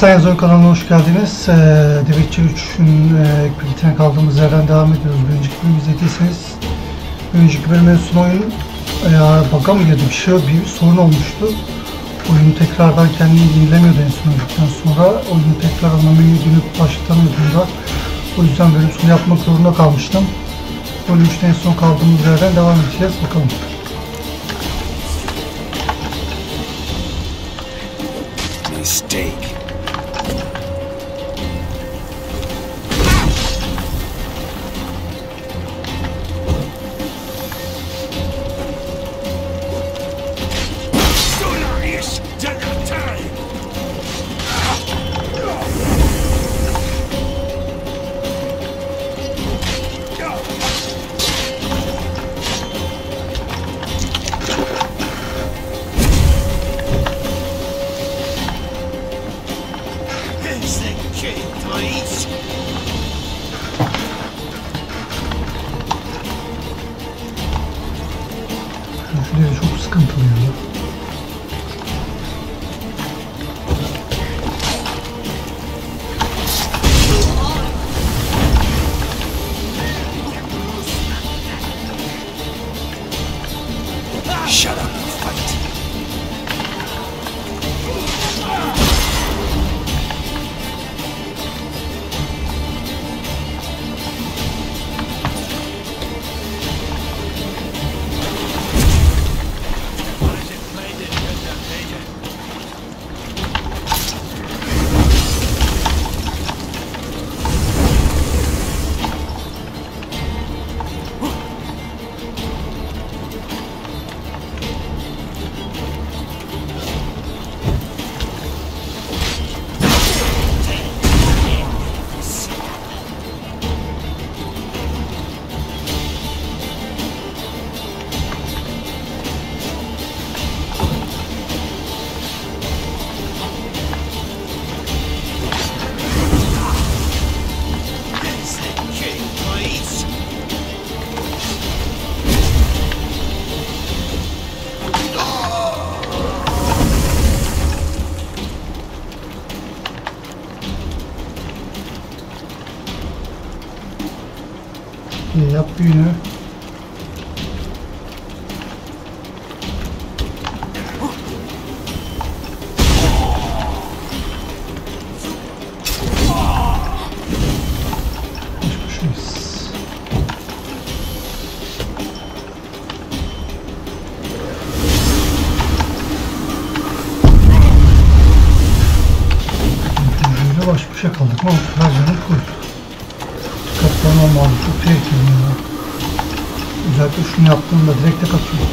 ALSENYAZ Oyun kanalına hoş geldiniz. Witcher 3'ün birlikte kaldığımız yerden devam ediyoruz. Bir önceki bölümü izlediyseniz, bir önceki bölümün son oyun bug'a mı girdi, bir sorun olmuştu. Oyunu tekrardan kendini yenilemiyordu en son öldükten sonra. Oyunu tekrar ana menüye dönüp başlatamıyordum da. O yüzden bölüm sonu yapmak zorunda kalmıştım. Bölüm 3'te en son kaldığımız yerden devam edeceğiz. Bakalım. Mistake. Şurada çok sıkıntılı ya. Shut up and fight. Yap büyünü. Baş başa kaldık ama plajını koy. Katlanma malı çok tehlikeli ya. Özellikle şunu yaptığımda direkt tek atıyor.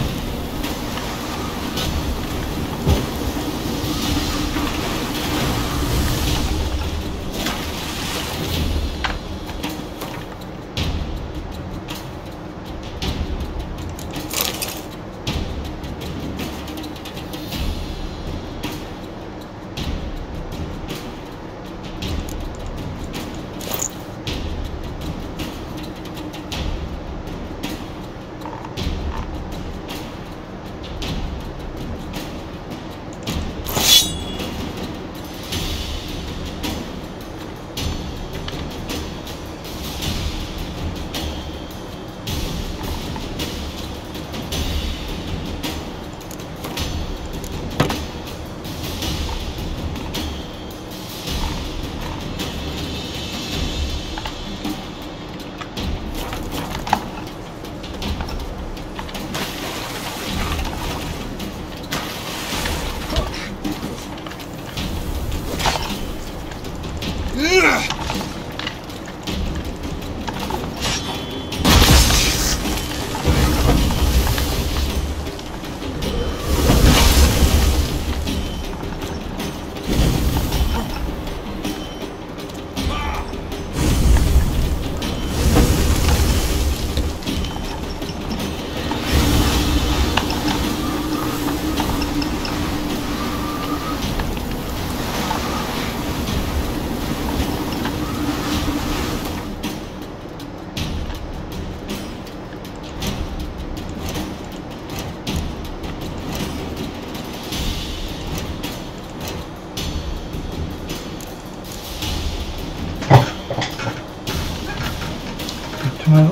ihtimal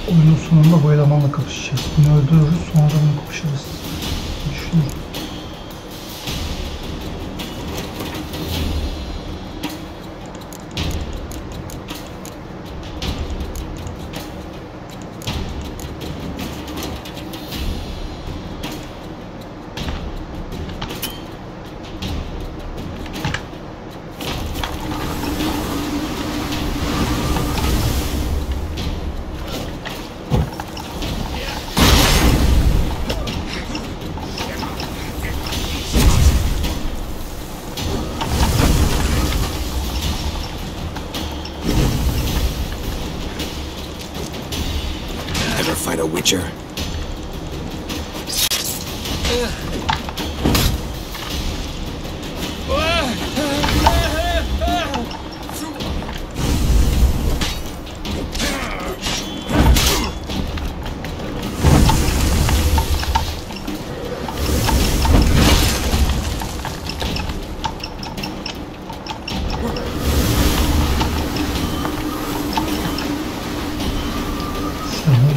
bu oyunun sonunda bu elemanla kapışacağız. Bunu öldürürüz, sonra da bunu kapışırız. Düşünüyorum. Fight a witcher.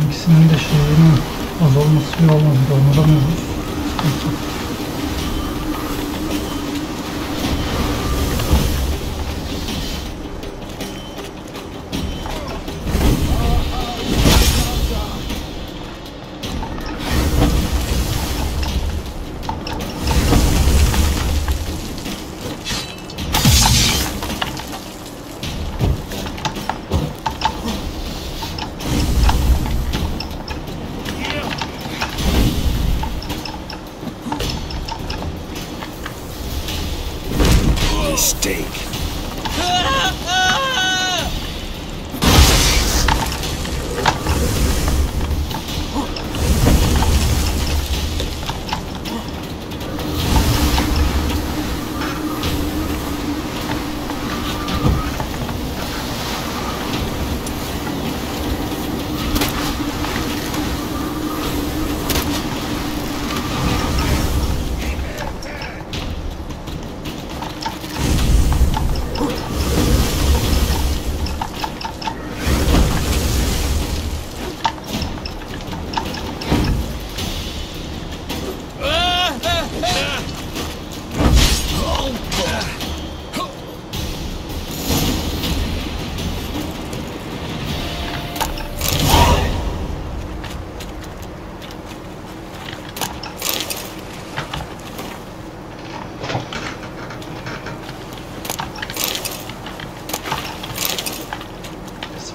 İkisinin de şeyinin az olması iyi olmaz. Bir de oynamıyoruz. Mistake.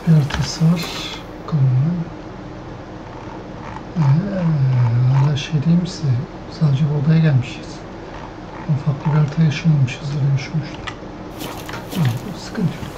Bir haritası var. Bakalım. Hala şey değil mi size? Sadece bu odaya gelmişiz. Farklı bir harita yaşamamışızdır, yaşamıştık. Sıkıntı yok.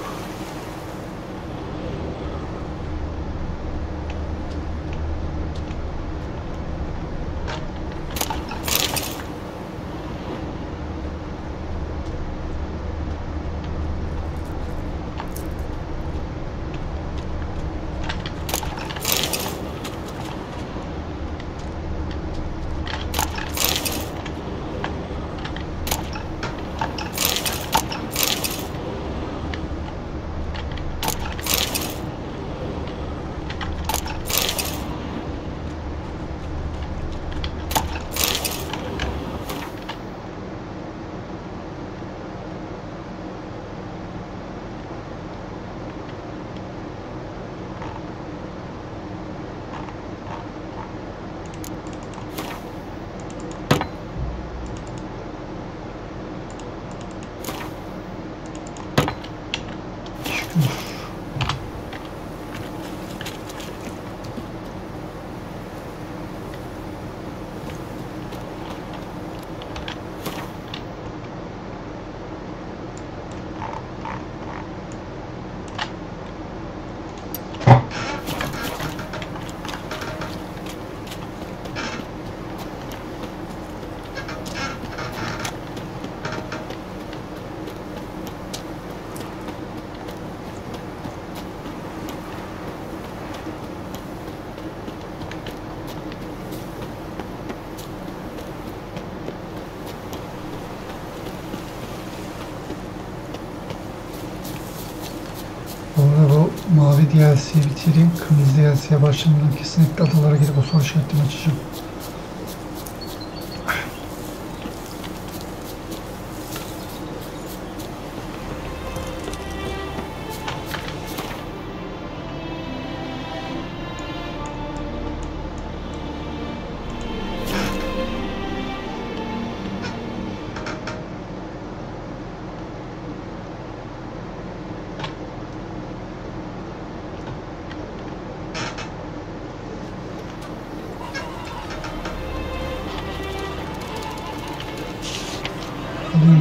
Mavi DLC'yi bitireyim. Kırmızı DLC'ye başlamadan kesinlikle adalara gidip o soru işaretini açacağım.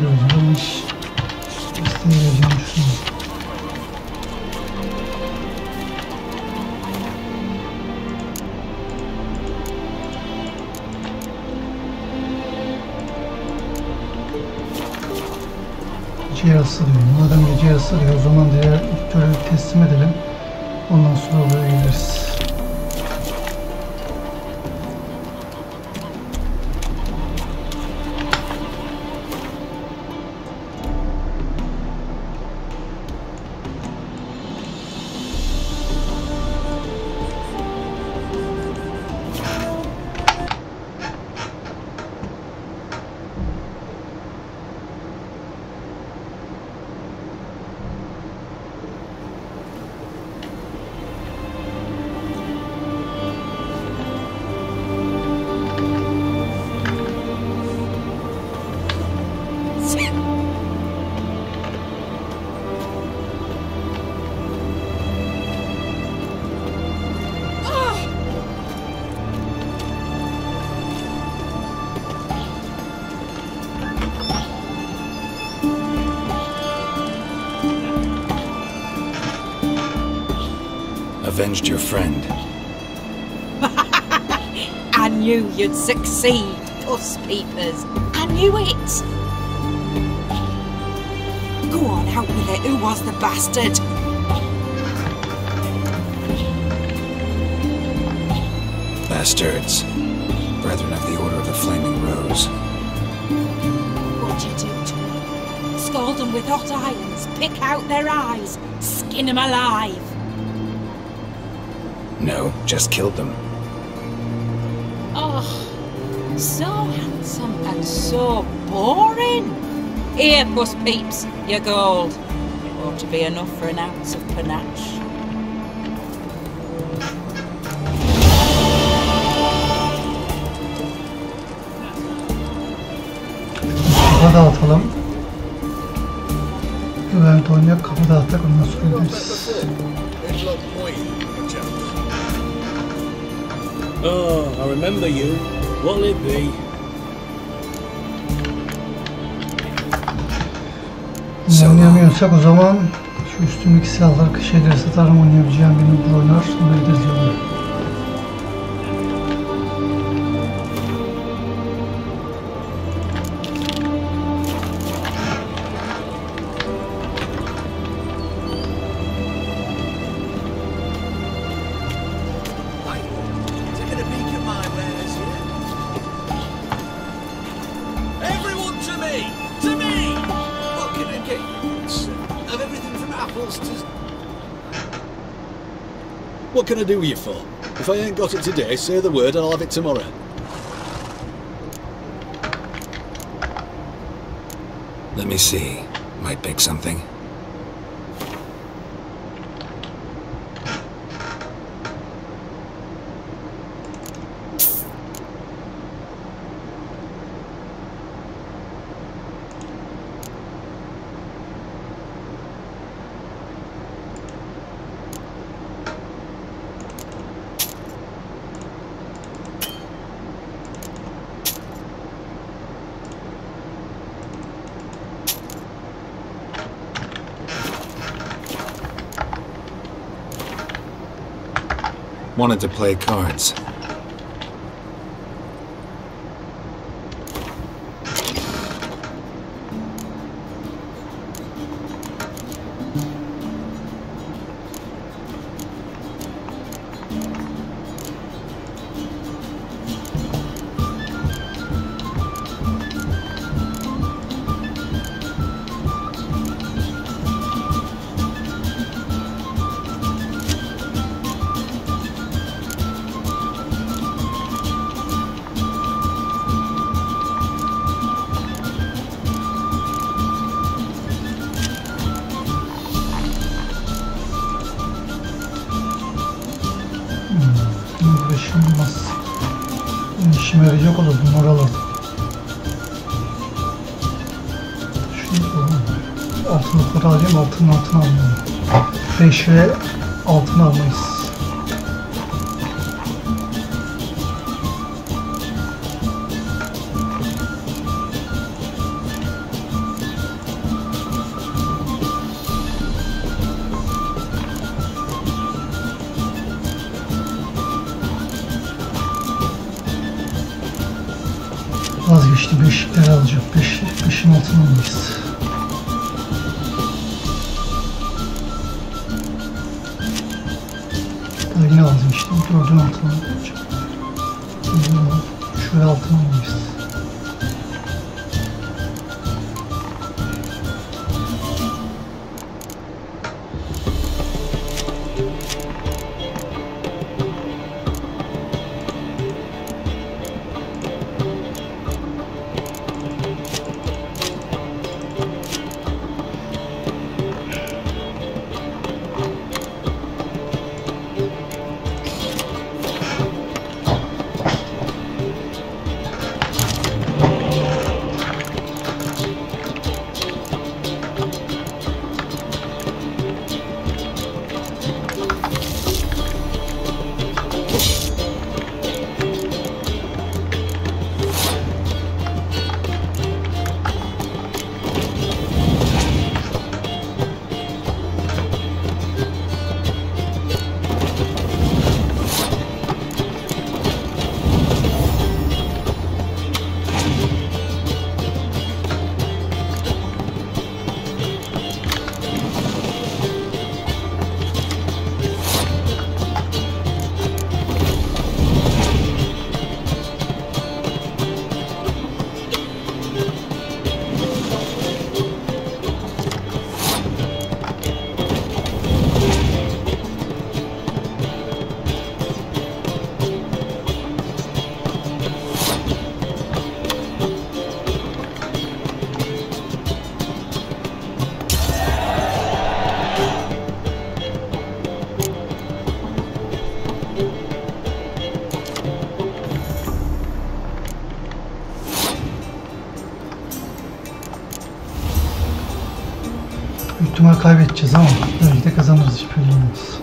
Gözlerim iş isteyeceğim düşünüyorum. Gece yarısı diyor. Madem gece yarısı diyor, o zaman diğer ilk görevi teslim edelim. Ondan sonra oraya geliriz. Avenged your friend. I knew you'd succeed, us peepers. I knew it. Go on, out with it. Who was the bastard? Bastards. Brethren of the Order of the Flaming Rose. What'd you do to them? Scald them with hot irons, pick out their eyes, skin them alive. No, just killed them. Oh, so handsome and so boring. Here, puss peeps, your gold. Ought to be enough for an ounce of panache. Kafa dağıtalım. Güvent oynayıp kafa dağıttık, ondan sonra gideriz. Oh, I remember you. What'll it be? Oynayamıyorsak o zaman şu üstümdeki silahları şeyleri satarım, oynayabileceğim bir oynar. Sonra gideriz yolda. What can I do you for? If I ain't got it today, say the word and I'll have it tomorrow. Let me see. Might pick something. Wanted to play cards. işime yarayacak olur. Bunları alalım. Altınlıkları alayım, altını almayalım. 5 ve altını almayız. Vazgeçtim, beşikleri alacağım. Beşin altını almayız. Yine aldım işte. 4'ün altına alacağım. Şöyle altına almayız. Büyük ihtimal kaybedeceğiz ama belki de kazanırız, hiç belli olmaz.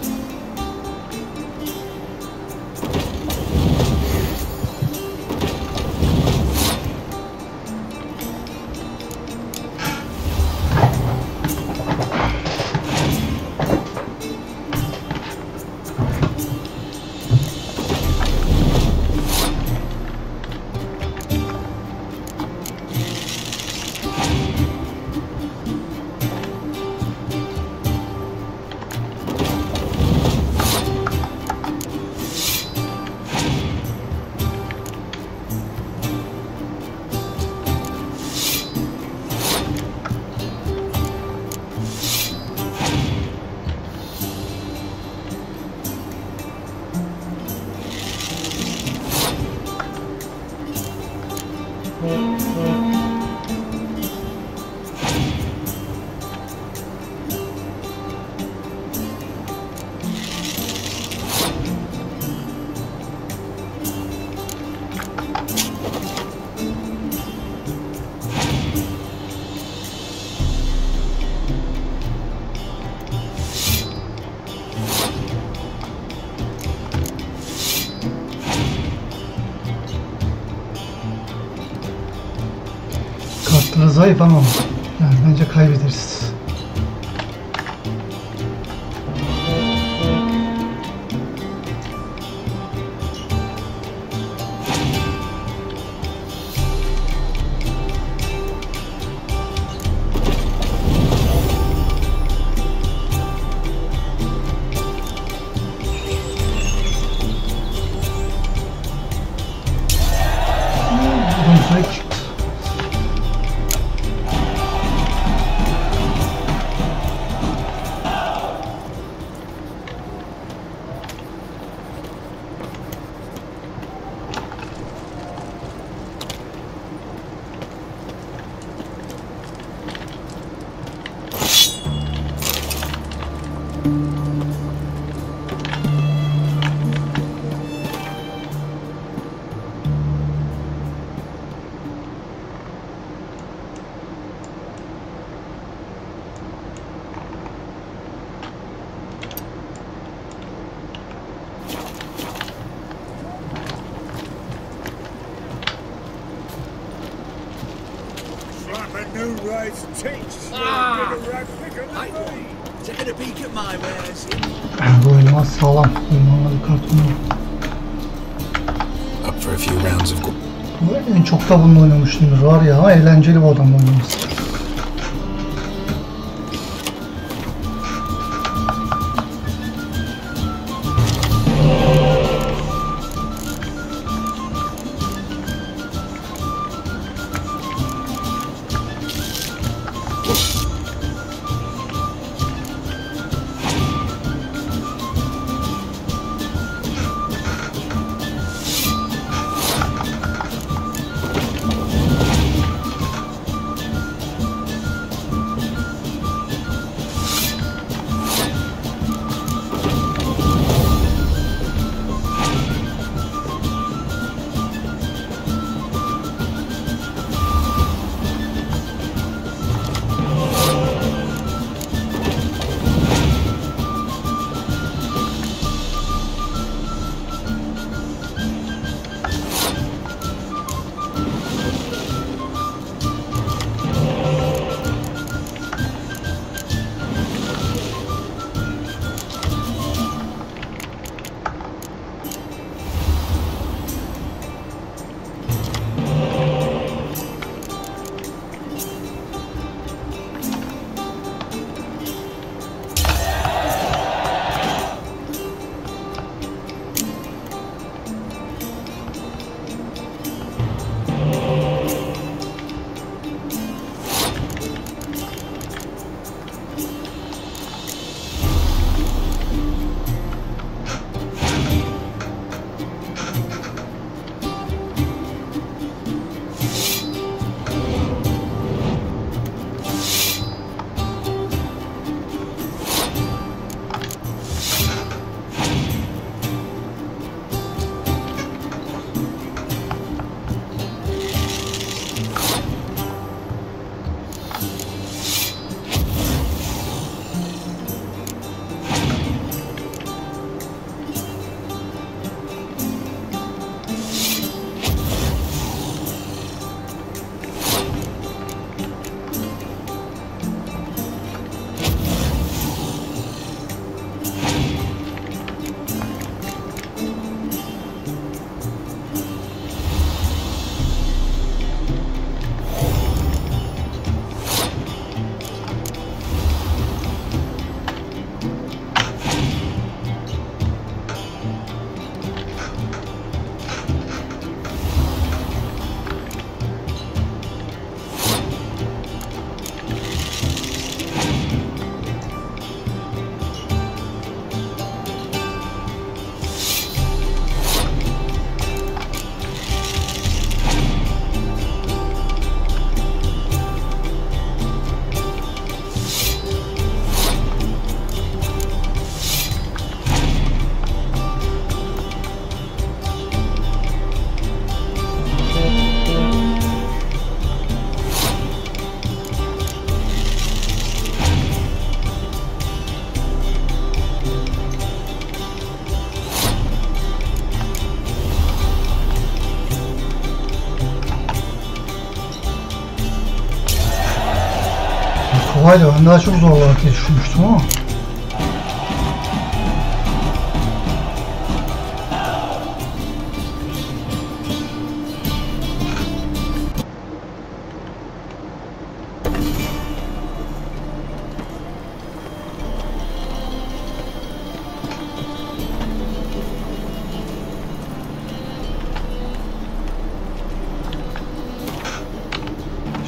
Kartları zayıf ama yani bence kaybederiz. Taking a peek at my wares. Bu oyun sağlam. Oyunlarla kartonu. Up for a few rounds of... En çok da bununla oynamışımdır var ya, ama eğlenceli bu adamla oynaması. Kolaydı, ben daha çok zor olarak düşünmüştüm ama.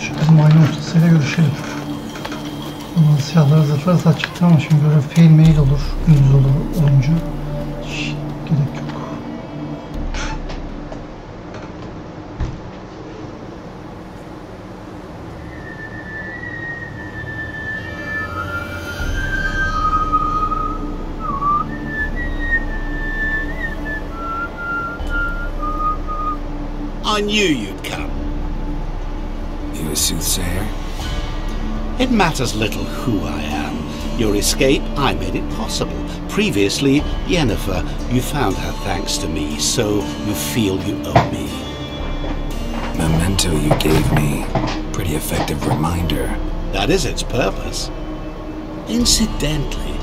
Şu bizim aynı ustasıyla görüşelim. Siyahları zırhları çıktı ama şimdi böyle fail mail olur, gündüz olur oyuncu. Hiç gerek yok. I knew you'd come. You a soothsayer? It matters little who I am. Your escape, I made it possible. Previously, Yennefer, you found her thanks to me, so you feel you owe me. Memento you gave me. Pretty effective reminder. That is its purpose. Incidentally,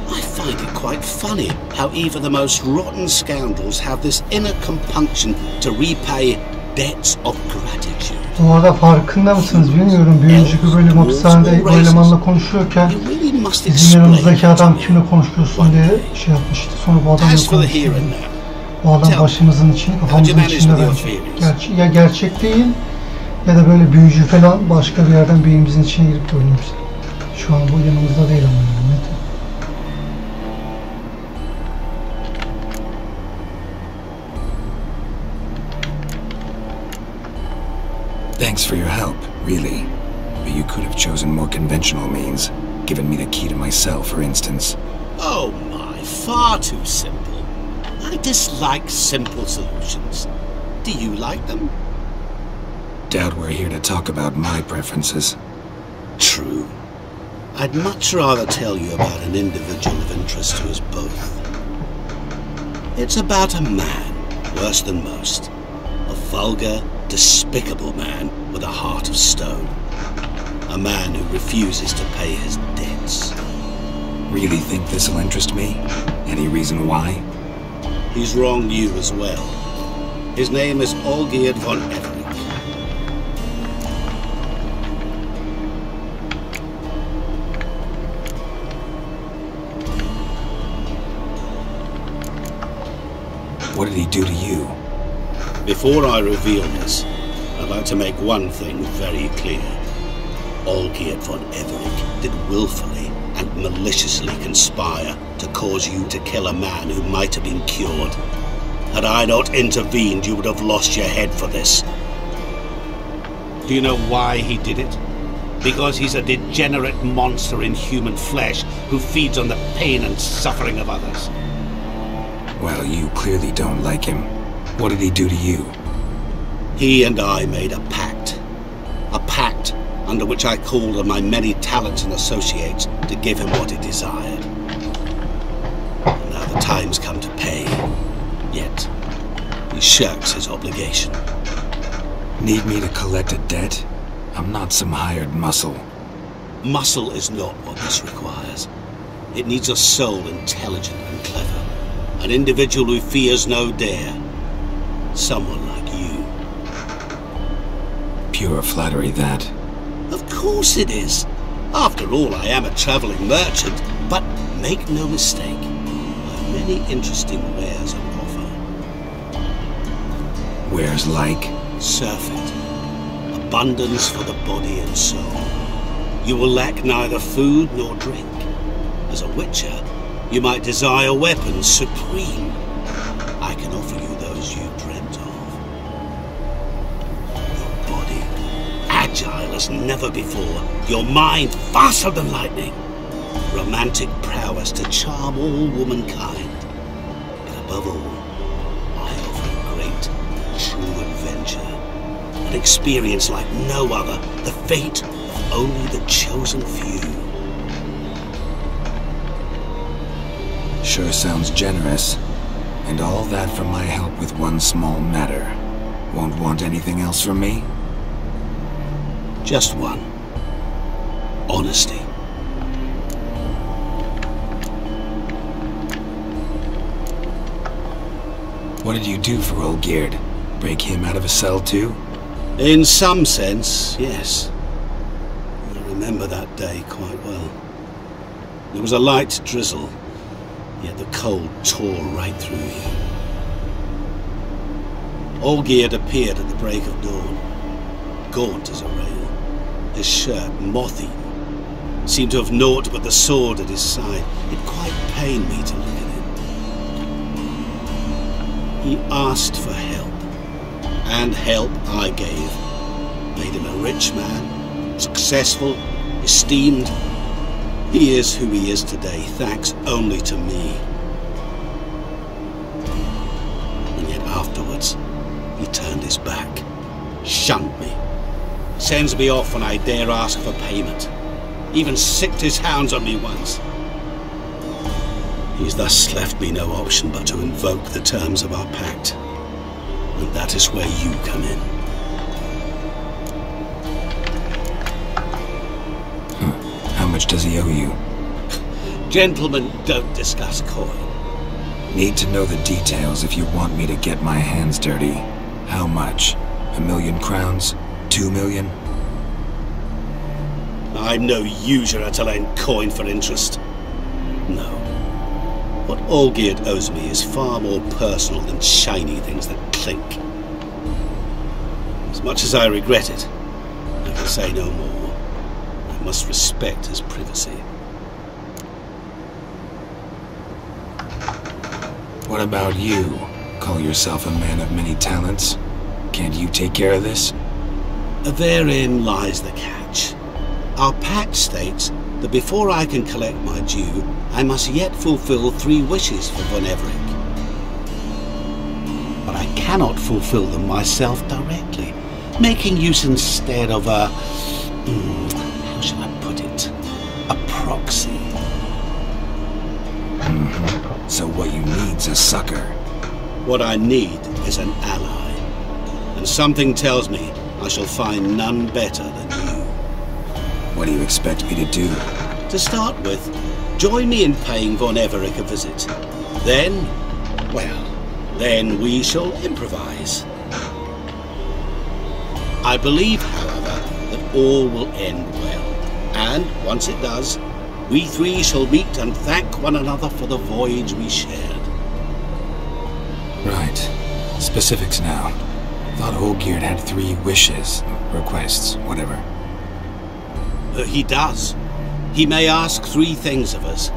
I find it quite funny how even the most rotten scoundrels have this inner compunction to repay debts of gratitude. Bu arada farkında mısınız bilmiyorum. Bir önceki bölüm hapishanede o elemanla konuşuyorken bizim yanımızdaki adam kimle konuşuyorsun diye şey yapmıştı. Sonra bu adamla konuşuyor. Bu adam başımızın içinde, kafamızın içinde bence. Ya gerçek değil ya da böyle büyücü falan başka bir yerden beynimizin içine girip de oynuyoruz. Şu an bu yanımızda değil ama yani. Thanks for your help, really. But you could have chosen more conventional means. Given me the key to my cell, for instance. Oh my, far too simple. I dislike simple solutions. Do you like them? Doubt we're here to talk about my preferences. True. I'd much rather tell you about an individual of interest to us both. It's about a man, worse than most. A vulgar, despicable man with a heart of stone. A man who refuses to pay his debts. Really think this'll interest me? Any reason why? He's wronged you as well. His name is Olgierd von Everett. What did he do to you? Before I reveal this, I'd like to make one thing very clear. Olgierd von Everett did willfully and maliciously conspire to cause you to kill a man who might have been cured. Had I not intervened, you would have lost your head for this. Do you know why he did it? Because he's a degenerate monster in human flesh who feeds on the pain and suffering of others. Well, you clearly don't like him. What did he do to you? He and I made a pact. A pact under which I called on my many talents and associates to give him what he desired. And now the time's come to pay. Yet, he shirks his obligation. Need me to collect a debt? I'm not some hired muscle. Muscle is not what this requires. It needs a soul intelligent and clever. An individual who fears no dare. Someone like you. Pure flattery, that. Of course it is. After all, I am a travelling merchant. But make no mistake, I have many interesting wares on offer. Wares like? Surfeit. Abundance for the body and soul. You will lack neither food nor drink. As a witcher, you might desire weapons supreme. I can offer you those you dreamt of. Your body, agile as never before. Your mind, faster than lightning. Romantic prowess to charm all womankind. But above all, I offer a great, true adventure. An experience like no other. The fate of only the chosen few. Sure sounds generous. And all that for my help with one small matter. Won't want anything else from me? Just one. Honesty. What did you do for Olgierd? Break him out of a cell too? In some sense, yes. I remember that day quite well. There was a light drizzle. Yet the cold tore right through you. Olgierd appeared at the break of dawn, gaunt as a rail, his shirt moth-eaten, seemed to have naught but the sword at his side. It quite pained me to look at him. He asked for help, and help I gave. Made him a rich man, successful, esteemed. He is who he is today, thanks only to me. And yet afterwards, he turned his back, shunned me, sends me off when I dare ask for payment, even sicked his hounds on me once. He's thus left me no option but to invoke the terms of our pact, and that is where you come in. much does he owe you? Gentlemen don't discuss coin. Need to know the details if you want me to get my hands dirty. How much? 1,000,000 crowns? 2 million? I'm no usurer to lend coin for interest. No. What Olgierd owes me is far more personal than shiny things that clink. As much as I regret it, I can say no more. I must respect his privacy. What about you? Call yourself a man of many talents? Can't you take care of this? Therein lies the catch. Our pact states that before I can collect my due, I must yet fulfill 3 wishes for Von Everec. But I cannot fulfill them myself directly, making use instead of a... how shall I put it? A proxy. So what you need's a sucker. What I need is an ally. And something tells me I shall find none better than you. What do you expect me to do? To start with, join me in paying Von Everec a visit. Then, well, then we shall improvise. I believe, however, that all will end well. And once it does, we 3 shall meet and thank one another for the voyage we shared. Right. Specifics now. Thought Olgierd had 3 wishes, requests, whatever. He does. He may ask 3 things of us,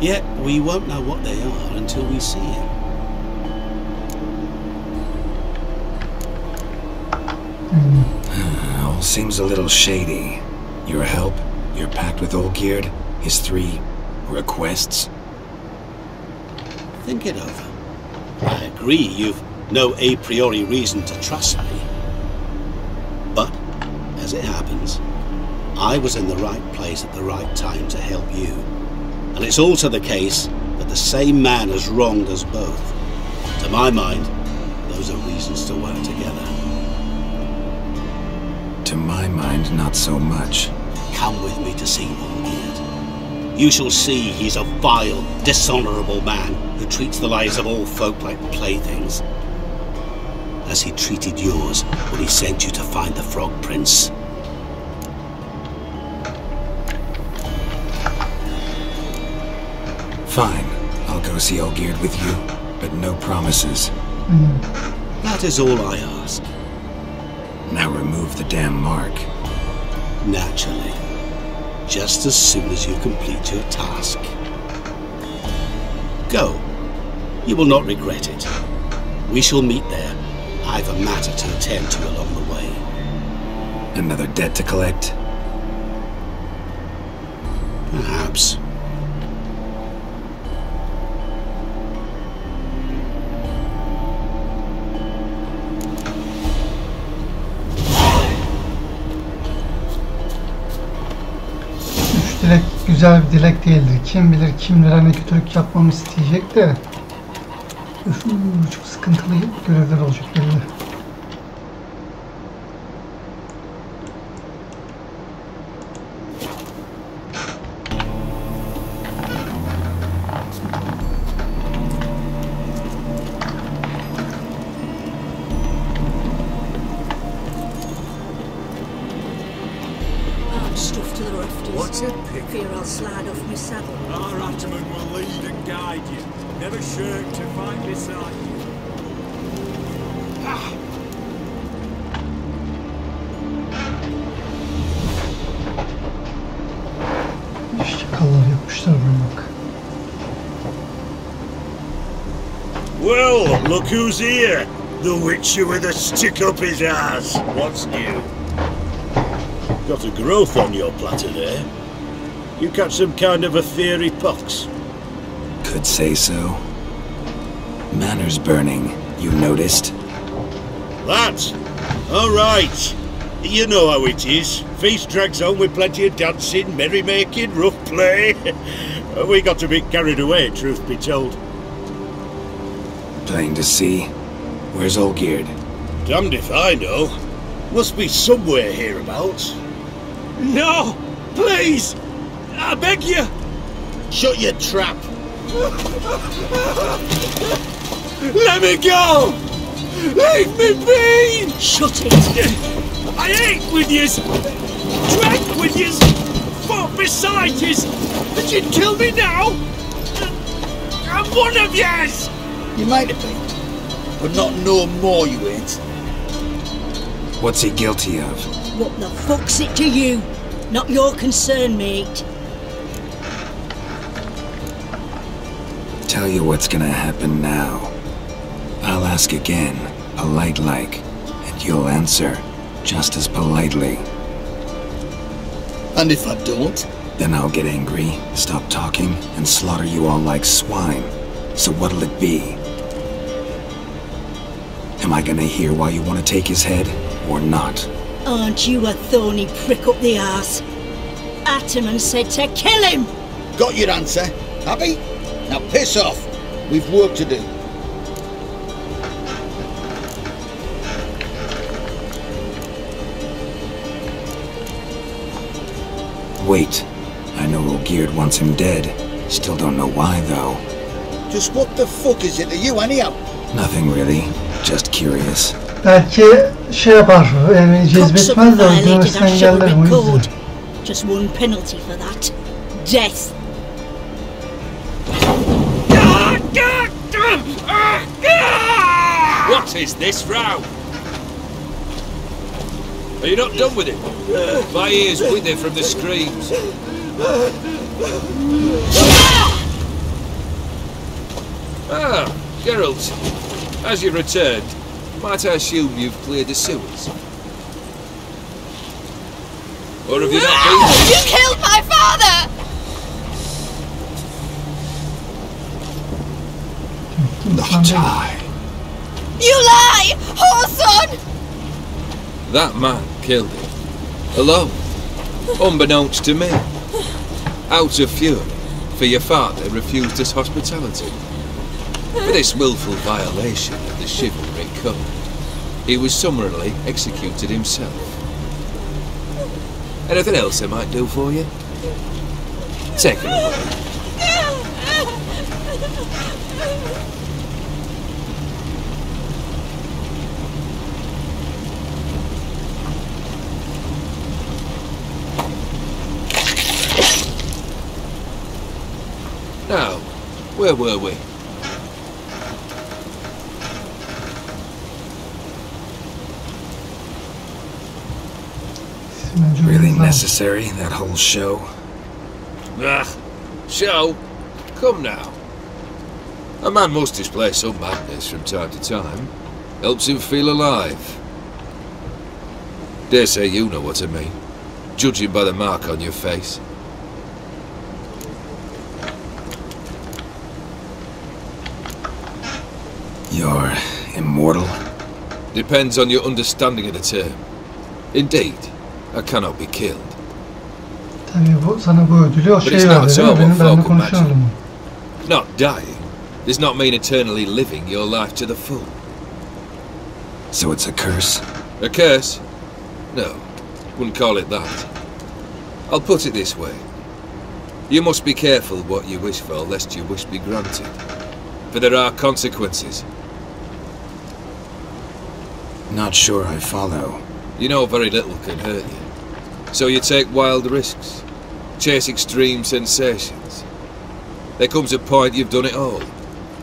yet we won't know what they are until we see him. All seems a little shady. Your help, your pact with Olgierd, his 3 requests. Think it over. I agree you've no a priori reason to trust me. But, as it happens, I was in the right place at the right time to help you. And it's also the case that the same man has wronged us both. To my mind, those are reasons to work together. To my mind, not so much. Come with me to see Olgierd. You shall see he's a vile, dishonourable man who treats the lives of all folk like playthings. As he treated yours when he sent you to find the Frog Prince. Fine. I'll go see Olgierd with you, but no promises. That is all I ask. Now remove the damn mark. Naturally. Just as soon as you complete your task. Go. You will not regret it. We shall meet there. I've a matter to attend to along the way. Another debt to collect? Perhaps. Dilek güzel bir dilek değildir. Kim bilir kimlere ne kötülük yapmamı isteyecek de. Çok sıkıntılı görevler olacak belli. What's it, Pick? Fear I'll slide off my saddle. Our Ataman will lead and guide you. Never shirk to find beside you. Şakalar yapmışlar bak. Well, look who's here. The witcher with a stick up his ass. What's new? Got a growth on your platter there. You catch some kind of a fiery pox? Could say so. Manor's burning, you noticed? That? All right. You know how it is. Feast drags on with plenty of dancing, merrymaking, rough play. We got a bit carried away, truth be told. Plain to see. Where's Olgierd? Damned if I know. Must be somewhere hereabouts. No! Please! I beg you! Shut your trap! Let me go! Leave me be! Shut it! I ate with yous! Drank with yous! Fought beside yous! And you'd kill me now? I'm one of yous! You might have been, but not no more you ain't. What's he guilty of? What the fuck's it to you? Not your concern, mate. Tell you what's gonna happen now. I'll ask again, polite-like, and you'll answer just as politely. And if I don't? Then I'll get angry, stop talking, and slaughter you all like swine. So what'll it be? Am I gonna hear why you want to take his head, or not? Aren't you a thorny prick up the arse? Ataman said to kill him! Got your answer. Happy? Now piss off. We've work to do. Wait. I know Olgierd wants him dead. Still don't know why, though. Just what the fuck is it to you anyhow? Nothing really. Just curious. Belki şey yapar, yani cezbetmez de öldürmesini engellerim o yüzden. Just one penalty for that. Death. What is this row? Are you not done with it? My ears wither from the screams. Ah, Geralt. As you returned, might I assume you've cleared the sewers? Or have you not been? You killed my father! Not I. You lie, whoreson! That man killed him. Alone. Unbeknownst to me. Out of fury, for your father refused us hospitality. For this willful violation of the chivalry code, he was summarily executed himself. Anything else I might do for you? Take it away. Now, where were we? Really necessary, that whole show? Ah, show? Come now. A man must display some madness from time to time. Helps him feel alive. Dare say you know what I mean, judging by the mark on your face. You're immortal? Depends on your understanding of the term. Indeed, I cannot be killed. Tabii bu sana bu ödülü o şey verdi değil mi? Benim benimle konuşuyordum. Not dying does not mean eternally living your life to the full. So it's a curse? A curse? No, wouldn't call it that. I'll put it this way. You must be careful what you wish for, lest your wish be granted. For there are consequences. Not sure I follow. You know very little can hurt you. So you take wild risks, chase extreme sensations. There comes a point you've done it all,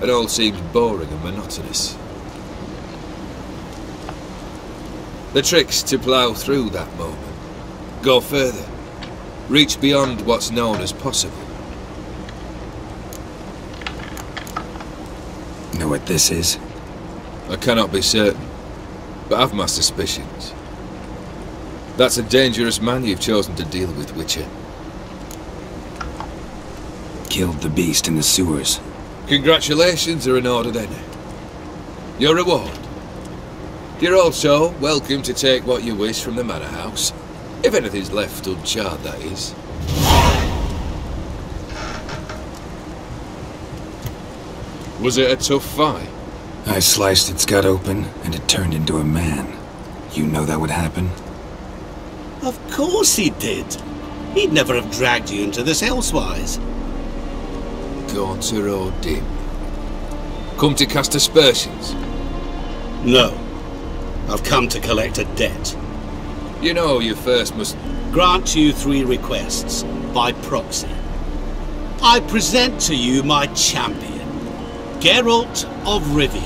and all seems boring and monotonous. The trick's to plough through that moment, go further, reach beyond what's known as possible. Know what this is? I cannot be certain, but I've my suspicions. That's a dangerous man you've chosen to deal with, Witcher. Killed the beast in the sewers. Congratulations are in order then. Your reward. You're also welcome to take what you wish from the manor house. If anything's left uncharred, that is. Was it a tough fight? I sliced its gut open, and it turned into a man. You know that would happen? Of course he did. He'd never have dragged you into this elsewise. Gaunter or dim? Come to cast aspersions? No. I've come to collect a debt. You know you first must... Grant you 3 requests, by proxy. I present to you my champion, Geralt of Rivia.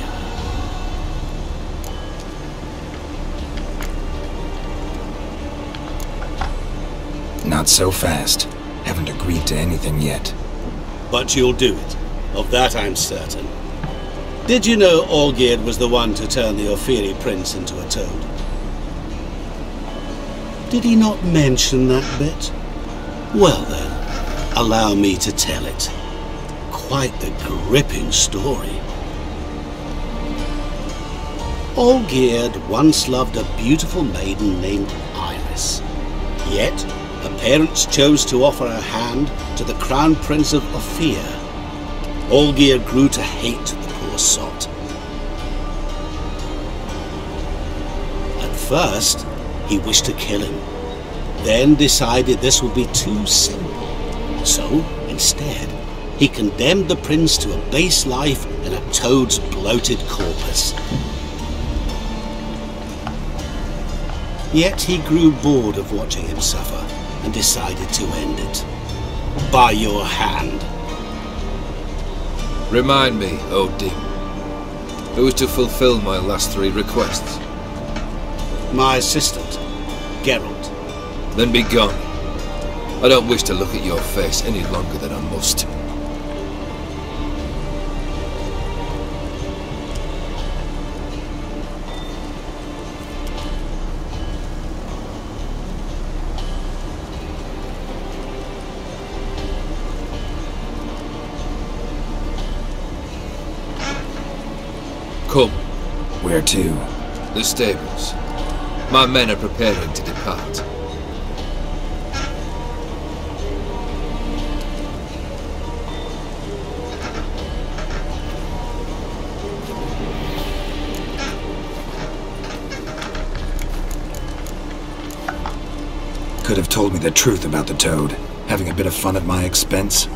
Not so fast. Haven't agreed to anything yet. But you'll do it. Of that I'm certain. Did you know Olgierd was the one to turn the Ophiri prince into a toad? Did he not mention that bit? Well then, allow me to tell it. Quite the gripping story. Olgierd once loved a beautiful maiden named Iris. Yet, her parents chose to offer her hand to the Crown Prince of Ophir. Olgierd grew to hate the poor sot. At first, he wished to kill him, then decided this would be too simple. So, instead, he condemned the prince to a base life in a toad's bloated corpus. Yet he grew bored of watching him suffer and decided to end it. By your hand. Remind me, Odin, who is to fulfill my last 3 requests? My assistant, Geralt. Then be gone. I don't wish to look at your face any longer than I must. Come. Where to? The stables. My men are preparing to depart. Could have told me the truth about the toad, having a bit of fun at my expense.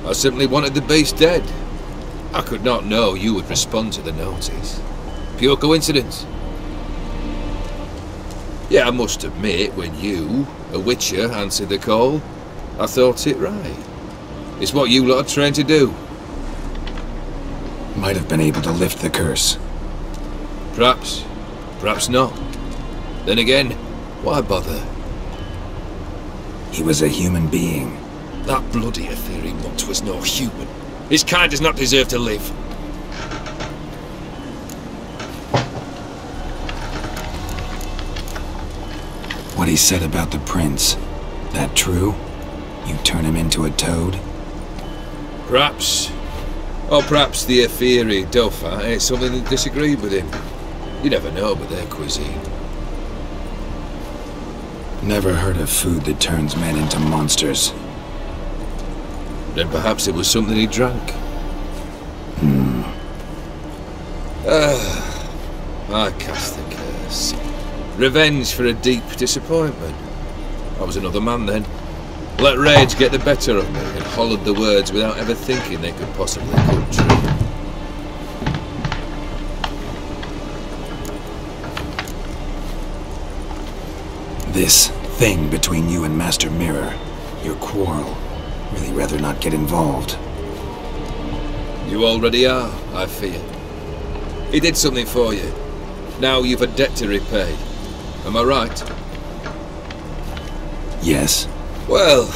I simply wanted the beast dead. I could not know you would respond to the notice. Pure coincidence. Yeah, I must admit, when you, a witcher, answered the call, I thought it right. It's what you lot are trained to do. Might have been able to lift the curse. Perhaps. Perhaps not. Then again, why bother? He was a human being. That bloody Ophiri mutt was no human. His kind does not deserve to live. What he said about the prince, that true? You turn him into a toad? Perhaps. Or perhaps the Ophiri Dauphin ate something that disagreed with him. You never know with their cuisine. Never heard of food that turns men into monsters. Then perhaps it was something he drank. I cast the curse. Revenge for a deep disappointment. I was another man then. Let rage get the better of me and hollered the words without ever thinking they could possibly come true. This thing between you and Master Mirror, your quarrel, really rather not get involved. You already are, I fear. He did something for you. Now you've a debt to repay. Am I right? Yes. Well,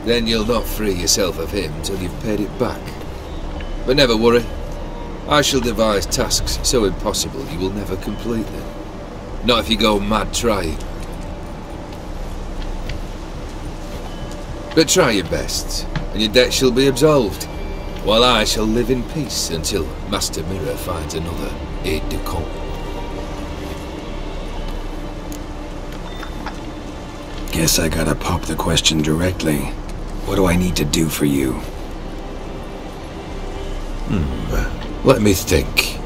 then you'll not free yourself of him till you've paid it back. But never worry. I shall devise tasks so impossible you will never complete them. Not if you go mad trying. But try your best, and your debt shall be absolved, while I shall live in peace until Master Mirror finds another aide-de-camp. Guess I gotta pop the question directly. What do I need to do for you? Let me think.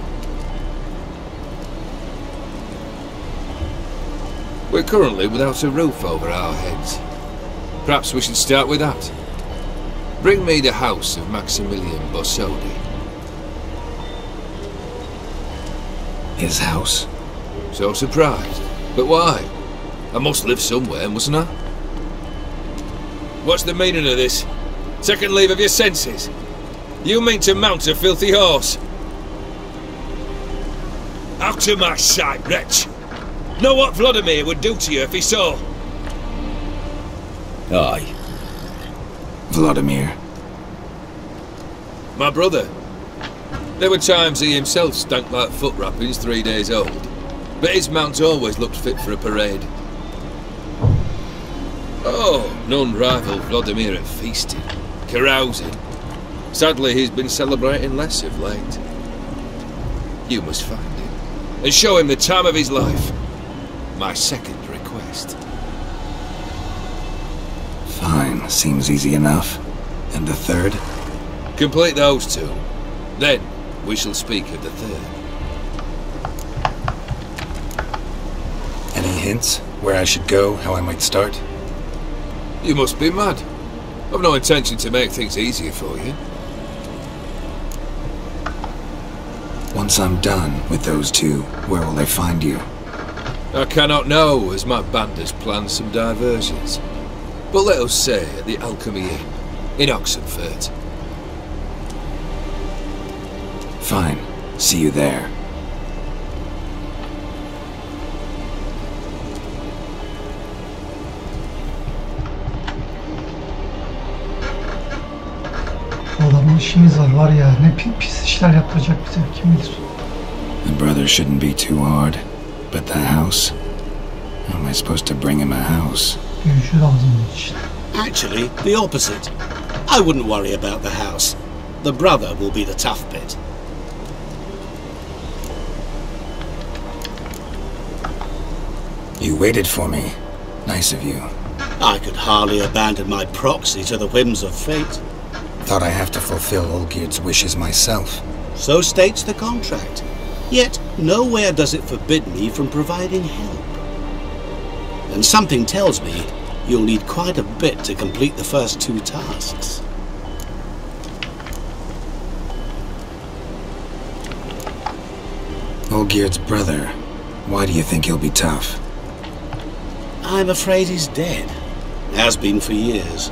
We're currently without a roof over our heads. Perhaps we should start with that. Bring me the house of Maximilian Borsodi. His house? So surprised. But why? I must live somewhere, mustn't I? What's the meaning of this? Second leave of your senses? You mean to mount a filthy horse? Out of my sight, wretch! Know what Vladimir would do to you if he saw? Aye. Vladimir. My brother. There were times he himself stank like foot wrappings 3 days old, but his mount always looked fit for a parade. Oh, none rival Vladimir at feasting, carousing. Sadly, he's been celebrating less of late. You must find him, and show him the time of his life. My second request. Fine, seems easy enough. And the third? Complete those two. Then, we shall speak of the third. Any hints? Where I should go? How I might start? You must be mad. I've no intention to make things easier for you. Once I'm done with those two, where will I find you? I cannot know, as my band has planned some diversions. But let us say at the Alchemy Inn, in Oxenfurt. Fine. See you there. Adamın işimiz var ya, ne pis işler yaptıracak bize, kim bilir. The brother shouldn't be too hard, but the house? How am I supposed to bring him a house? Büyücü lazım onun için. Actually, the opposite. I wouldn't worry about the house. The brother will be the tough bit. You waited for me. Nice of you. I could hardly abandon my proxy to the whims of fate. Thought I have to fulfill Olgierd's wishes myself. So states the contract. Yet, nowhere does it forbid me from providing help. And something tells me you'll need quite a bit to complete the first two tasks. Olgierd's brother. Why do you think he'll be tough? I'm afraid he's dead. Has been for years.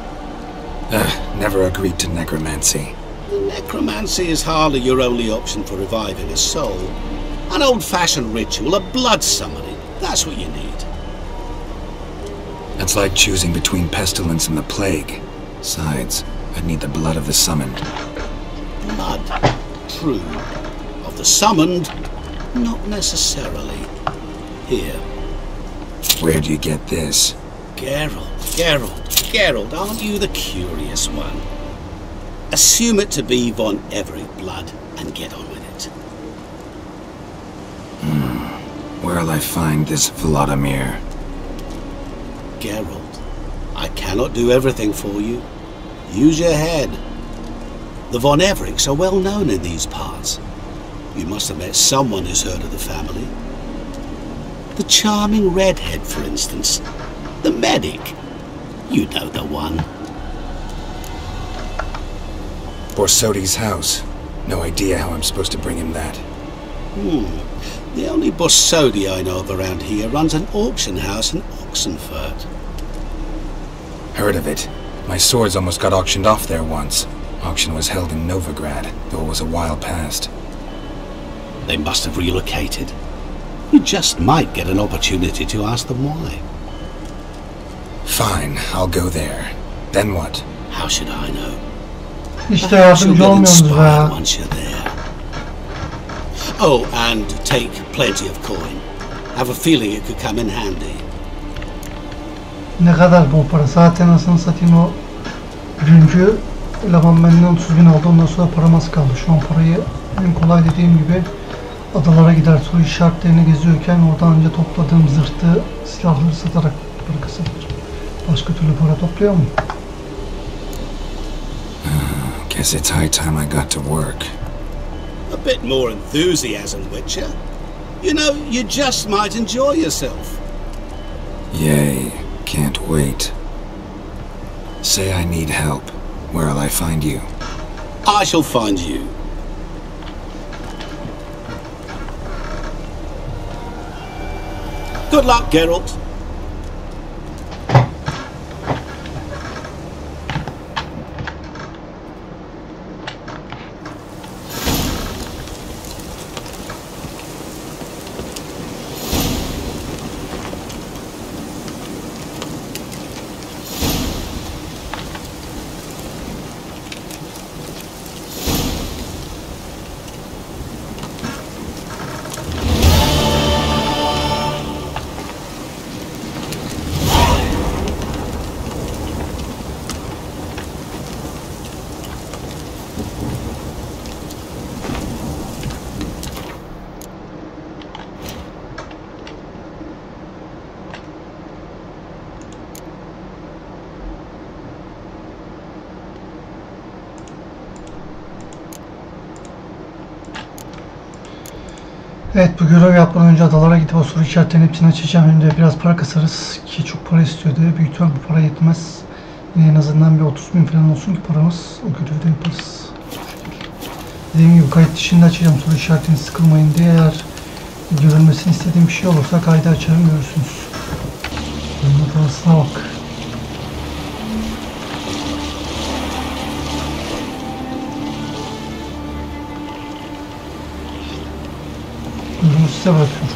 Never agreed to necromancy. Necromancy is hardly your only option for reviving a soul. An old-fashioned ritual, a blood summoning. That's what you need. That's like choosing between pestilence and the plague. Besides, I'd need the blood of the summoned. Blood, true. Of the summoned, not necessarily. Here. Where do you get this? Geralt, aren't you the curious one? Assume it to be von Everett blood and get on with it. Where'll I find this Vladimir? Geralt, I cannot do everything for you. Use your head. The von Evericks are well known in these parts. You must have met someone who's heard of the family. The charming redhead, for instance. The medic. You know the one. Borsodi's house. No idea how I'm supposed to bring him that. The only Borsodi I know of around here runs an auction house in Oxenfurt. Heard of it. My swords almost got auctioned off there once. Auction was held in Novigrad, though it was a while past. They must have relocated. You just might get an opportunity to ask them why. Fine, I'll go there. Then what? How should I know? İşte yardımcı olmuyorsunuz be. Once you're there. Oh, and take plenty of coin. Have a feeling it could come in handy. Ne kadar bu para? Zaten aslında satayım o dünkü eleman benden 30.000 aldı. Ondan sonra param az kaldı. Şu an parayı en kolay dediğim gibi adalara gider. Soru işaretlerini geziyorken oradan önce topladığım zırhtı, silahları satarak para kazanır. Başka türlü para topluyor mu? Guess it's high time I got to work. A bit more enthusiasm, Witcher. You know, you just might enjoy yourself. Yay, can't wait. Say I need help. Where'll I find you? I shall find you. Good luck, Geralt. Evet, bu görev yapmadan önce adalara gidip o soru işaretlerinin hepsini açacağım. Önce biraz para kasarız ki çok para istiyordu. Büyük ihtimal bu para yetmez. En azından bir 30.000 falan olsun ki paramız, o görevi de yaparız. Dediğim gibi kayıt dışında açacağım soru işaretini, sıkılmayın diye. Eğer görülmesini istediğim bir şey olursa kaydı açarım, görürsünüz. Oyunun parasına bak. Bunu size bırakıyorum.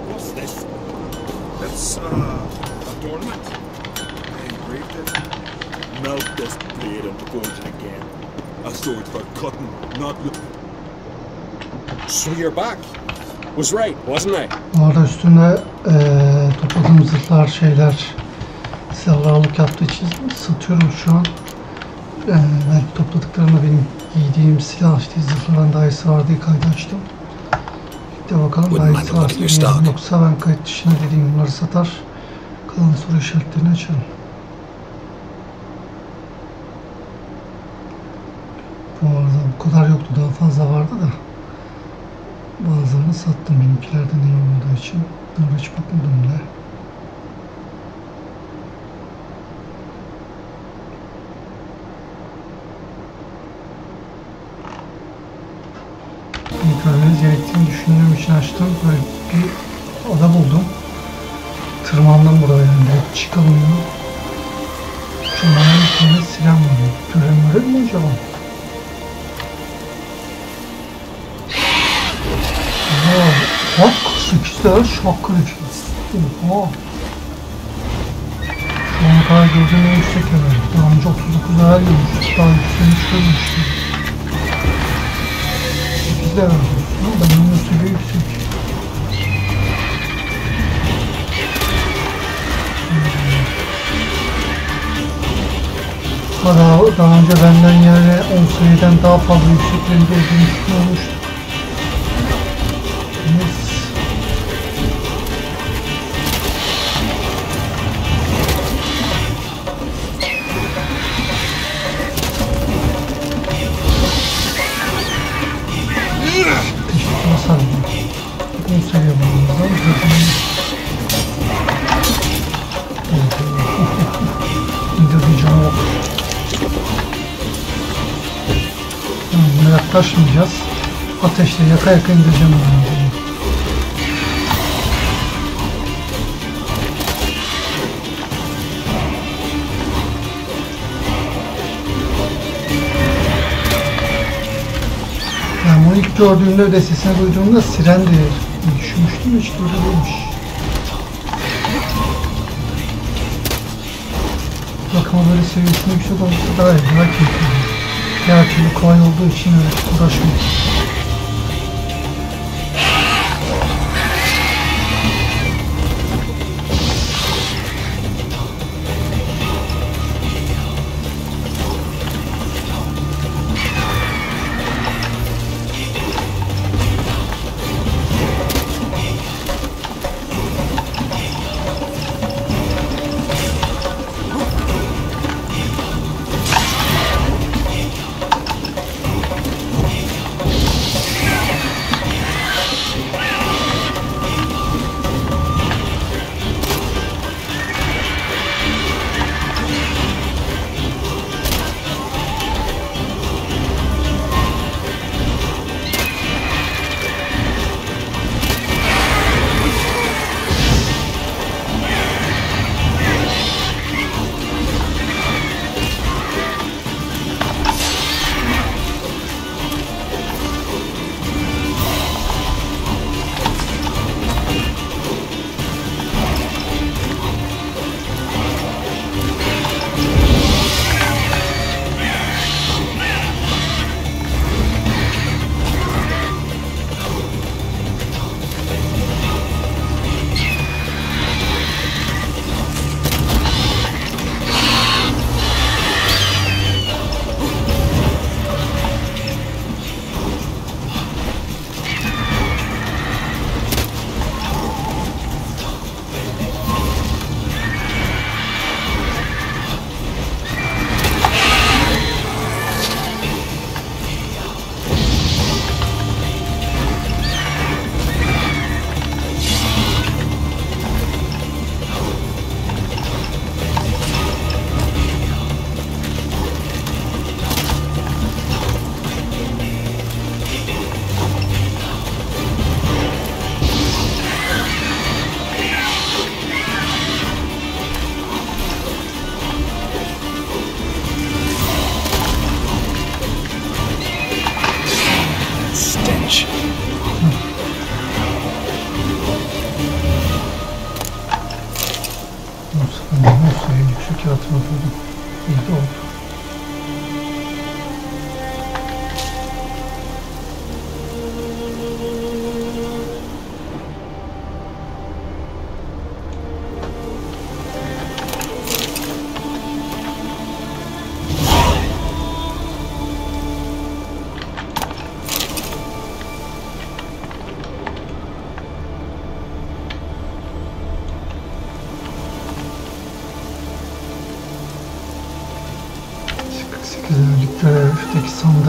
What's this? It's a adornment. They engraved it. Melt this blade and forge it again. A sword for cutting, not looking. So you're back. Was right, wasn't I? Bu arada üstünde topladığım zırhlar, şeyler, silahlarlık yaptığı için satıyorum şu an. Ben topladıklarımda benim giydiğim silah, işte zırhlardan daha iyisi var diye kaydı açtım. Bir de bakalım daha iyisi var diye, yoksa ben kayıt dışına dediğim bunları satar, kalan soru işaretlerini açarım. Bu arada bu kadar yoktu, daha fazla vardı da. Bazılarını sattım, benimkilerden iyi olmadığı için. Bunlara hiç bakmadım bile. Görmeniz gerektiğini düşündüğüm için açtım. Böyle bir oda buldum. Tırmandım buraya, yani direkt çıkamıyor. Şunların bir tane silah var. Görenleri mi acaba? Bak, 8 tane şapka düşmüş. Oha. Şu ana kadar gördüğüm en yüksek level. Daha önce 39 level görmüştük. Daha yükselmiş görmüştük. 8 level diyorsun. Ben onun seviye yüksek. Daha önce benden yani 10 seviyeden daha fazla yükseklerinde olduğunu düşünmüştüm. Bunu seviyorum bunlardan. İndirdiği canı yok. Buna yaklaşmayacağız. Ateşle yaka yaka indireceğim onu. Yani bunu ilk gördüğümde de sesini duyduğumda siren diye düşünmüştüm, hiç öyle değilmiş. Bakma böyle seviyesine yüksek olursa daha iyi, daha keyifli. Diğer türlü kolay olduğu için öyle uğraşmıyorum.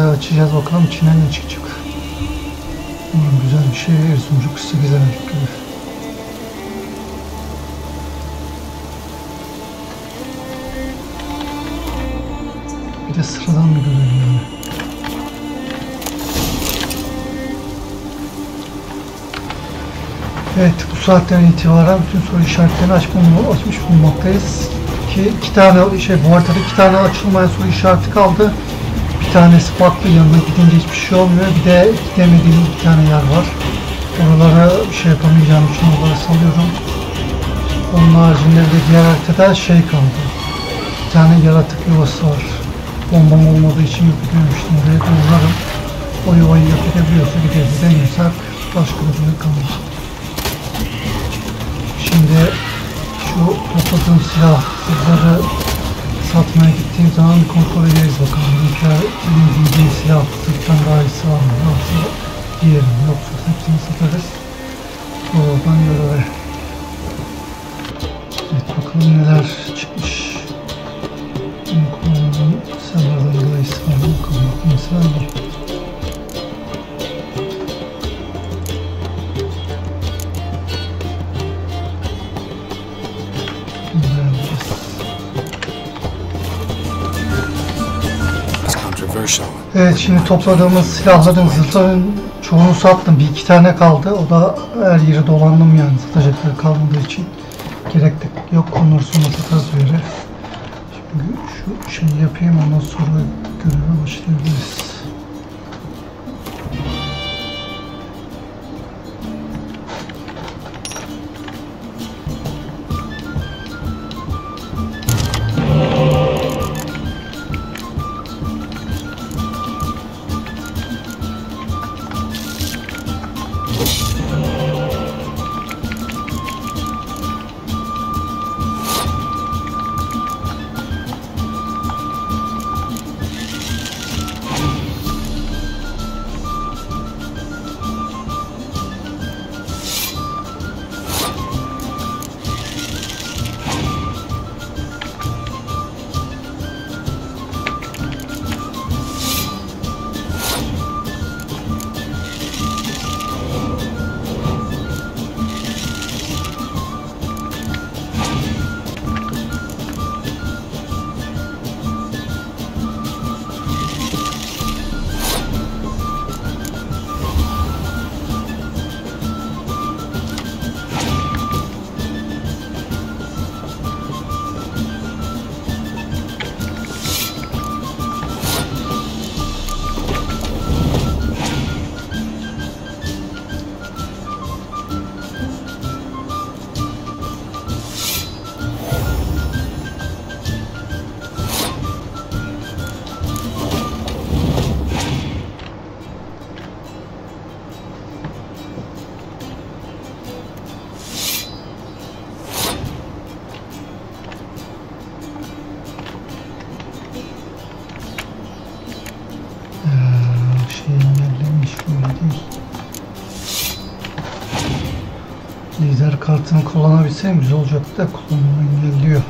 sandığı açacağız, bakalım içinden ne çıkacak. Umarım güzel bir şey. Erzuncuk 8'e verdik gibi. Bir de sıradan bir görev yani. Evet, bu saatten itibaren bütün soru işaretlerini açmış bulunmaktayız. Ki iki tane bu haritada 2 tane açılmayan soru işareti kaldı. Bir tanesi farklı, yanına gidince hiçbir şey olmuyor. Bir de gidemediğim 2 tane yer var. Oralara bir şey yapamayacağım için oraları salıyorum. Onun haricinde de diğer haritada kaldı. Bir tane yaratık yuvası var. Bombam olmadığı için yapabiliyormuştum. Oraya doğrularım. O yuvayı yapabiliyorsa gideriz. Demiyorsak başka bir şey kalmış. Şimdi şu topladığım silahları satmaya gittiğim zaman kontrol ederiz bakalım. Benim giydiğim silah Türk'ten daha iyisi var mı? Yoksa diyelim, yoksa hepsini satarız. Oradan göreve. Evet, bakalım neler çıkmış. Kullanılan silahlardan daha iyisi var mı? Bakalım mesela bu. Evet, şimdi topladığımız silahların, zırhların çoğunu sattım. Bir 2 tane kaldı. O da her yeri dolandım yani, satacakları kalmadığı için. Gerek de yok, onları sonra satarız bir yere. Şimdi şu şeyi yapayım, ondan sonra göreve başlayabiliriz. Lider kartını kullanabilsem güzel olacaktı da kullanımı engelliyor.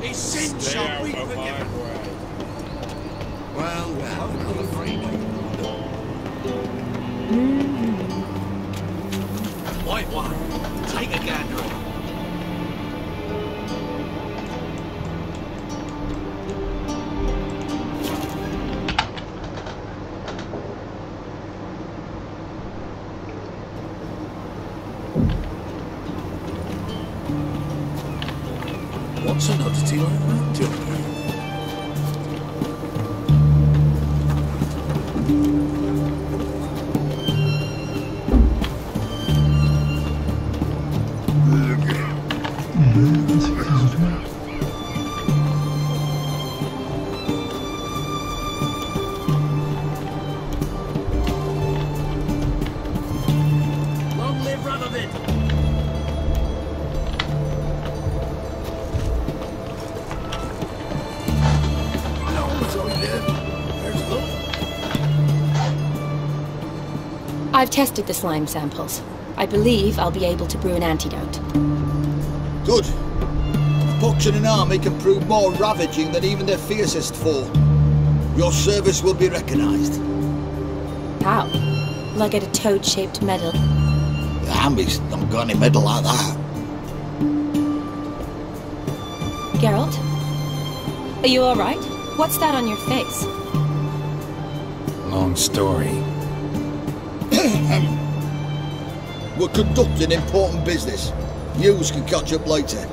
His sins shall be forgiven. Well, another free White one, take a gander. What's an oddity like that, Johnny? Long live Radovid! I've tested the slime samples. I believe I'll be able to brew an antidote. Good. A pox in an army can prove more ravaging than even their fiercest foe. Your service will be recognized. How? Will I get a toad-shaped medal? The army's not got any medal like that. Geralt? Are you alright? What's that on your face? Long story. We're conducting important business. News can catch up later.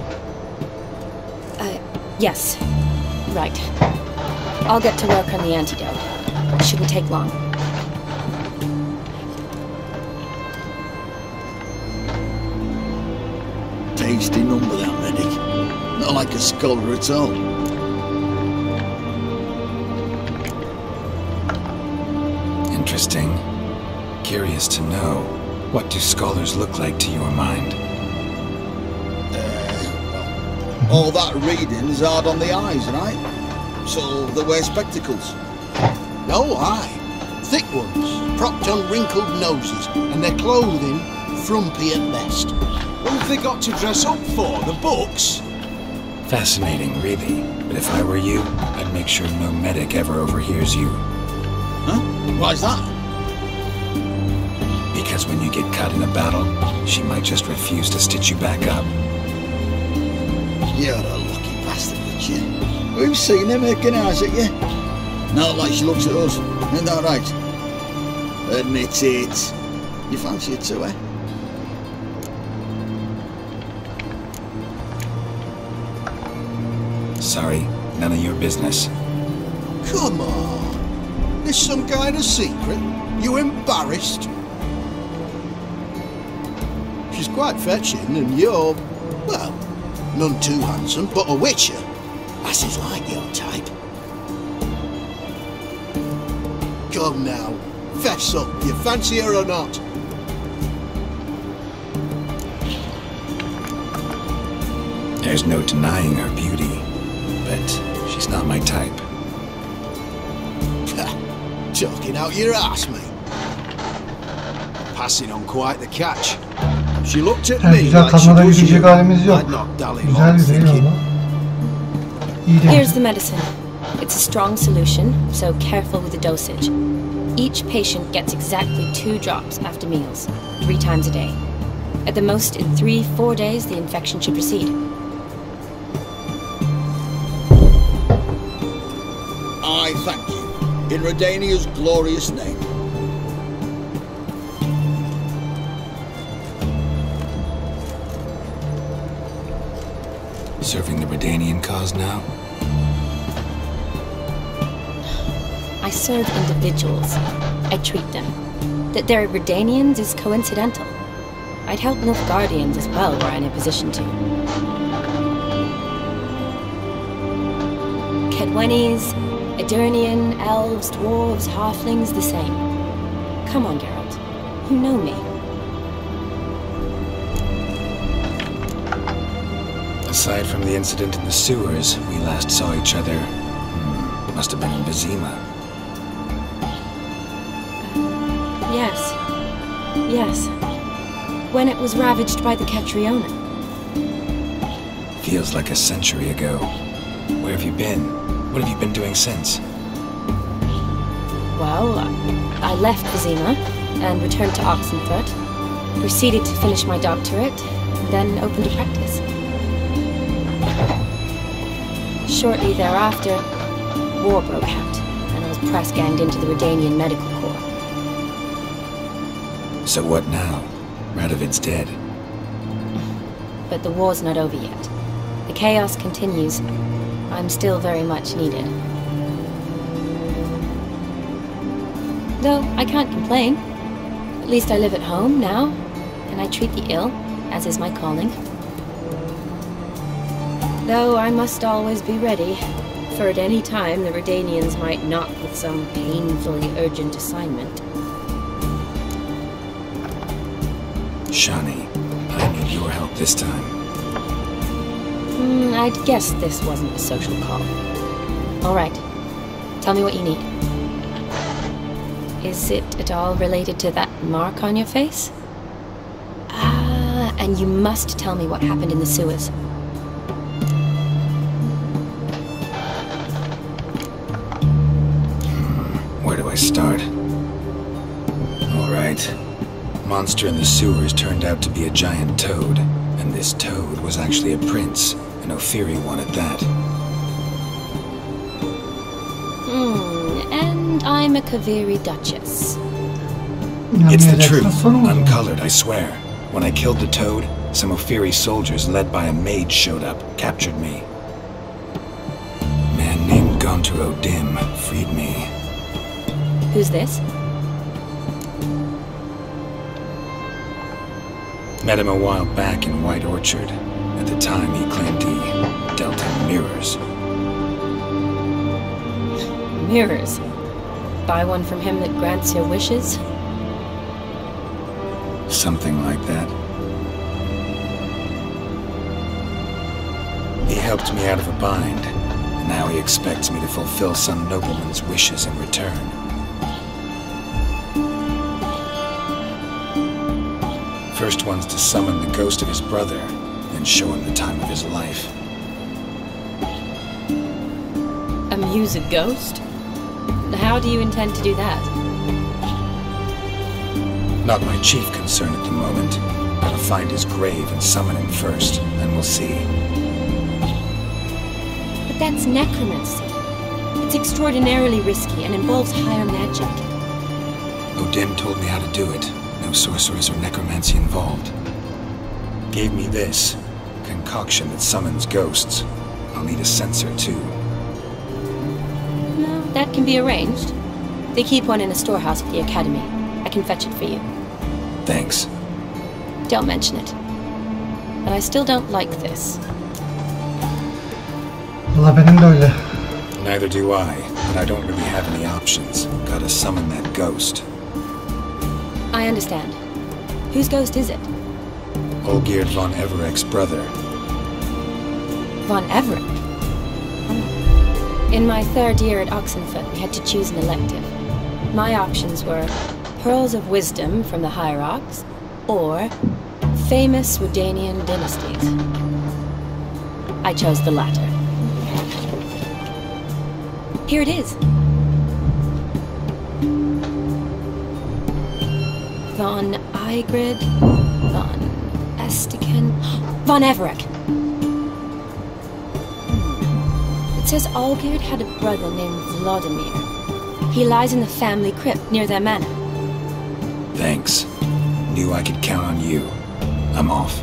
Yes. Right. I'll get to work on the antidote. It shouldn't take long. Tasty number, that medic. Not like a scholar at all. Interesting. Curious to know, what do scholars look like to your mind? All that reading's hard on the eyes, right? So they wear spectacles. Oh, aye. Thick ones, propped on wrinkled noses, and their clothing frumpy at best. What have they got to dress up for? The books? Fascinating, really. But if I were you, I'd make sure no medic ever overhears you. Huh? Why's that? Because when you get caught in a battle, she might just refuse to stitch you back up. You're a lucky bastard, aren't you? We've seen her making eyes at you. Not like she looks at us. Isn't that right? Admit it. You fancy it too, eh? Sorry, none of your business. Come on. There's some kind of secret. You embarrassed? She's quite fetching, and you're, well, none too handsome, but a witcher. Lasses like your type. Come now, fess up. You fancy her or not? There's no denying her beauty, but she's not my type. Talking out your arse, mate. Passing on quite the catch. She looked at me güzel like she kanlara does yürüyecek you. halimiz yok. I'd not dally Güzel long bir değil thinking. ama. İyi değil. Here's the medicine. It's a strong solution, so careful with the dosage. Each patient gets exactly 2 drops after meals, 3 times a day. At the most, in 3-4 days, the infection should recede. I thank you. In Redania's glorious name. Serving the Redanian cause now? I serve individuals. I treat them. That they're Redanians is coincidental. I'd help Nilfgaardians as well were I in a position to. Kedwenis, Edirnian, elves, dwarves, halflings, the same. Come on, Geralt. You know me. Aside from the incident in the sewers, we last saw each other. Must have been in Bizimle. Yes. Yes. When it was ravaged by the Catriona. Feels like a century ago. Where have you been? What have you been doing since? Well, I left Vizima and returned to Oxenfurt, proceeded to finish my doctorate, then opened a practice. Shortly thereafter, war broke out, and I was press-ganged into the Redanian Medical Corps. So what now? Radovid's dead. But the war's not over yet. The chaos continues. I'm still very much needed. Though I can't complain. At least I live at home now, and I treat the ill, as is my calling. Though I must always be ready, for at any time the Redanians might knock with some painfully urgent assignment. Shani, I need your help this time. I'd guess this wasn't a social call. All right. Tell me what you need. Is it at all related to that mark on your face? Ah, and you must tell me what happened in the sewers. Where do I start? All right. Monster in the sewers turned out to be a giant toad, and this toad was actually a prince, an Ophiri one at that. And I'm a Kaviri Duchess. It's the truth, uncolored, I swear. When I killed the toad, some Ophiri soldiers led by a mage showed up, captured me. A man named Gontur Odim freed me. Who's this? Met him a while back in White Orchard. At the time, he claimed he dealt in mirrors. Mirrors? Buy one from him that grants your wishes? Something like that. He helped me out of a bind, and now he expects me to fulfill some nobleman's wishes in return. First one's to summon the ghost of his brother, then show him the time of his life. Amuse a ghost? How do you intend to do that? Not my chief concern at the moment. Gotta find his grave and summon him first, then we'll see. But that's necromancy. It's extraordinarily risky and involves higher magic. Odim told me how to do it. No sorcerers or necromancy involved. Gave me this concoction that summons ghosts. I'll need a censer too. No, that can be arranged. They keep one in a storehouse at the academy. I can fetch it for you. Thanks. Don't mention it. But I still don't like this. Valla benim de öyle. Neither do I, but I don't really have any options. Gotta summon that ghost. I understand. Whose ghost is it? Olgierd von Everek's brother. Von Everek? In my third year at Oxenfurt, we had to choose an elective. My options were Pearls of Wisdom from the Hierarchs, or Famous Redanian Dynasties. I chose the latter. Here it is. Von Igrid, Von Estiken, Von Everek. It says Olgierd had a brother named Vladimir. He lies in the family crypt near their manor. Thanks. Knew I could count on you. I'm off.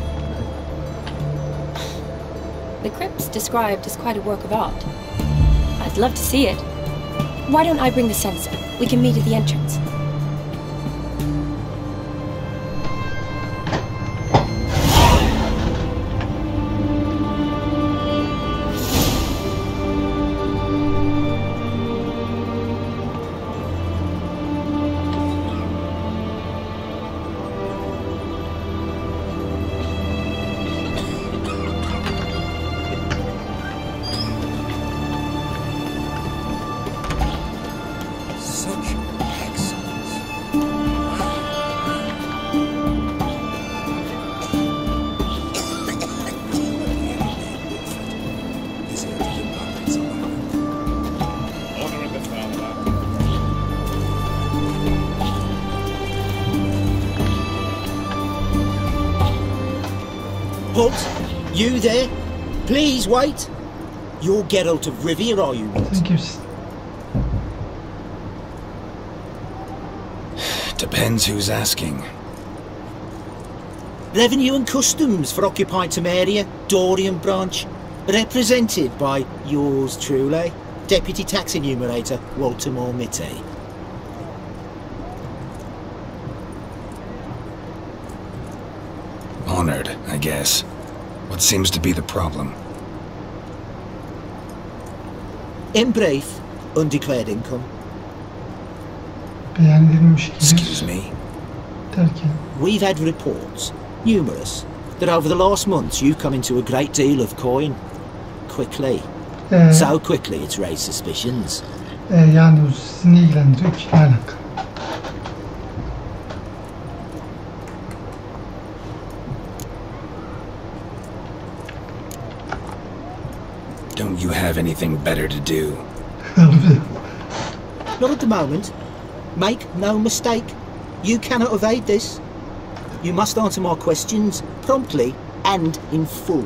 The crypt's described as quite a work of art. I'd love to see it. Why don't I bring the censer? We can meet at the entrance. Such excellent Halt! You there? Please wait. You're Geralt of Rivia, are you not? Thank you. Depends who's asking. Revenue and Customs for occupied Temeria, Dorian branch. Represented by yours truly, Deputy Tax Enumerator Walter Mormitte. Honored, I guess. What seems to be the problem? In brief, undeclared income. Beğenilmiş gelir. Excuse me? Derken. We've had reports, numerous, that over the last months you've come into a great deal of coin. Quickly. So quickly it's raised suspicions. Yani bu sizi ne ilgilendiriyor ki? Ne alaka? Don't you have anything better to do? Not at the moment. Make no mistake. You cannot evade this. You must answer my questions promptly and in full.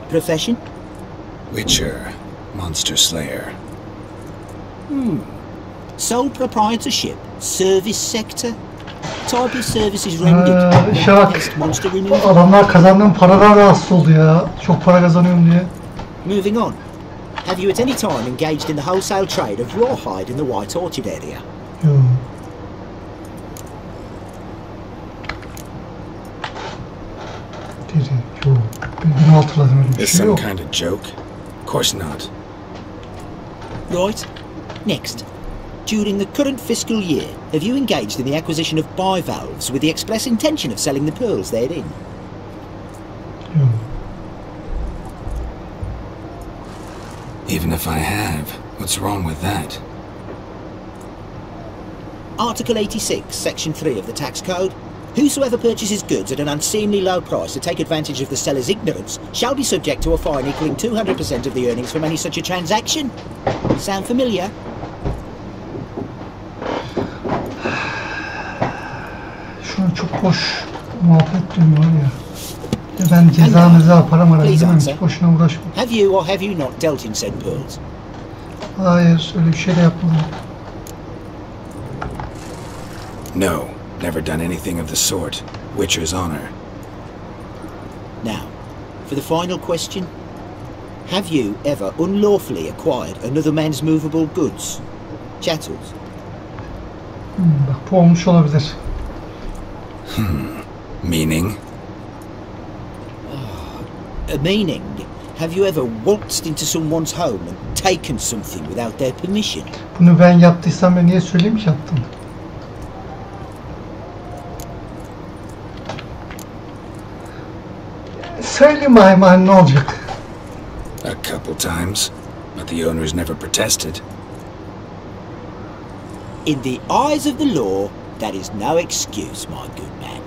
Profession? Witcher. Monster Slayer. Sole proprietorship. Service sector. Type of services rendered. İşe bak. Adamlar kazandığım paradan rahatsız oldu ya. Çok para kazanıyorum diye. Moving on. Have you at any time engaged in the wholesale trade of rawhide in the White Orchard area? Yok. Dedi. Yok. Ben bunu hatırladım, öyle bir Is şey some yok. kind of joke? Of course not. Right. Next. During the current fiscal year, have you engaged in the acquisition of bivalves with the express intention of selling the pearls therein? Yok. Even if I have, what's wrong with that? Article 86, Section 3 of the Tax Code. Whosoever purchases goods at an unseemly low price to take advantage of the seller's ignorance shall be subject to a fine equaling 200% of the earnings from any such a transaction. Sound familiar? Şuna çok boş muhabbet dönüyor ya. Ben cezamıza param arayacağım. Hiç boşuna uğraşma. Have you or have you not dealt in said pearls? Hayır, öyle bir şey de yapmadım. No, never done anything of the sort. Witcher's honor. Now, for the final question. Have you ever unlawfully acquired another man's movable goods? Chattels? Bak bu olmuş olabilir. Meaning? Meaning, have you ever waltzed into someone's home and taken something without their permission? Bunu ben yaptıysam ben niye söyleyeyim ki yaptım? Söyleyeyim ayman, ne olacak? A couple times, but the owners never protested. In the eyes of the law, that is no excuse, my good man.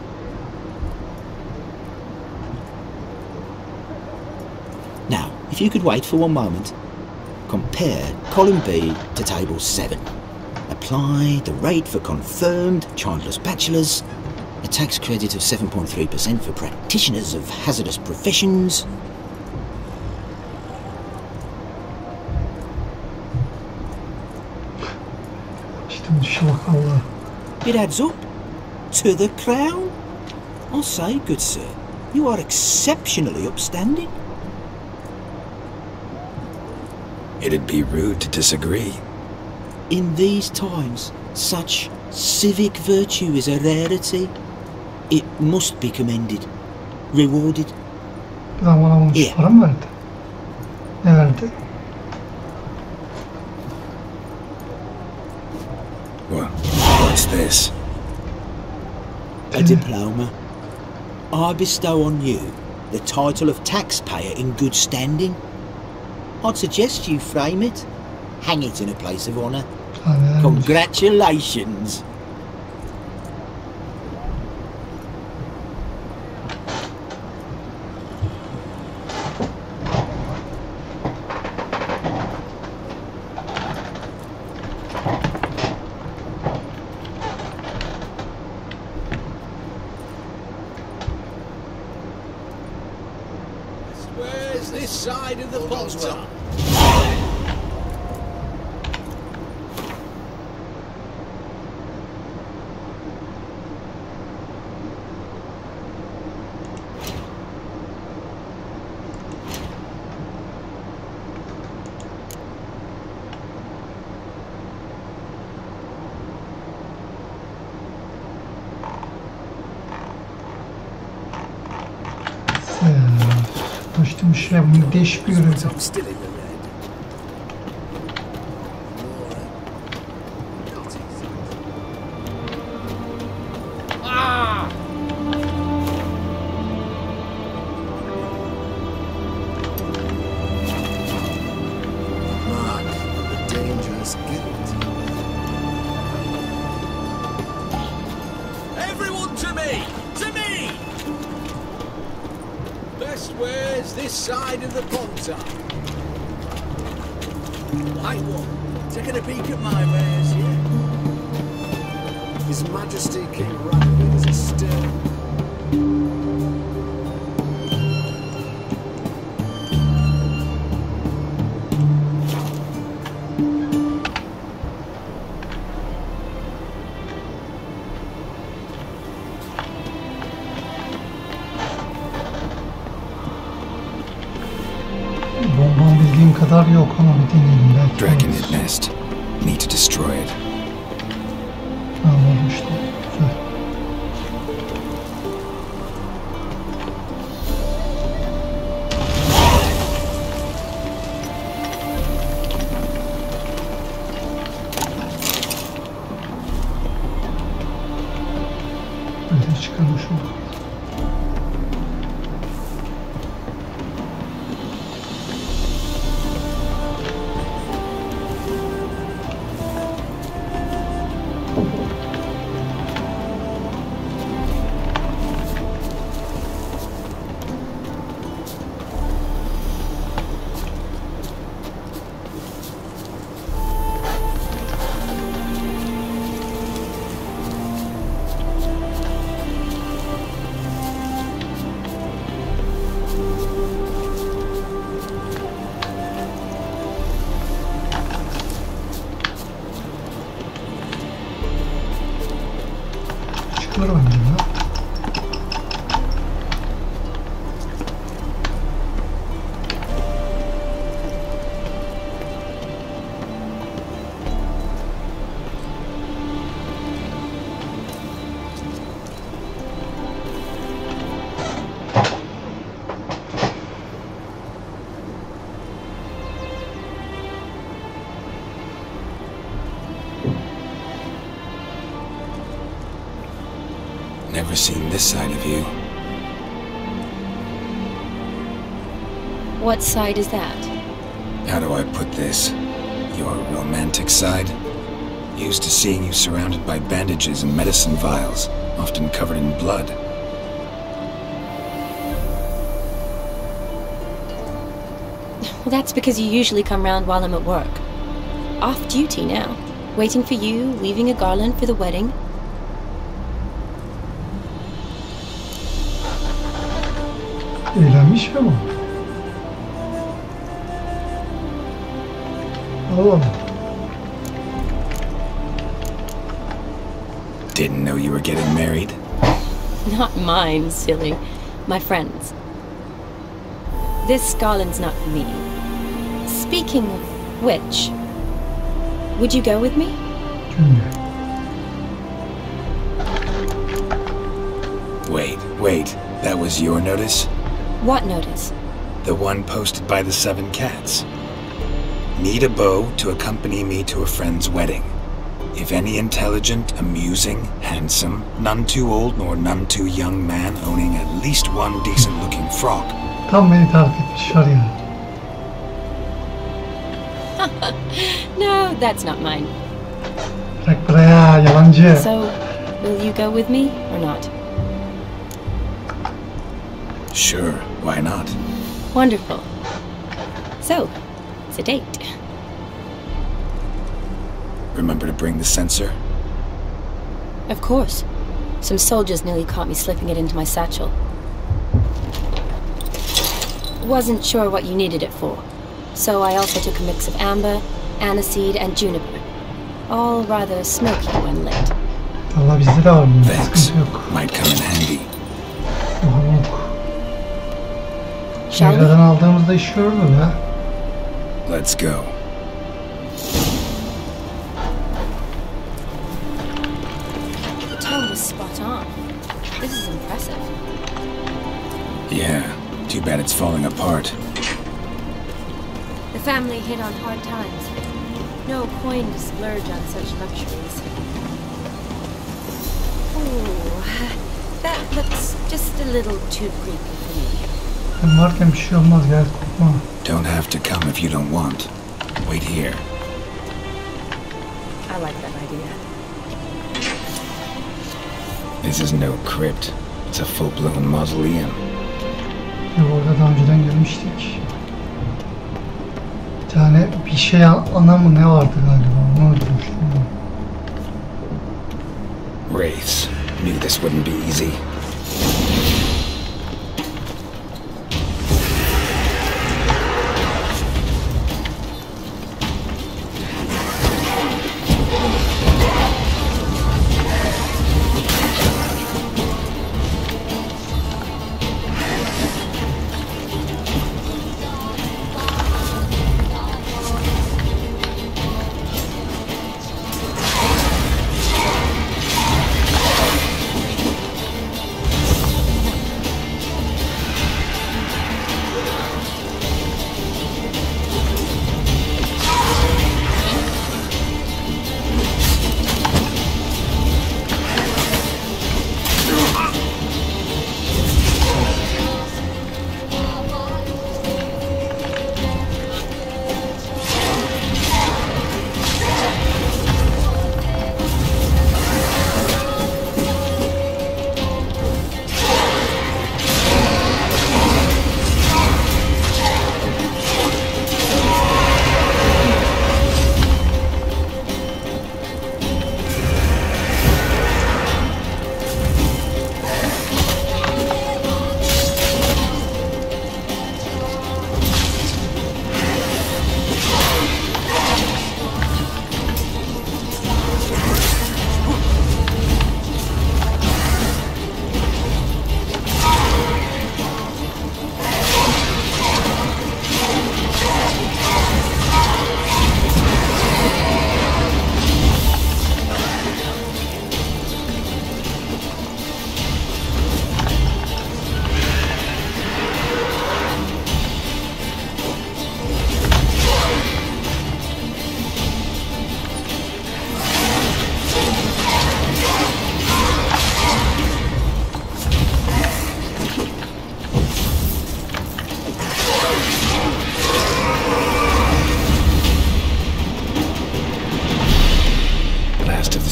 Now, if you could wait for one moment, compare column B to table 7. Apply the rate for confirmed childless bachelors, a tax credit of 7.3% for practitioners of hazardous professions. It adds up to the crown. I'll say, good sir, you are exceptionally upstanding. It'd be rude to disagree. In these times, such civic virtue is a rarity. It must be commended, rewarded. Here. Param verdi. Ne verdi? What's this? A diploma. I bestow on you the title of taxpayer in good standing. I'd suggest you frame it, hang it in a place of honour. Congratulations! this side of the ponton. Başladım şey bunu değişik bir görev. Everyone to me! To me! Best ware's this side of the ponton. White one, taking a peek at my wares, yeah? His Majesty King Rapid is a still. Bombam bildiğim kadar yok ama bir deneyelim belki. Dragonid nest. Need to destroy it. Anladım işte. Güzel. Böyle çıkarmış olduk. Çıkıyorum ya. Never seen this side of you. What side is that? How do I put this? Your romantic side? Used to seeing you surrounded by bandages and medicine vials, often covered in blood. Well, that's because you usually come round while I'm at work. Off duty now. Waiting for you, weaving a garland for the wedding. Eğlenmiş mi bu? Allah. Didn't know you were getting married. Not mine, silly. My friends. This garland's not for me. Speaking of which, would you go with me? Wait. That was your notice? What notice? The one posted by the 7 cats. Need a beau to accompany me to a friend's wedding. If any intelligent, amusing, handsome, none too old nor none too young man owning at least one decent-looking frock. Tam beni tarif etmişler ya. No, that's not mine. Bırak buraya, yalancı. So, will you go with me or not? Sure, why not? Wonderful. So, it's a date. Remember to bring the censer? Of course. Some soldiers nearly caught me slipping it into my satchel. wasn't sure what you needed it for, so I also took a mix of amber, aniseed, and juniper. All rather smoky when lit. Allah bizde de var mı? Thanks. Might come in handy. Şeylerden aldığımızda iş görür ya. Let's go. The tone was spot on. This is impressive. Yeah, too bad it's falling apart. The family hit on hard times. No coin to splurge on such luxuries. Ooh, that looks just a little too creepy for me. Ben varken bir şey olmaz, gel korkma. Don't have to come if you don't want. Wait here. I like that idea. This is no crypt. It's a full-blown mausoleum. Orada daha önceden gelmiştik. Bir tane bir şey ana mı ne vardı galiba, onu öldürmüştüm. Wraiths. Knew this wouldn't be easy.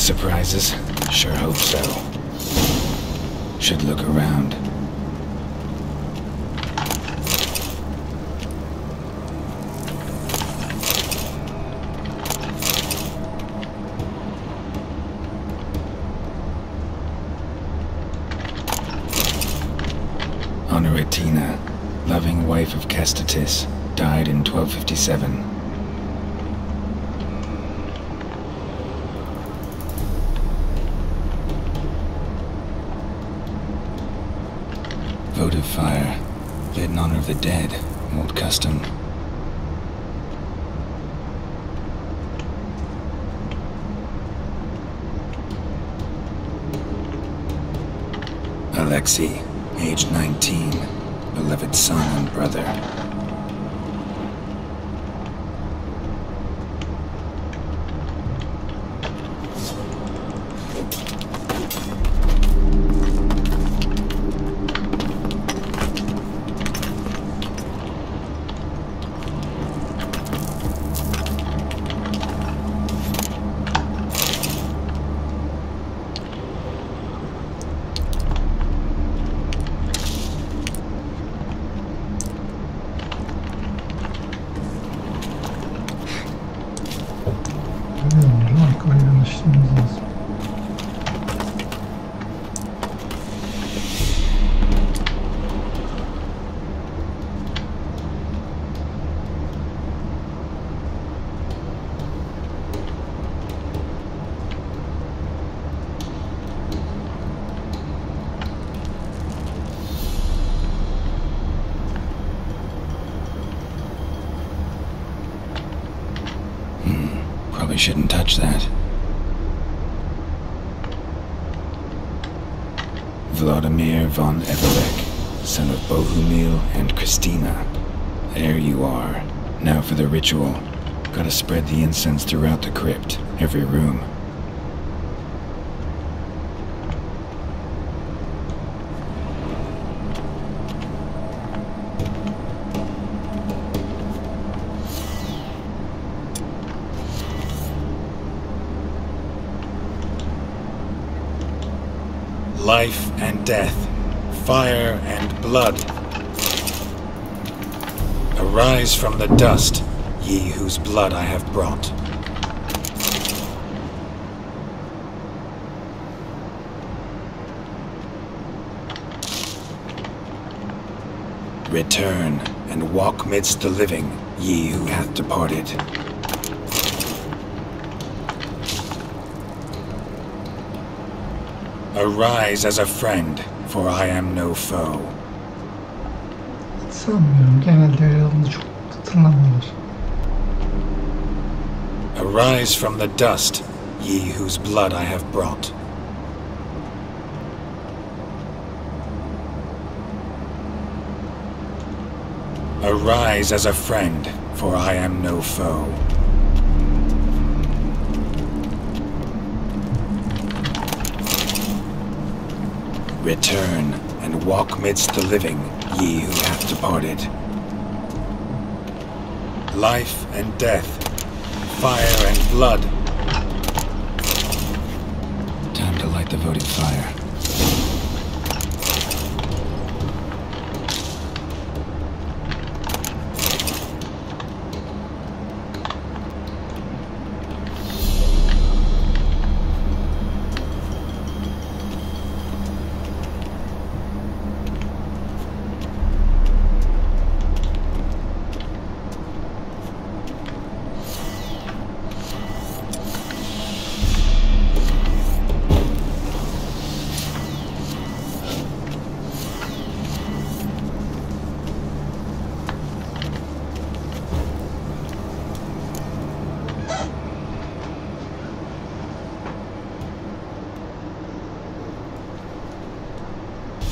Surprises? Sure hope so. Should look around. Honoratina, loving wife of Kestatis, died in 1257. Votive fire, lit in honor of the dead, old custom. Alexei, age 19, beloved son and brother. touch that. Vladimir von Everek, son of Bohumil and Christina. There you are. Now for the ritual. Gotta spread the incense throughout the crypt, every room. Life and death, fire and blood. Arise from the dust, ye whose blood I have brought. Return and walk midst the living, ye who hath departed. Arise as a friend, for I am no foe. Sanmıyorum, genelde yolunu çok hatırlamıyorlar. Arise from the dust, ye whose blood I have brought. Arise as a friend, for I am no foe. Return and walk midst the living, ye who hath departed. Life and death, fire and blood. Time to light the votive fire.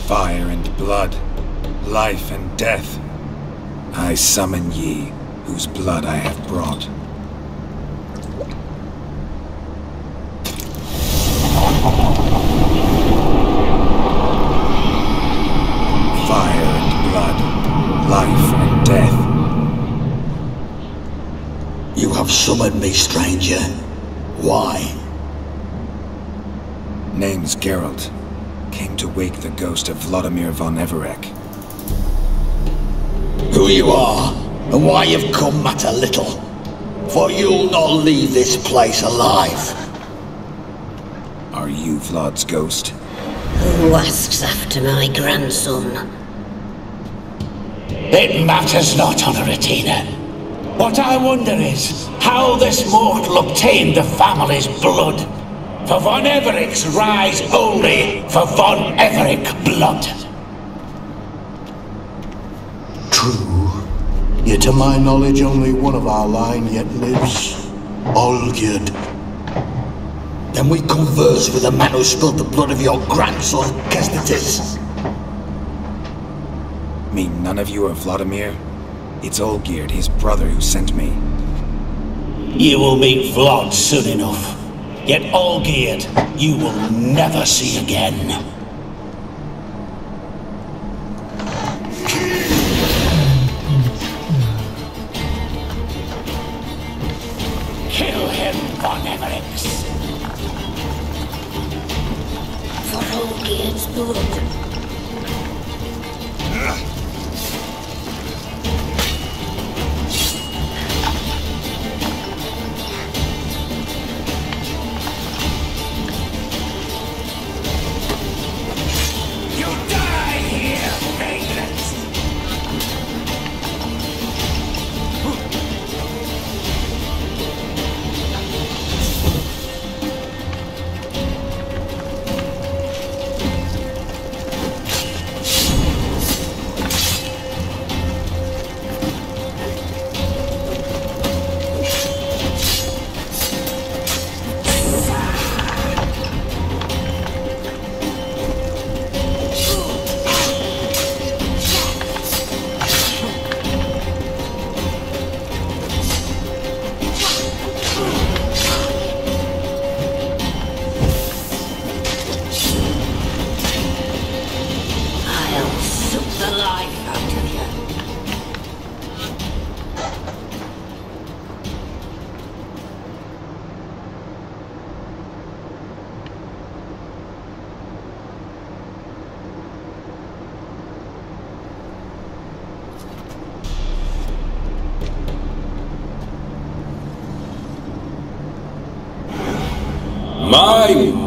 Fire and blood, life and death, I summon ye, whose blood I have brought. Fire and blood, life and death. You have summoned me, stranger. Why? Name's Geralt. Came to wake the ghost of Vladimir von Everek. Who you are, and why you've come matter little, for you'll not leave this place alive. Are you Vlad's ghost? Who asks after my grandson? It matters not, Honoratina. What I wonder is how this mortal obtained the family's blood. For von Everek's rise only for von Everek blood. True. Yet to my knowledge only one of our line yet lives. Olgierd. Then we converse with the man who spilled the blood of your grandson, Kestetis. Mean none of you are Vladimir? It's Olgierd, his brother, who sent me. You will meet Vlad soon enough. Yet Olgierd, you will never see again. Kill him, von Everek. For Olgierd's blood.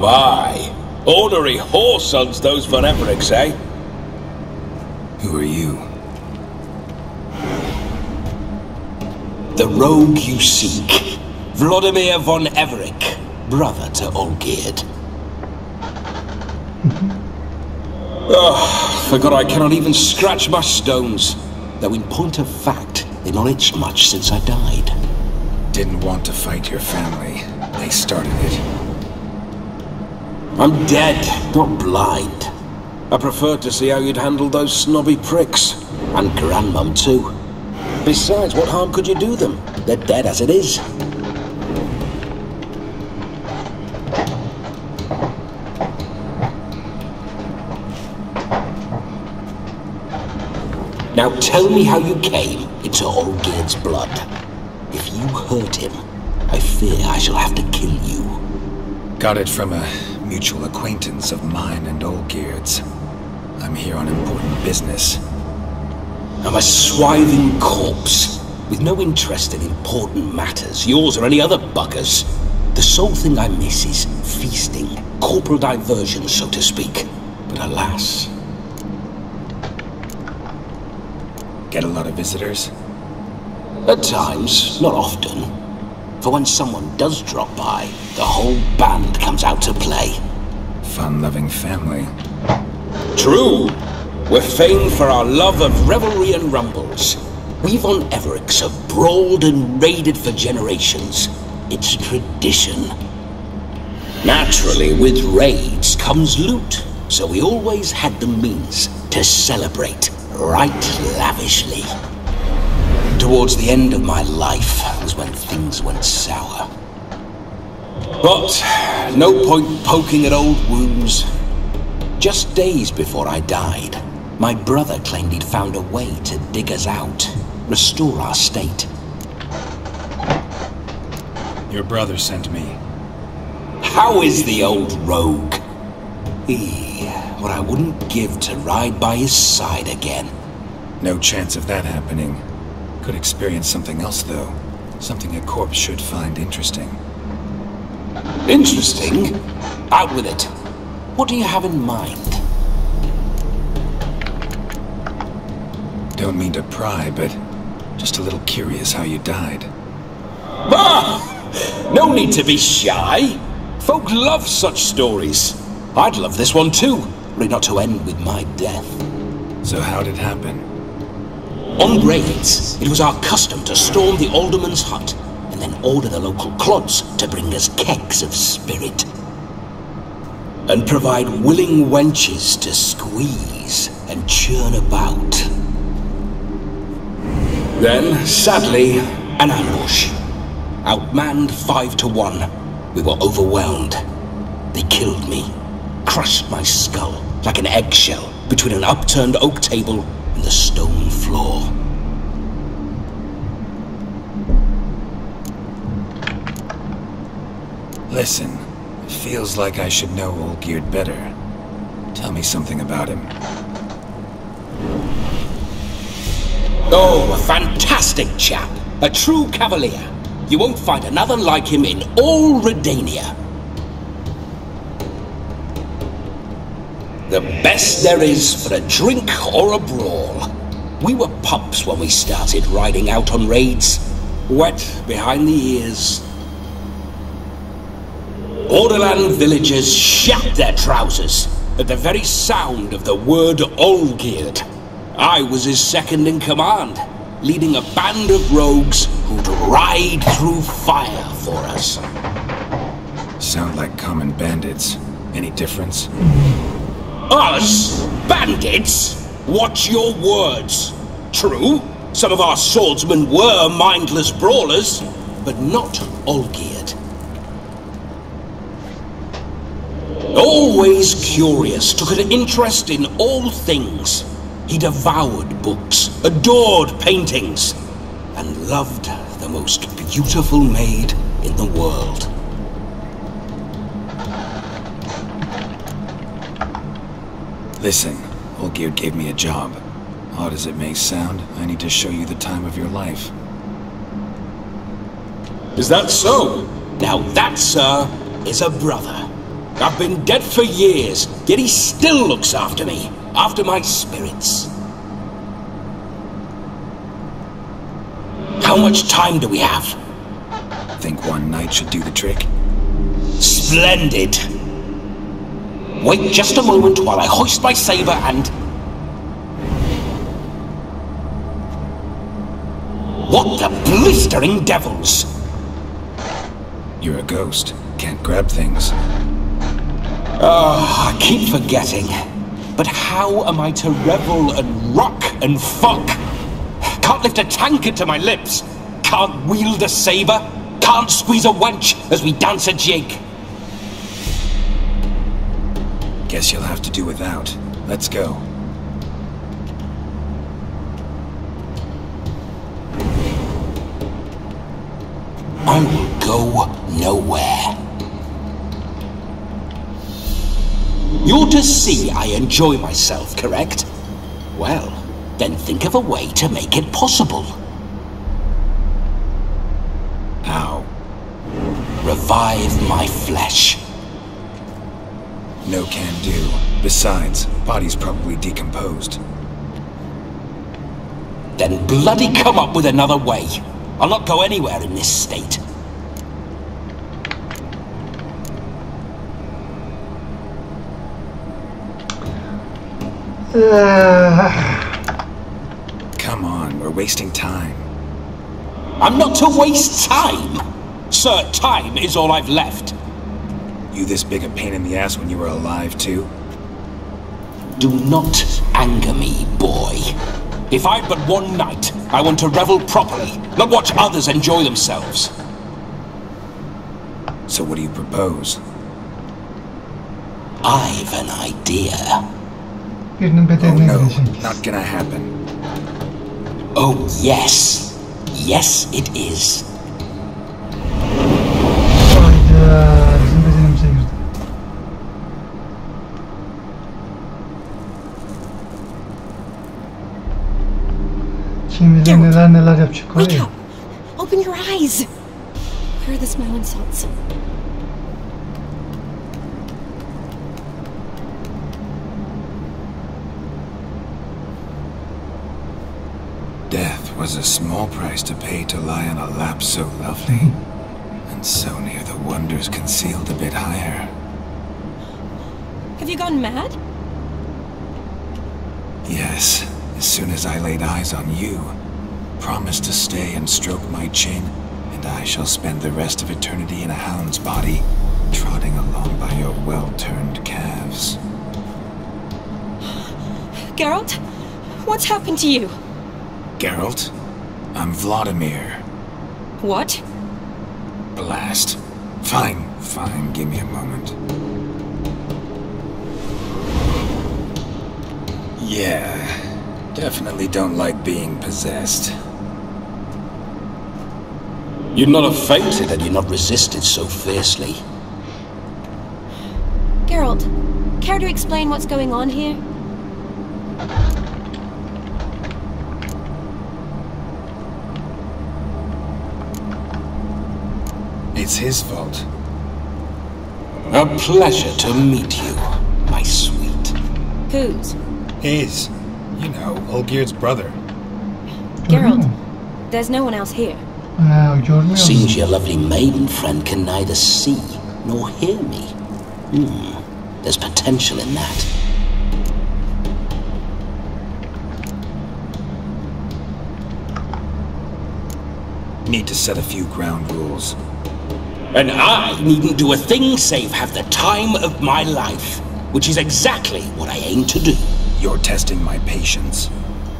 My. Ordinary whoresons those von Evericks, eh? Who are you? The rogue you seek. Vladimir von Everick, brother to Olgierd. Forgot I cannot even scratch my stones. Though in point of fact, they've not itched much since I died. Didn't want to fight your family. They started it. I'm dead, not blind. I preferred to see how you'd handle those snobby pricks. And Grandmum too. Besides, what harm could you do them? They're dead as it is. Now tell me how you came into Olgierd's blood. If you hurt him, I fear I shall have to kill you. Got it from a mutual acquaintance of mine and Olgierd's. I'm here on important business. I'm a swithing corpse, with no interest in important matters, yours or any other buggers. The sole thing I miss is feasting, corporal diversion, so to speak. But alas... Get a lot of visitors? At times, not often. For when someone does drop by, the whole band comes out to play. Fun-loving family. True. We're famed for our love of revelry and rumbles. We von Evericks have brawled and raided for generations. It's tradition. Naturally, with raids comes loot, so we always had the means to celebrate right lavishly. Towards the end of my life was when things went sour. But no point poking at old wounds. Just days before I died, my brother claimed he'd found a way to dig us out, restore our state. Your brother sent me. How is the old rogue? What I wouldn't give to ride by his side again. No chance of that happening. Could experience something else, though. Something a corpse should find interesting. Interesting? Out with it. What do you have in mind? Don't mean to pry, but just a little curious how you died. Bah! No need to be shy. Folk love such stories. I'd love this one too, only not to end with my death. So how'd it happen? On raids, it was our custom to storm the alderman's hut and then order the local clods to bring us kegs of spirit. And provide willing wenches to squeeze and churn about. Then, sadly, an ambush. Outmanned 5 to 1, we were overwhelmed. They killed me, crushed my skull like an eggshell between an upturned oak table and the stone floor. Listen, it feels like I should know Olgierd better. Tell me something about him. Oh, a fantastic chap. A true cavalier. You won't find another like him in all Redania. The best there is for a drink or a brawl. We were pups when we started riding out on raids. Wet behind the ears. Borderland villagers shat their trousers at the very sound of the word Olgierd. I was his second in command, leading a band of rogues who'd ride through fire for us. Sound like common bandits. Any difference? Us? Bandits? Watch your words. True, some of our swordsmen were mindless brawlers, but not Olgierd. Always curious, took an interest in all things. He devoured books, adored paintings, and loved the most beautiful maid in the world. Listen, Olgierd gave me a job. Odd as it may sound, I need to show you the time of your life. Is that so? Now that, sir, is a brother. I've been dead for years, yet he still looks after me, after my spirits. How much time do we have? Think one night should do the trick? Splendid! Wait just a moment while I hoist my saber and... What the blistering devils! You're a ghost. Can't grab things. I keep forgetting. But how am I to revel and rock and fuck? Can't lift a tankard to my lips. Can't wield a saber. Can't squeeze a wench as we dance a jig. Guess you'll have to do without. Let's go. I will go nowhere. You're to see I enjoy myself, correct? Well, then think of a way to make it possible. How? Revive my flesh. No can do. Besides, body's probably decomposed. Then bloody come up with another way. I'll not go anywhere in this state. Come on, we're wasting time. I'm not to waste time! Sir, time is all I've left. You this big a pain in the ass when you were alive, too? Do not anger me, boy. If I've but one night, I want to revel properly, not watch others enjoy themselves. So what do you propose? I've an idea. Oh no, not gonna happen. Oh yes. Yes it is. Hayda, bizim bedenimize girdi. Kim bilir neler yapacak var ya. Open your eyes. Where are the smelling salts? Death was a small price to pay to lie on a lap so lovely, and so near the wonders concealed a bit higher. Have you gone mad? Yes, as soon as I laid eyes on you, promised to stay and stroke my chin, and I shall spend the rest of eternity in a hound's body, trotting along by your well-turned calves. Geralt, what's happened to you? Geralt, I'm Vladimir. What? Blast. Fine, give me a moment. Yeah, definitely don't like being possessed. You'd not have fainted had you not resisted so fiercely. Geralt, care to explain what's going on here? It's his fault. A pleasure to meet you, my sweet. Whose? His. You know, Olgierd's brother. Geralt, there's no one else here. Seems your lovely maiden friend can neither see nor hear me. There's potential in that. Need to set a few ground rules. And I needn't do a thing save have the time of my life, which is exactly what I aim to do. You're testing my patience.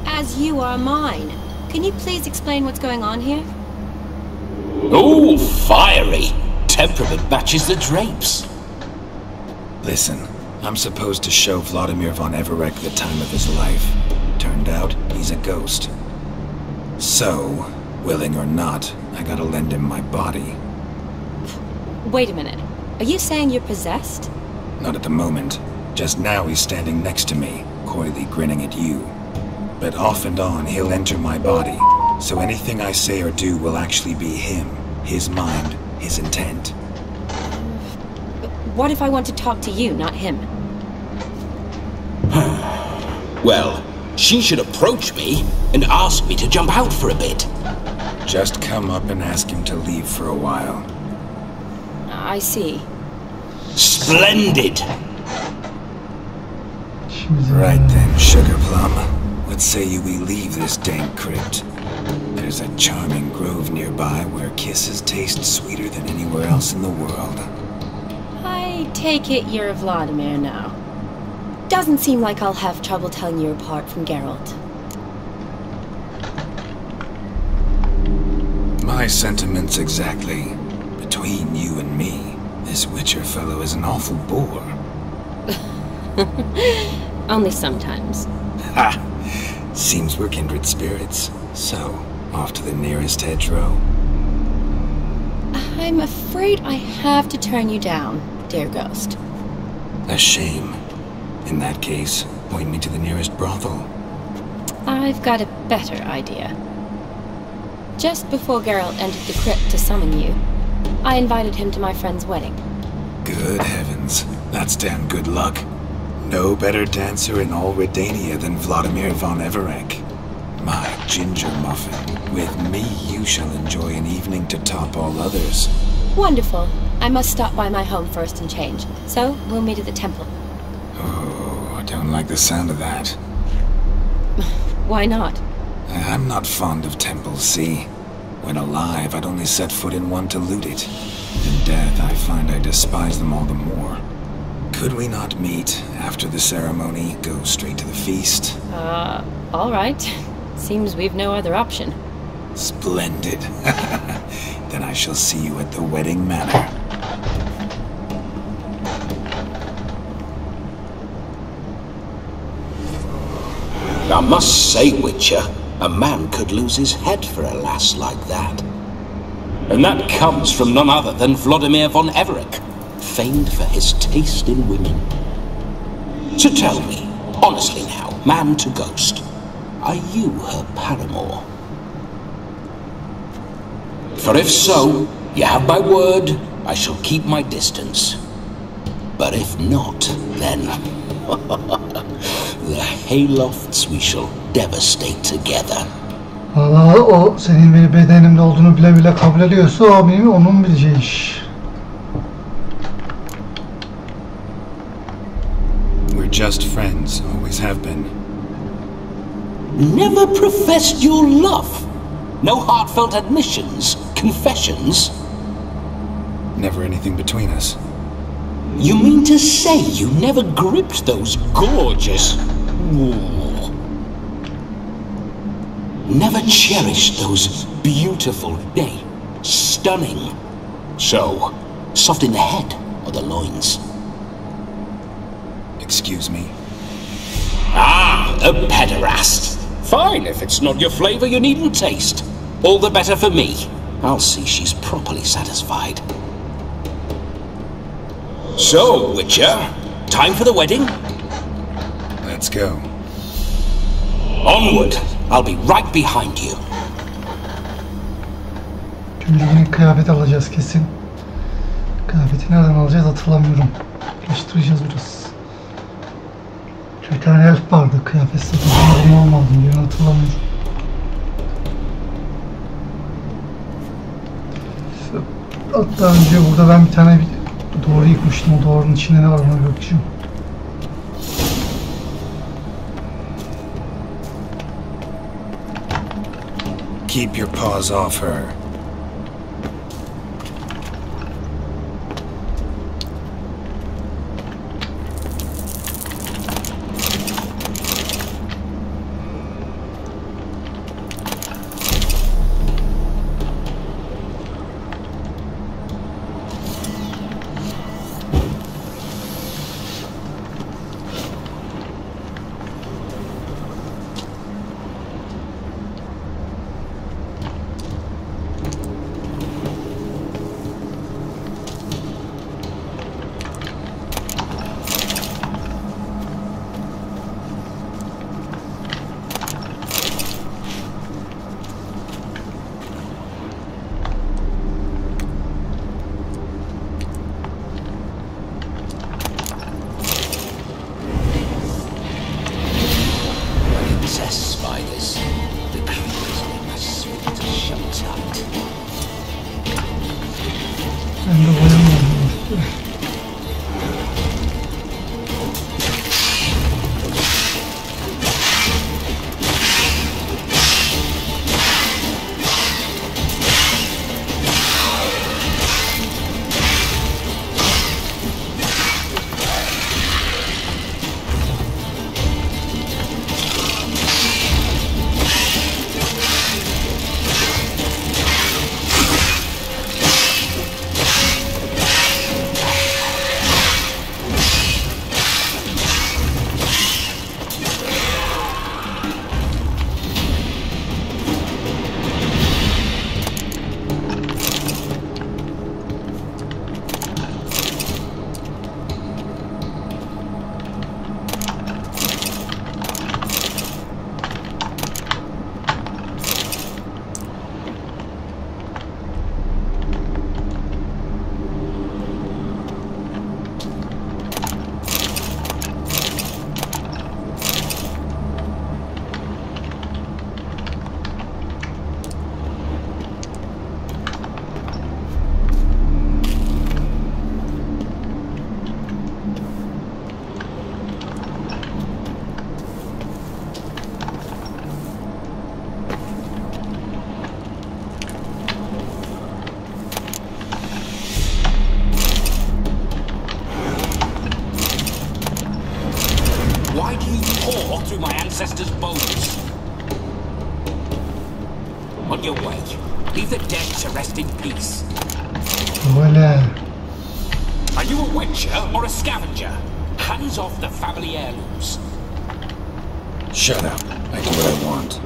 As you are mine. Can you please explain what's going on here? Oh, fiery! Temperament matches the drapes. Listen, I'm supposed to show Vladimir von Everec the time of his life. Turned out, he's a ghost. So, willing or not, I gotta lend him my body. Wait a minute. Are you saying you're possessed? Not at the moment. Just now he's standing next to me, coyly grinning at you. But off and on, he'll enter my body. So anything I say or do will actually be him. His mind, his intent. What if I want to talk to you, not him? Well, she should approach me and ask me to jump out for a bit. Just come up and ask him to leave for a while. I see. Splendid! Right then, Sugar Plum. What say you we leave this dank crypt? There's a charming grove nearby where kisses taste sweeter than anywhere else in the world. I take it you're Vladimir now. Doesn't seem like I'll have trouble telling you apart from Geralt. My sentiments exactly. Between you and me, this Witcher fellow is an awful bore. Only sometimes. Ha! Seems we're kindred spirits. So, off to the nearest hedgerow. I'm afraid I have to turn you down, dear ghost. A shame. In that case, point me to the nearest brothel. I've got a better idea. Just before Geralt entered the crypt to summon you, I invited him to my friend's wedding. Good heavens, that's damn good luck. No better dancer in all Redania than Vladimir von Everec. My ginger muffin. With me, you shall enjoy an evening to top all others. Wonderful. I must stop by my home first and change, so we'll meet at the temple. Oh, I don't like the sound of that. Why not? I'm not fond of temples, see? When alive, I'd only set foot in one to loot it. In death, I find I despise them all the more. Could we not meet after the ceremony, go straight to the feast? All right. Seems we've no other option. Splendid. Then I shall see you at the wedding manor. I must say, Witcher, a man could lose his head for a lass like that. And that comes from none other than Vladimir von Everec, famed for his taste in women. So tell me, honestly now, man to ghost, are you her paramour? For if so, you have my word, I shall keep my distance. But if not, then the haylofts we shall devastate together. Valla o senin benim bedenimde olduğunu bile bile kabul ediyorsa o benim onun bileceği iş. We're just friends, always have been. Never professed your love? No heartfelt admissions, confessions? Never anything between us. You mean to say you never gripped those gorgeous... Ooh. Never cherished those beautiful, nay, stunning... So, soft in the head or the loins? Excuse me? Ah, a pederast. Fine, if it's not your flavor, you needn't taste. All the better for me. I'll see she's properly satisfied. So, Witcher, time for the wedding? Let's go. Onward. I'll be right behind you. Şimdi yine kıyafet alacağız kesin. Kıyafeti nereden alacağız hatırlamıyorum. Karıştıracağız biraz. Bir tane elf vardı kıyafet satın almadım diye hatırlamıyorum. Hatta önce burada ben bir tane doğru yıkmıştım. O doğrunun içinde ne var ona bakacağım. Keep your paws off her. Why do you pour through my ancestors' bones? On your way, leave the dead to rest in peace. Voilà. Are you a witcher or a scavenger? Hands off the family heirlooms. Shut up. I do what I want.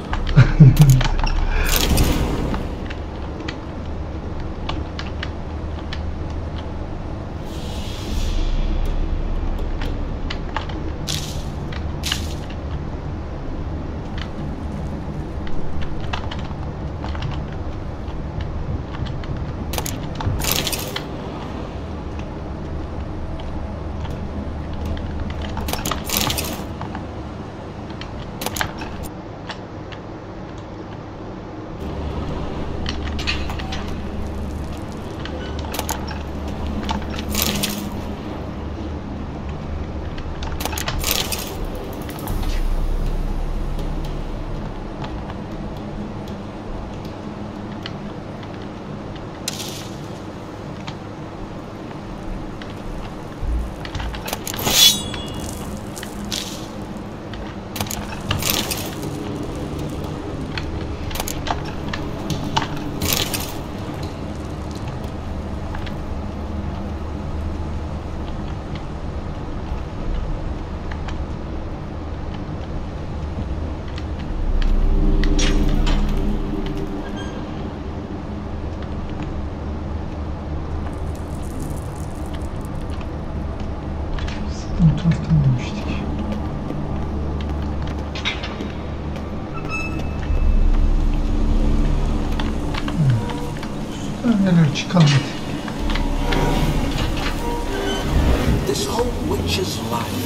This whole witch's life,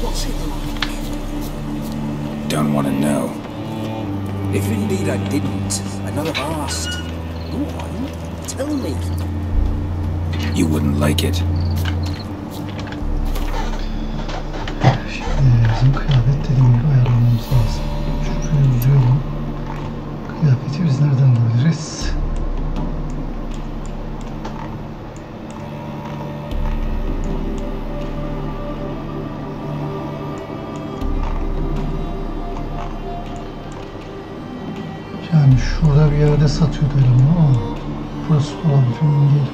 what's it like? Don't want to know. If indeed I didn't, I'd not have asked. Go on, tell me. You wouldn't like it. Şimdi bizim kıyafet dediğim gibi ayarlamamız lazım. Şuraya uzuyorum. Kıyafeti biz nereden bulabiliriz? Yani şurada bir yerde satıyordu eleman ama burası olabilir mi değil.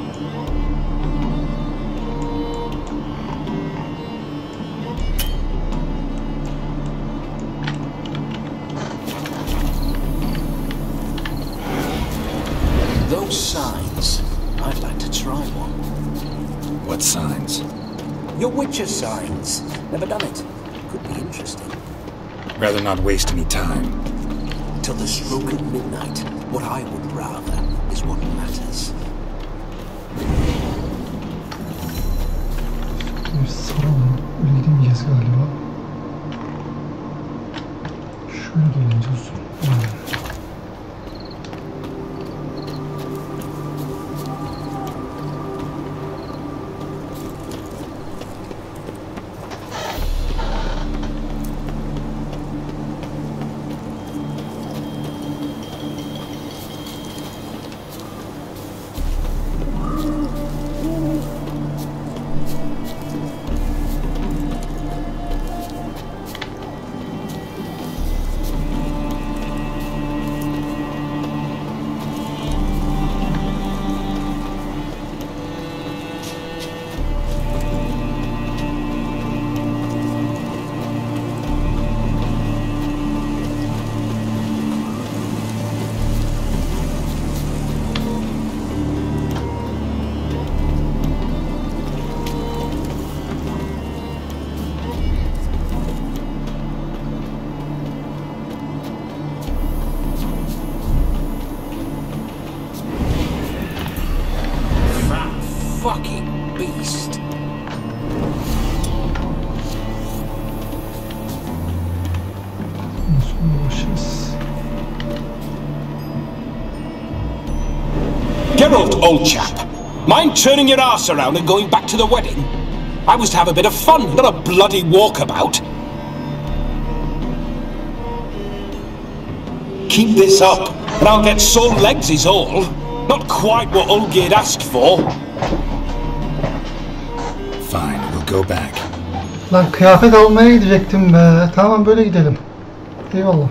Those signs, I'd like to try one. What signs? Your witcher signs. Never done it. Could be interesting. Rather not waste any time. Till the stroke of midnight, what I would rather is what matters. Bir salon, öyle gidemeyeceğiz galiba. Şöyle dolanacağız. Fucking beast. Geralt, old chap. Mind turning your arse around and going back to the wedding? I was to have a bit of fun, not a bloody walkabout. Keep this up, and I'll get sore legs is all. Not quite what Olgerd asked for. Fine, we'll go back. Lan kıyafet almaya gidecektim be. Tamam böyle gidelim. Eyvallah.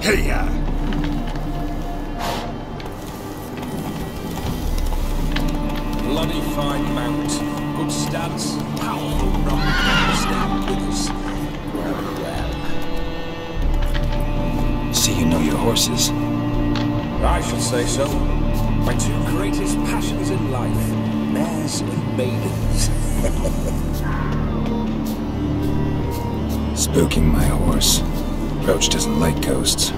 Hey ya. Bloody fine mount. Good stance. Powerful rock. Stand with us. Well. See, you know your horses. I should say so. My two greatest passions in life. Mares and maidens. Spooking my horse. Roach doesn't like ghosts.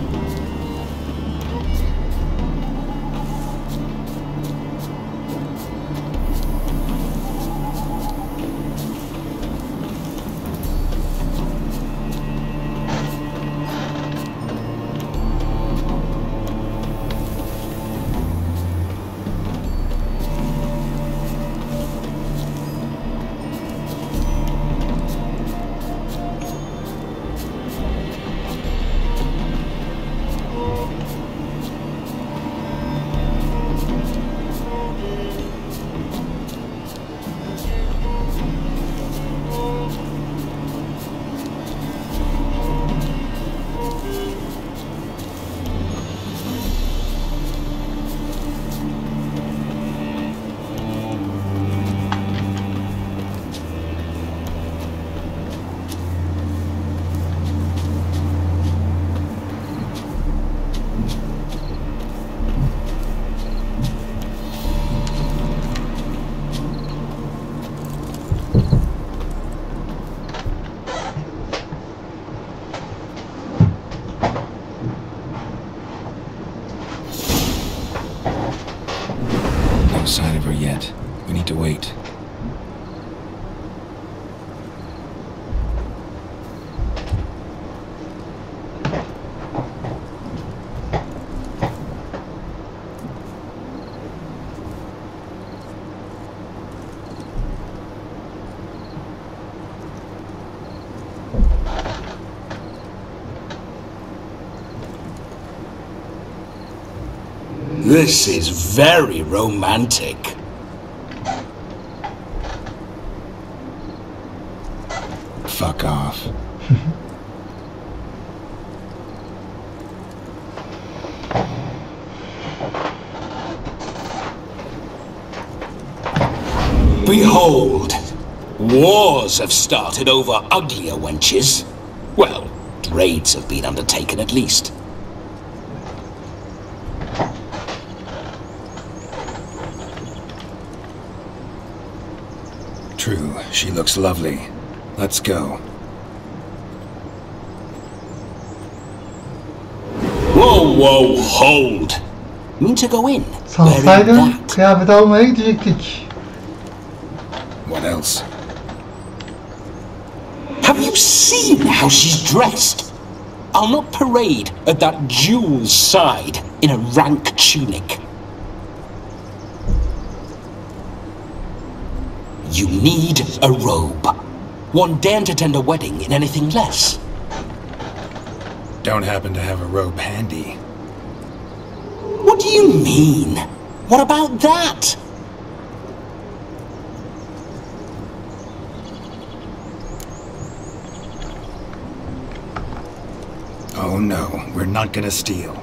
No sign of her yet. We need to wait. This is very romantic. Fuck off. Behold, wars have started over uglier wenches. Well, raids have been undertaken at least. True, she looks lovely. Let's go. Whoa, whoa, hold! Mean to go in? Salsaydın kıyafet almaya gidecektik. What else? Have you seen how she's dressed? I'll not parade at that jewel's side in a rank tunic. You need a robe. One daren't attend a wedding in anything less. Don't happen to have a robe handy. What do you mean? What about that? Oh no, we're not gonna steal.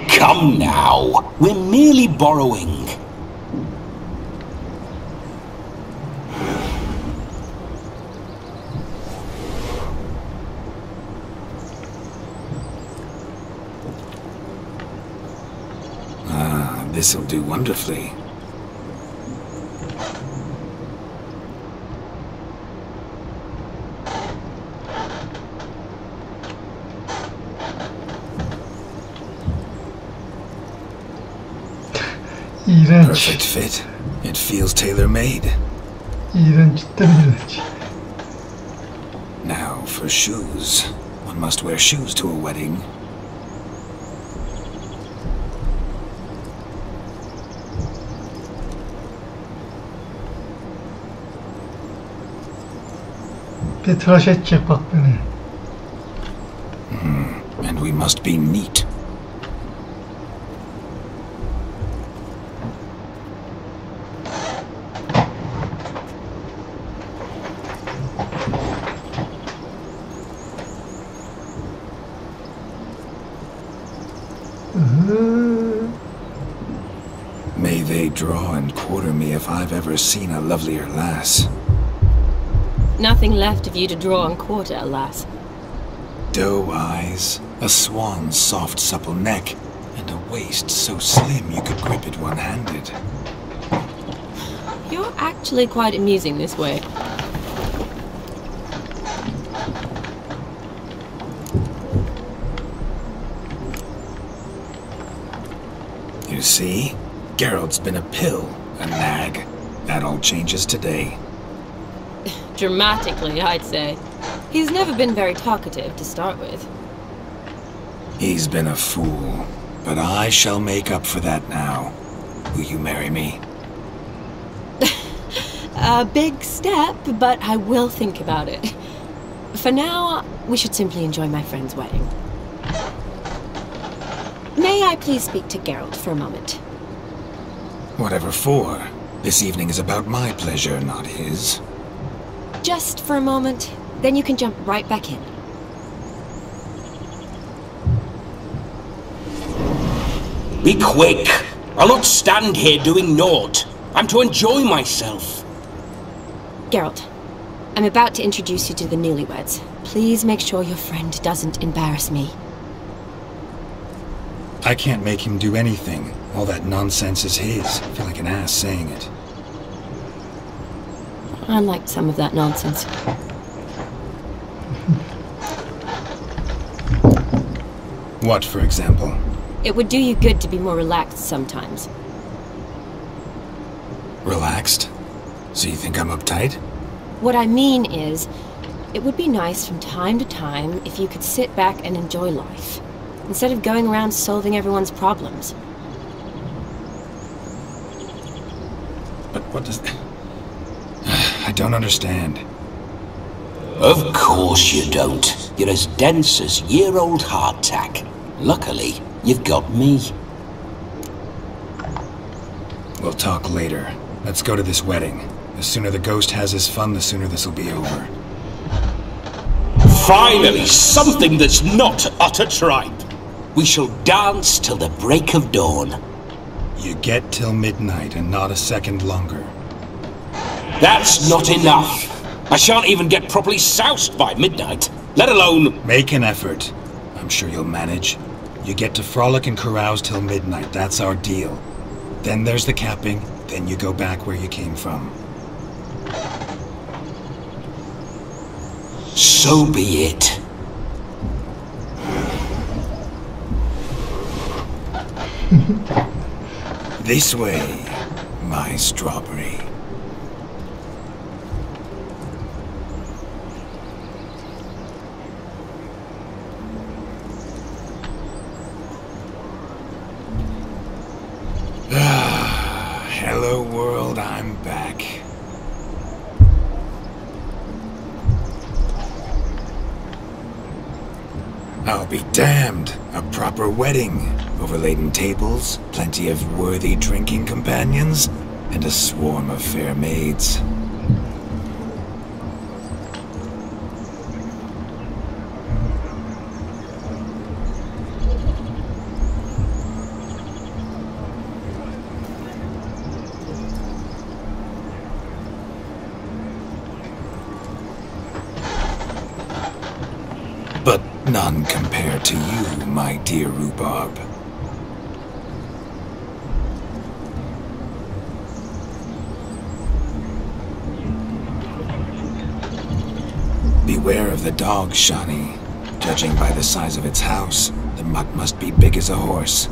Come now, we're merely borrowing. This'll do wonderfully. İğrenç. Perfect fit. It feels tailor-made. İğrenç, cidden iğrenç. Now for shoes. One must wear shoes to a wedding. Bir tıraş edecek bak beni. And we must be neat. May they draw and quarter me if I've ever seen a lovelier lass. Nothing left of you to draw and quarter, alas. Doe eyes, a swan's soft supple neck, and a waist so slim you could grip it one-handed. You're actually quite amusing this way. You see? Geralt's been a pill, a nag. That all changes today. Dramatically, I'd say. He's never been very talkative to start with. He's been a fool, but I shall make up for that now. Will you marry me? A big step, but I will think about it. For now, we should simply enjoy my friend's wedding. May I please speak to Geralt for a moment? Whatever for. This evening is about my pleasure, not his. Just for a moment, then you can jump right back in. Be quick! I'll not stand here doing naught. I'm to enjoy myself. Geralt, I'm about to introduce you to the newlyweds. Please make sure your friend doesn't embarrass me. I can't make him do anything. All that nonsense is his. I feel like an ass saying it. I like some of that nonsense. What, for example? It would do you good to be more relaxed sometimes. Relaxed? So you think I'm uptight? What I mean is, it would be nice from time to time if you could sit back and enjoy life, instead of going around solving everyone's problems. But what does... I don't understand. Of course you don't. You're as dense as year-old hardtack. Luckily, you've got me. We'll talk later. Let's go to this wedding. The sooner the ghost has his fun, the sooner this'll be over. Finally, something that's not utter tripe. We shall dance till the break of dawn. You get till midnight and not a second longer. That's not enough. I shan't even get properly soused by midnight, let alone... Make an effort. I'm sure you'll manage. You get to frolic and carouse till midnight, that's our deal. Then there's the capping, then you go back where you came from. So be it. This way, my strawberry. Hello world, I'm back. I'll be damned. A proper wedding. Overladen tables, plenty of worthy drinking companions, and a swarm of fair maids. But none compared to you, my dear rhubarb. Beware of the dog, Shani. Judging by the size of its house, the mutt must be big as a horse.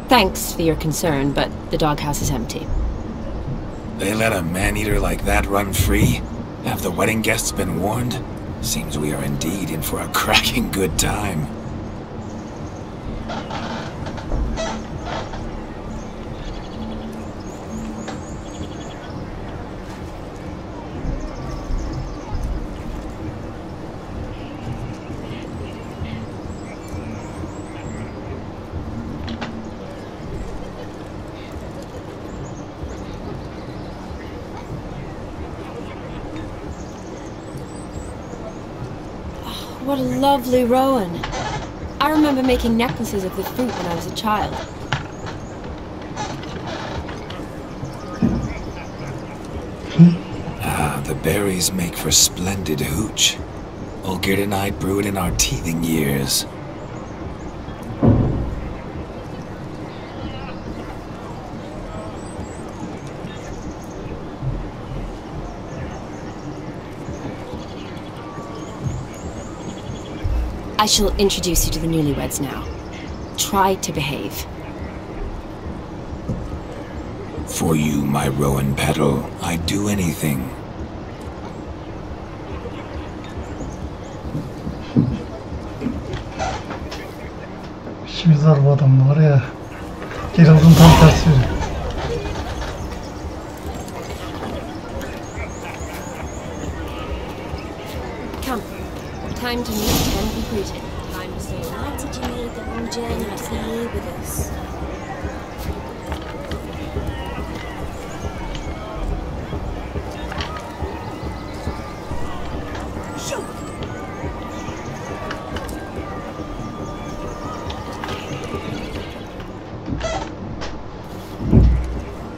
Thanks for your concern, but the doghouse is empty. They let a man-eater like that run free? Have the wedding guests been warned? Seems we are indeed in for a cracking good time. what a lovely rowan. I remember making necklaces of the fruit when I was a child. Ah, the berries make for splendid hooch. Olgerd and I brewed in our teething years. I shall introduce you to the newlyweds now. Try to behave. For you, my rowan petal, I'd do anything. İşimiz var bu adamla var ya. Geralt'ın tam tersi. Come. Time to meet and be greeted. Time to say why did you make the long journey to here with us?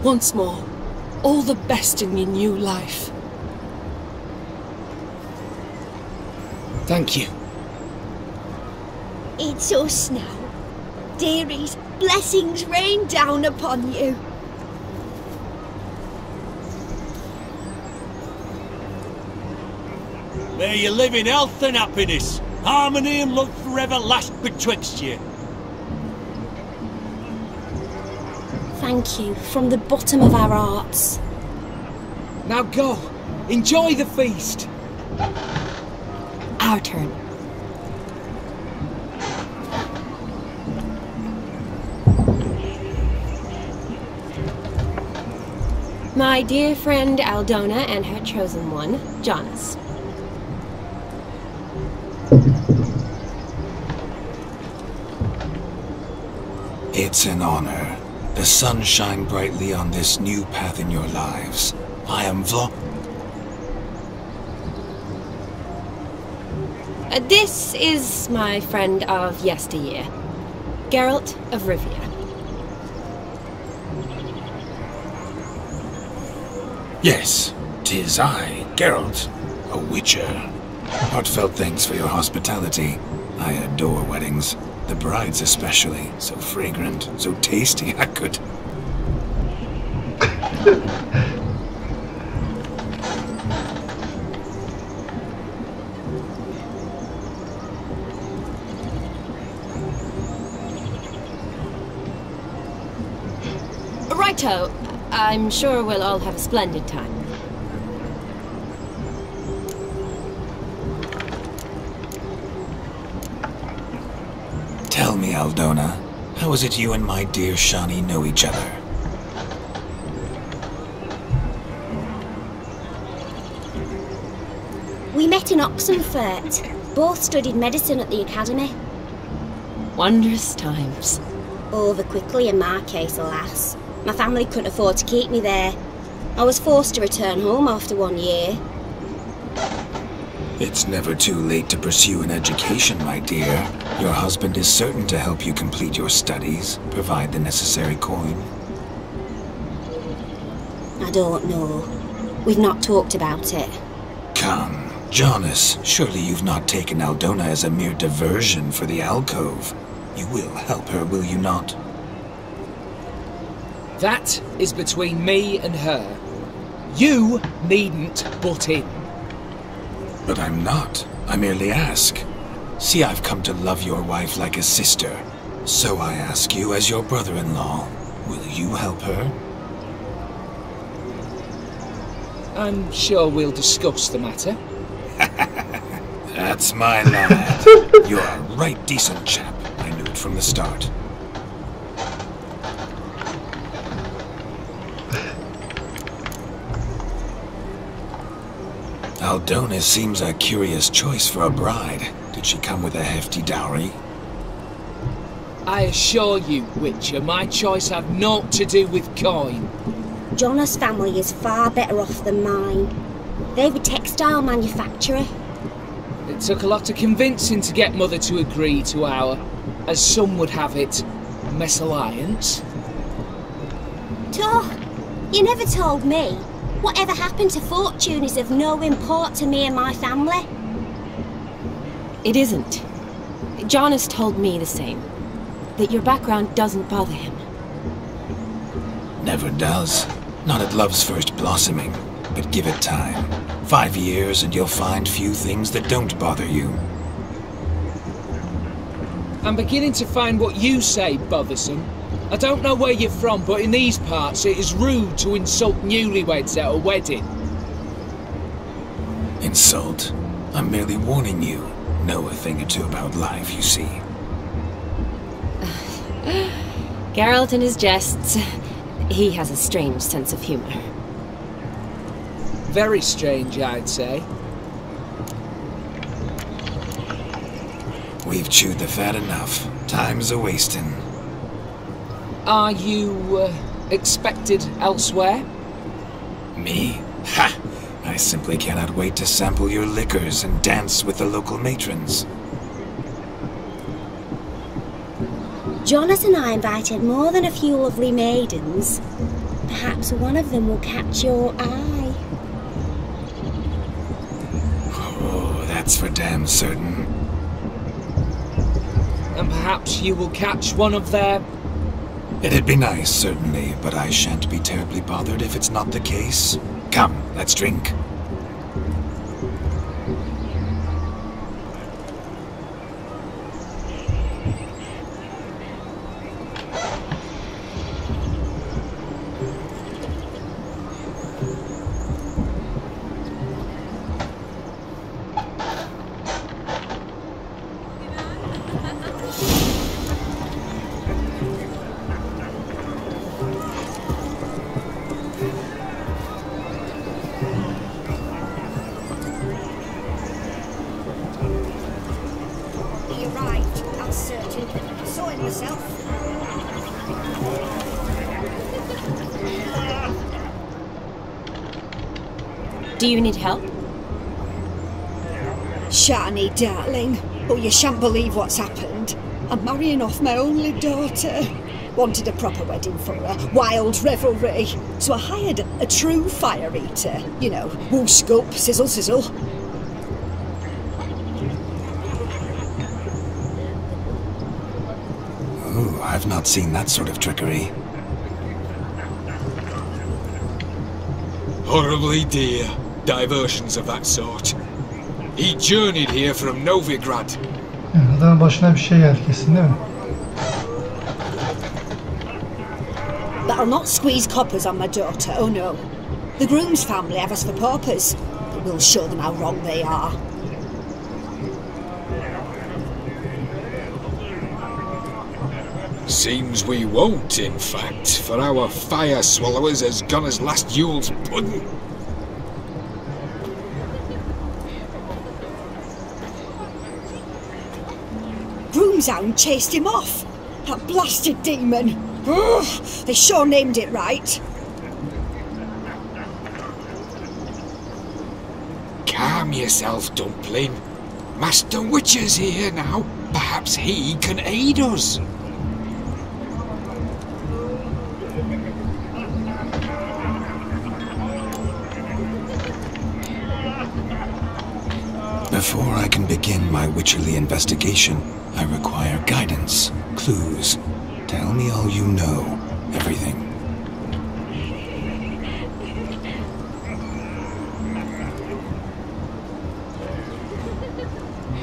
Once more, all the best in your new life. Thank you. It's us now. Dearies, blessings rain down upon you. May you live in health and happiness. Harmony and love forever last betwixt you. Thank you, from the bottom of our hearts. Now go. Enjoy the feast. Our turn. My dear friend Aldona and her chosen one, Jonas. It's an honor. The sun shine brightly on this new path in your lives. I am This is my friend of yesteryear, Geralt of Rivia. Yes, 'tis I, Geralt, a witcher. Heartfelt thanks for your hospitality. I adore weddings. The brides especially. So fragrant, so tasty, I could... Righto. I'm sure we'll all have a splendid time. Tell me, Aldona, how is it you and my dear Shani know each other? We met in Oxenfurt. Both studied medicine at the academy. Wondrous times. Over quickly in my case, alas. My family couldn't afford to keep me there. I was forced to return home after 1 year. It's never too late to pursue an education, my dear. Your husband is certain to help you complete your studies, provide the necessary coin. I don't know. We've not talked about it. Come, Jonas, surely you've not taken Aldona as a mere diversion for the alcove. You will help her, will you not? That is between me and her. You needn't butt in. But I'm not. I merely ask. See, I've come to love your wife like a sister. So I ask you, as your brother-in-law, will you help her? I'm sure we'll discuss the matter. That's my lad. You're a right decent chap. I knew it from the start. Aldona seems a curious choice for a bride. Did she come with a hefty dowry? I assure you, Witcher, my choice had naught to do with coin. Jonas' family is far better off than mine. They're a textile manufacturer. It took a lot of convincing to get Mother to agree to our, as some would have it, mesalliance. You never told me. Whatever happened to fortune is of no import to me and my family. It isn't. John has told me the same. That your background doesn't bother him. Never does. Not at love's first blossoming. But give it time. 5 years and you'll find few things that don't bother you. I'm beginning to find what you say bothersome. I don't know where you're from, but in these parts it is rude to insult newlyweds at a wedding. Insult? I'm merely warning you. Know a thing or two about life, you see. Geralt and his jests. He has a strange sense of humor. Very strange, I'd say. We've chewed the fat enough. Time's a-wasting. Are you, expected elsewhere? Me? Ha! I simply cannot wait to sample your liquors and dance with the local matrons. Jonas and I invited more than a few lovely maidens. Perhaps one of them will catch your eye. Oh, that's for damn certain. And perhaps you will catch one of their... It'd be nice, certainly, but I shan't be terribly bothered if it's not the case. Come, let's drink. Do you need help? Shani, darling. Oh, you shan't believe what's happened. I'm marrying off my only daughter. Wanted a proper wedding for her. Wild revelry. So I hired a true fire eater. You know, woo scoop, sizzle sizzle. Ooh, I've not seen that sort of trickery. Horribly dear diversions of that sort. He journeyed here from Novigrad. Adamın başına bir şey geldi kesin değil mi? But I'll not squeeze coppers on my daughter, oh no. The groom's family have us for paupers, but we'll show them how wrong they are. Seems we won't, in fact, for our fire swallowers has gone as last Yule's pudding. Groomshound chased him off. That blasted demon. Ugh, they sure named it right. Calm yourself, Dumpling. Master Witcher's here now. Perhaps he can aid us. Before I can begin my witcherly investigation, I require guidance, clues. Tell me all you know, everything.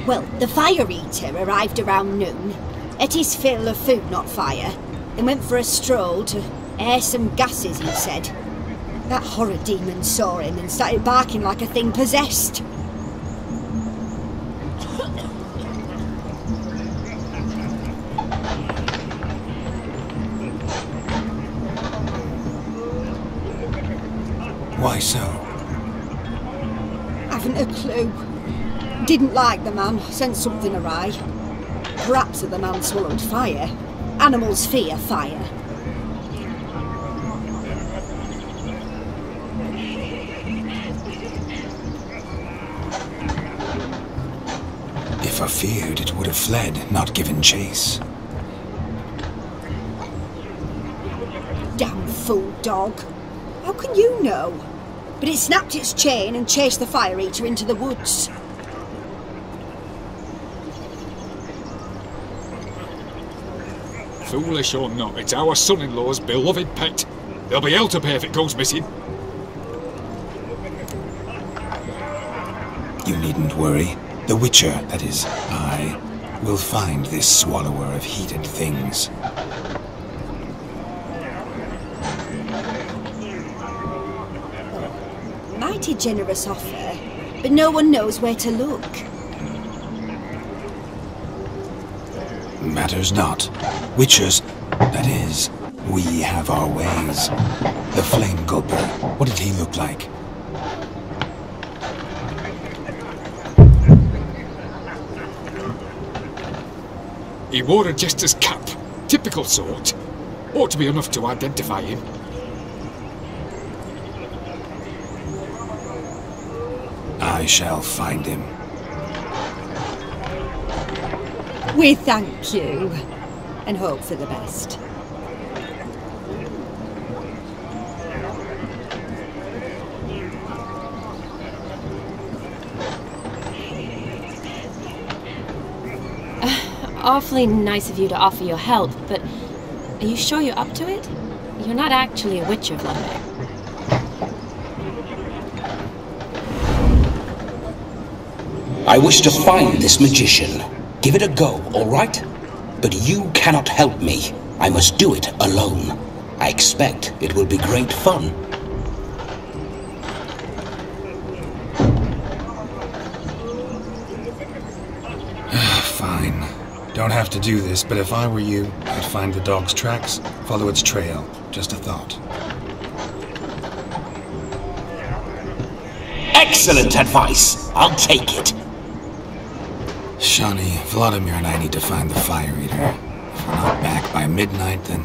Well, the fire eater arrived around noon, ate his fill of food, not fire, then went for a stroll to air some gases, he said. That horrid demon saw him and started barking like a thing possessed. Why so? Haven't a clue. Didn't like the man, sensed something awry. Perhaps the man swallowed fire. Animals fear fire. For feared, it would have fled, not given chase. Damn fool dog. How can you know? But it snapped its chain and chased the fire eater into the woods. Foolish or not, it's our son-in-law's beloved pet. There'll be hell to pay if it goes missing. You needn't worry. The Witcher, that is, I, will find this swallower of heated things. Mighty generous offer, but no one knows where to look. Matters not. Witchers, that is, we have our ways. The Flame Gulper, what did he look like? He wore a jester's cap. Typical sort. Ought to be enough to identify him. I shall find him. We thank you, and hope for the best. Awfully nice of you to offer your help, but are you sure you're up to it? You're not actually a witcher, Vladimir. I wish to find this magician. Give it a go, all right? But you cannot help me. I must do it alone. I expect it will be great fun. Fine. Don't have to do this, but if I were you, I'd find the dog's tracks, follow its trail. Just a thought. Excellent advice. I'll take it. Shani, Vladimir and I need to find the fire eater. If we're not back by midnight, then...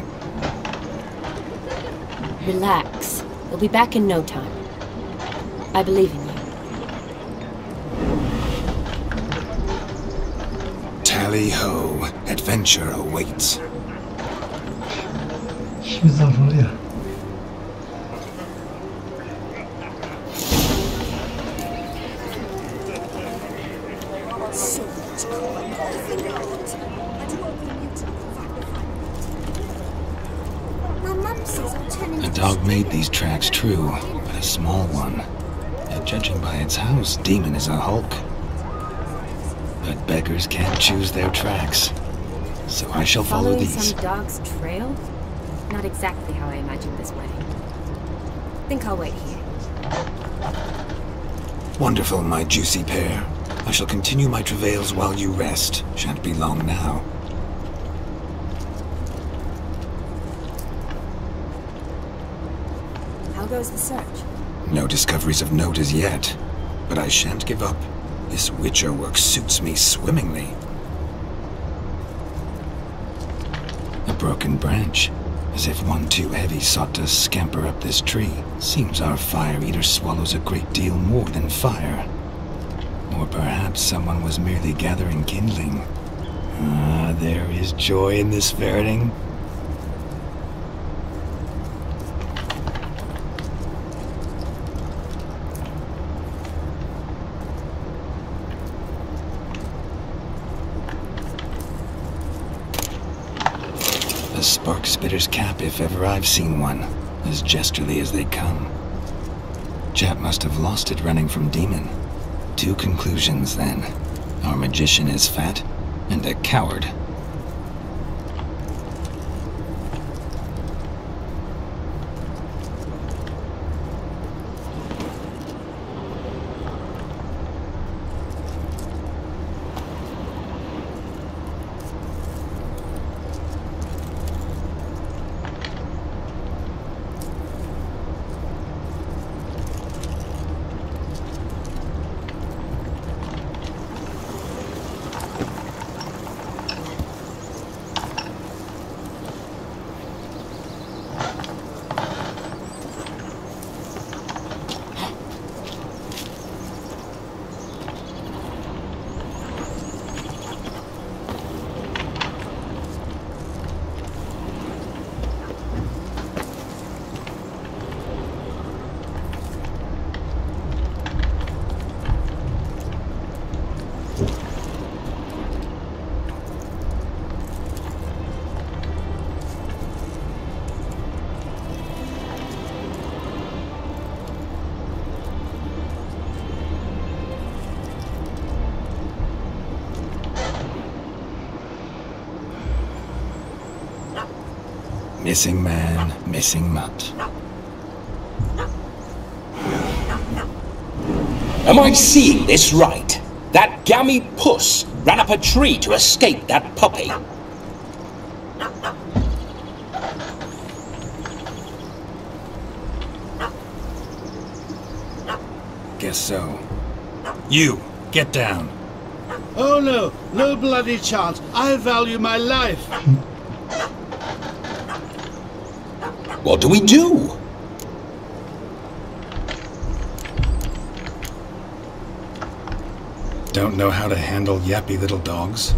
Relax. We'll be back in no time. I believe in you. Tally-ho, adventure awaits. Şimdi var ya. The dog made these tracks true, but a small one. Yet judging by its house, Demon is a hulk. But beggars can't choose their tracks. So I shall follow these. Following some dog's trail? Not exactly how I imagined this wedding. Think I'll wait here. Wonderful, my juicy pair. I shall continue my travails while you rest. Shan't be long now. How goes the search? No discoveries of note as yet, but I shan't give up. This Witcher work suits me swimmingly. A broken branch, as if one too heavy sought to scamper up this tree. Seems our fire eater swallows a great deal more than fire. Or perhaps someone was merely gathering kindling. Ah, there is joy in this ferreting. A spark spitter's cap, if ever I've seen one, as gesturely as they come. Chap must have lost it running from Demon. Two conclusions, then. Our magician is fat, and a coward. Missing man, missing mutt. Am I seeing this right? That gammy puss ran up a tree to escape that puppy. Guess so. You, get down. Oh no, no bloody chance. I value my life. What do we do? Don't know how to handle yappy little dogs?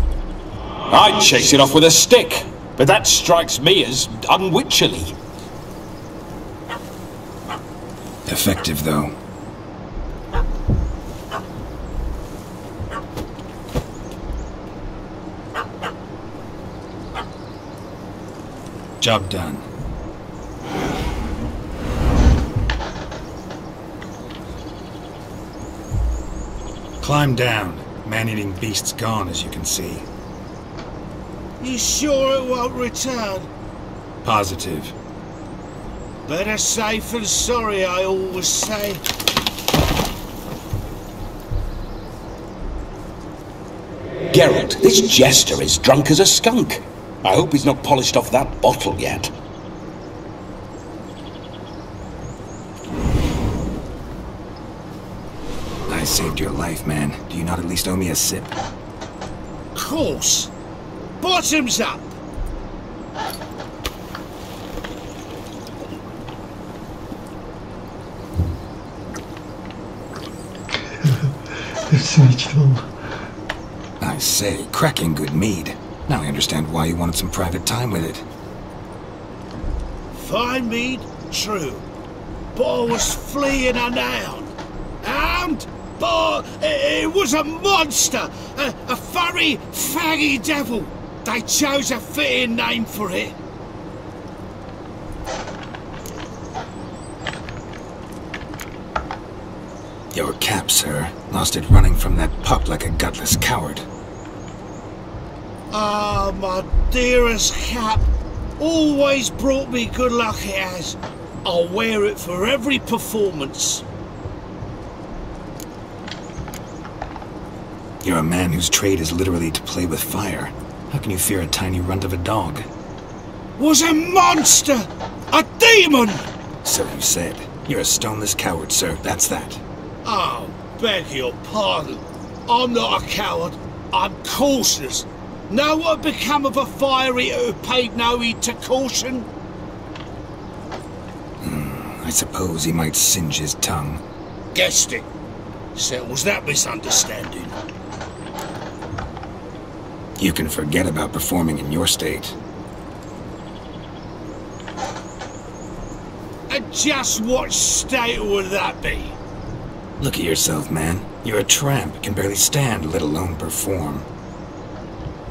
I'd chase it off with a stick, but that strikes me as unwitcherly. Effective, though. Job done. Climb down. Man-eating beast's gone, as you can see. You sure it won't return? Positive. Better safe than sorry, I always say. Geralt, this jester is drunk as a skunk. I hope he's not polished off that bottle yet. I saved your life, man. Do you not at least owe me a sip? Course. Bottoms up. I say, cracking good mead. Now I understand why you wanted some private time with it. Fine mead, true. But I was fleeing a hound. Hound? But it was a monster! A furry, faggy devil! They chose a fitting name for it. Your cap, sir. Lost it running from that pup like a gutless coward. Ah, my dearest cap. Always brought me good luck it has. I'll wear it for every performance. You're a man whose trade is literally to play with fire. How can you fear a tiny runt of a dog? Was a monster! A demon! So you said. You're a stoneless coward, sir. That's that. Oh, beg your pardon. I'm not a coward. I'm cautious. Know what had become of a fire eater who paid no heed to caution? I suppose he might singe his tongue. Guessed it. Settles that misunderstanding. You can forget about performing in your state. And just what state would that be? Look at yourself, man. You're a tramp, can barely stand, let alone perform.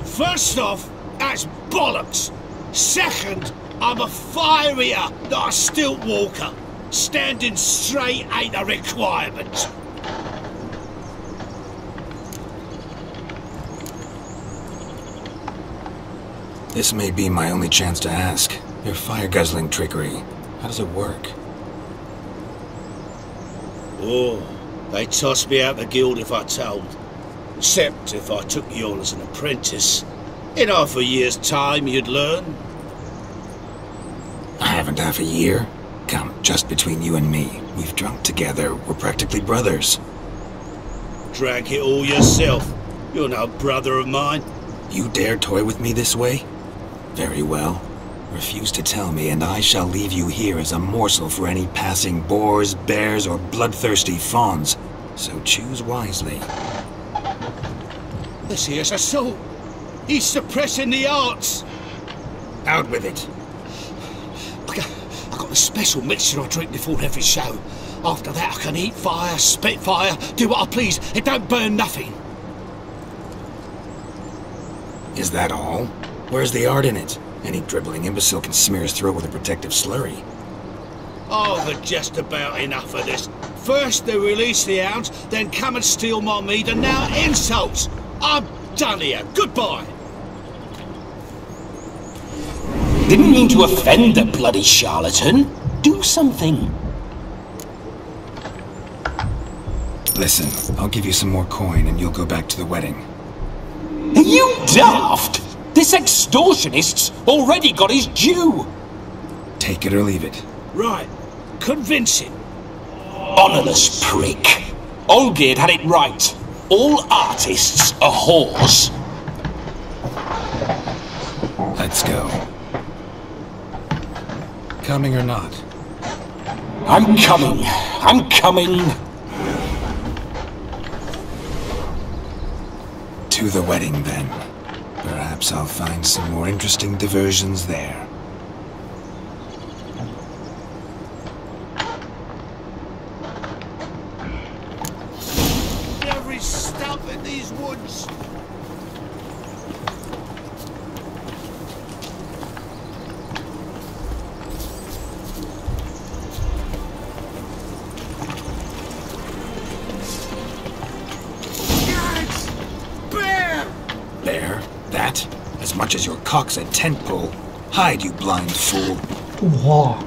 First off, that's bollocks. Second, I'm a fire eater, not a stilt walker. Standing straight ain't a requirement. This may be my only chance to ask. Your fire-guzzling trickery, how does it work? Oh, they'd toss me out the guild if I told. Except if I took you on as an apprentice. In half a year's time, you'd learn. I haven't half a year. Come, just between you and me. We've drunk together. We're practically brothers. Drank it all yourself. You're no brother of mine. You dare toy with me this way? Very well. Refuse to tell me, and I shall leave you here as a morsel for any passing boars, bears, or bloodthirsty fawns. So choose wisely. This here's assault. He's suppressing the arts. Out with it. I got a special mixture I drink before every show. After that I can eat fire, spit fire, do what I please. It don't burn nothing. Is that all? Where's the art in it? Any dribbling imbecile can smear his throat with a protective slurry. I've had just about enough of this. First they release the hounds, then come and steal my mead, and now insults. I'm done here. Goodbye. Didn't mean to offend the bloody charlatan. Do something. Listen, I'll give you some more coin and you'll go back to the wedding. Are you daft? This extortionist's already got his due. Take it or leave it. Right. Convince him. Honourless prick. Olgerd had it right. All artists are whores. Let's go. Coming or not? I'm coming. I'm coming. To the wedding, then. Perhaps I'll find some more interesting diversions there. Every stump in these woods. Bear? That? As much as your cock's a tent pole. Hide, you blind fool. Oha.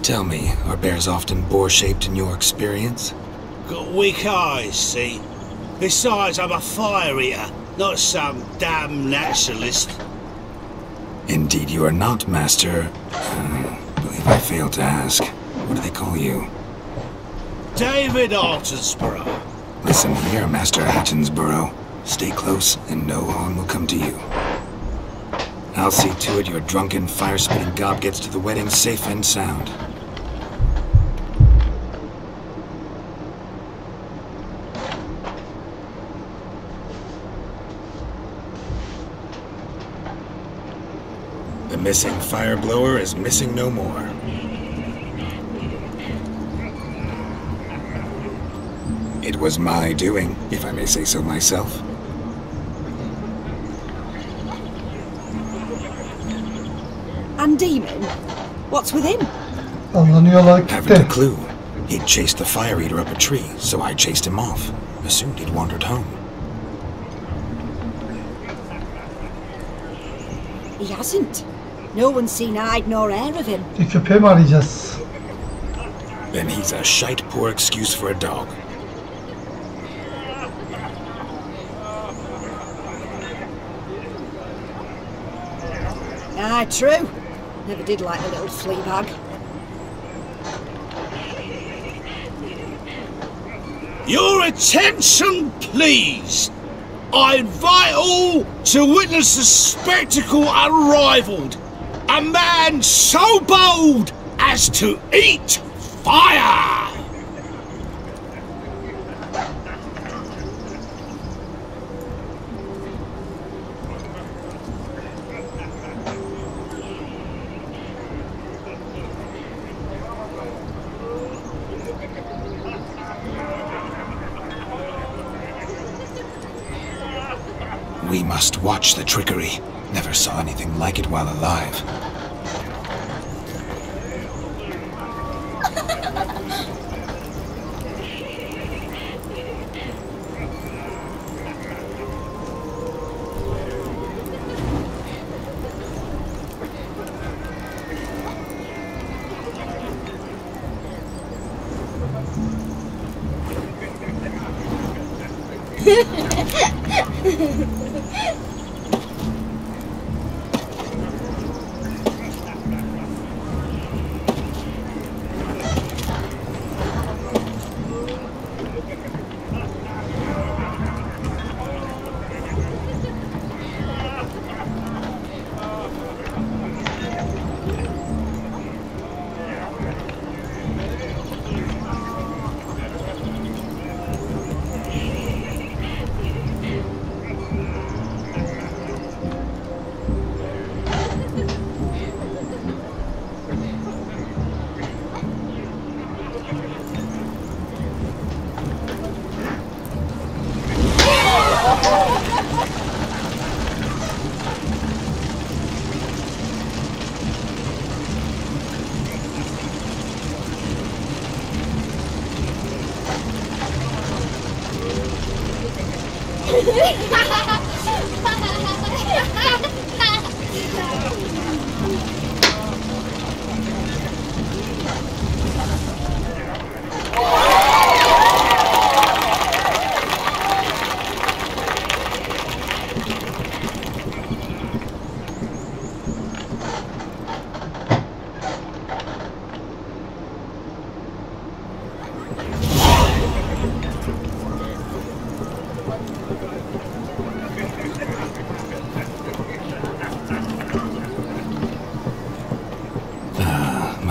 Tell me, are bears often boar-shaped in your experience? Got weak eyes, see? Besides, I'm a fire eater, not some damn naturalist. Indeed you are not, Master. I believe I failed to ask. What do they call you? David Altonsborough. Listen here, Master Attonsborough. Stay close, and no harm will come to you. I'll see to it your drunken, fire-spitting gob gets to the wedding safe and sound. The missing fire blower is missing no more. It was my doing, if I may say so myself. And Demon? What's with him? Haven't a clue. He'd chased the fire eater up a tree, so I chased him off. Assumed he'd wandered home. He hasn't. No one's seen hide nor hair of him. Köpeği mi arayacağız? Then he's a shite poor excuse for a dog. Aye, true. Never did like the little flea bag. Your attention, please. I invite all to witness a spectacle unrivaled. A man so bold as to eat fire! We must watch the trickery. Never saw anything like it while alive.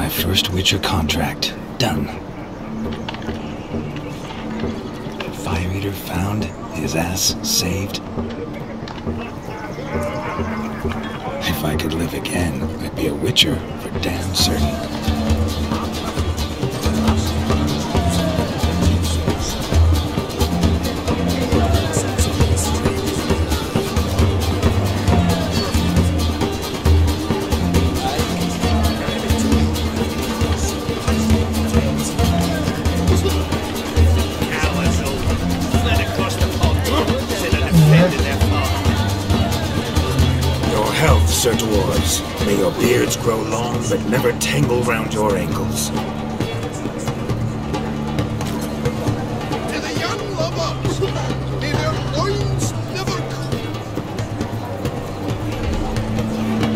First Witcher contract. Done. Fire Eater found. His ass saved. If I could live again, I'd be a Witcher for damn certain. Sir Dwarves, may your beards grow long, but never tangle round your ankles. To the young lovers, may their loins never cool.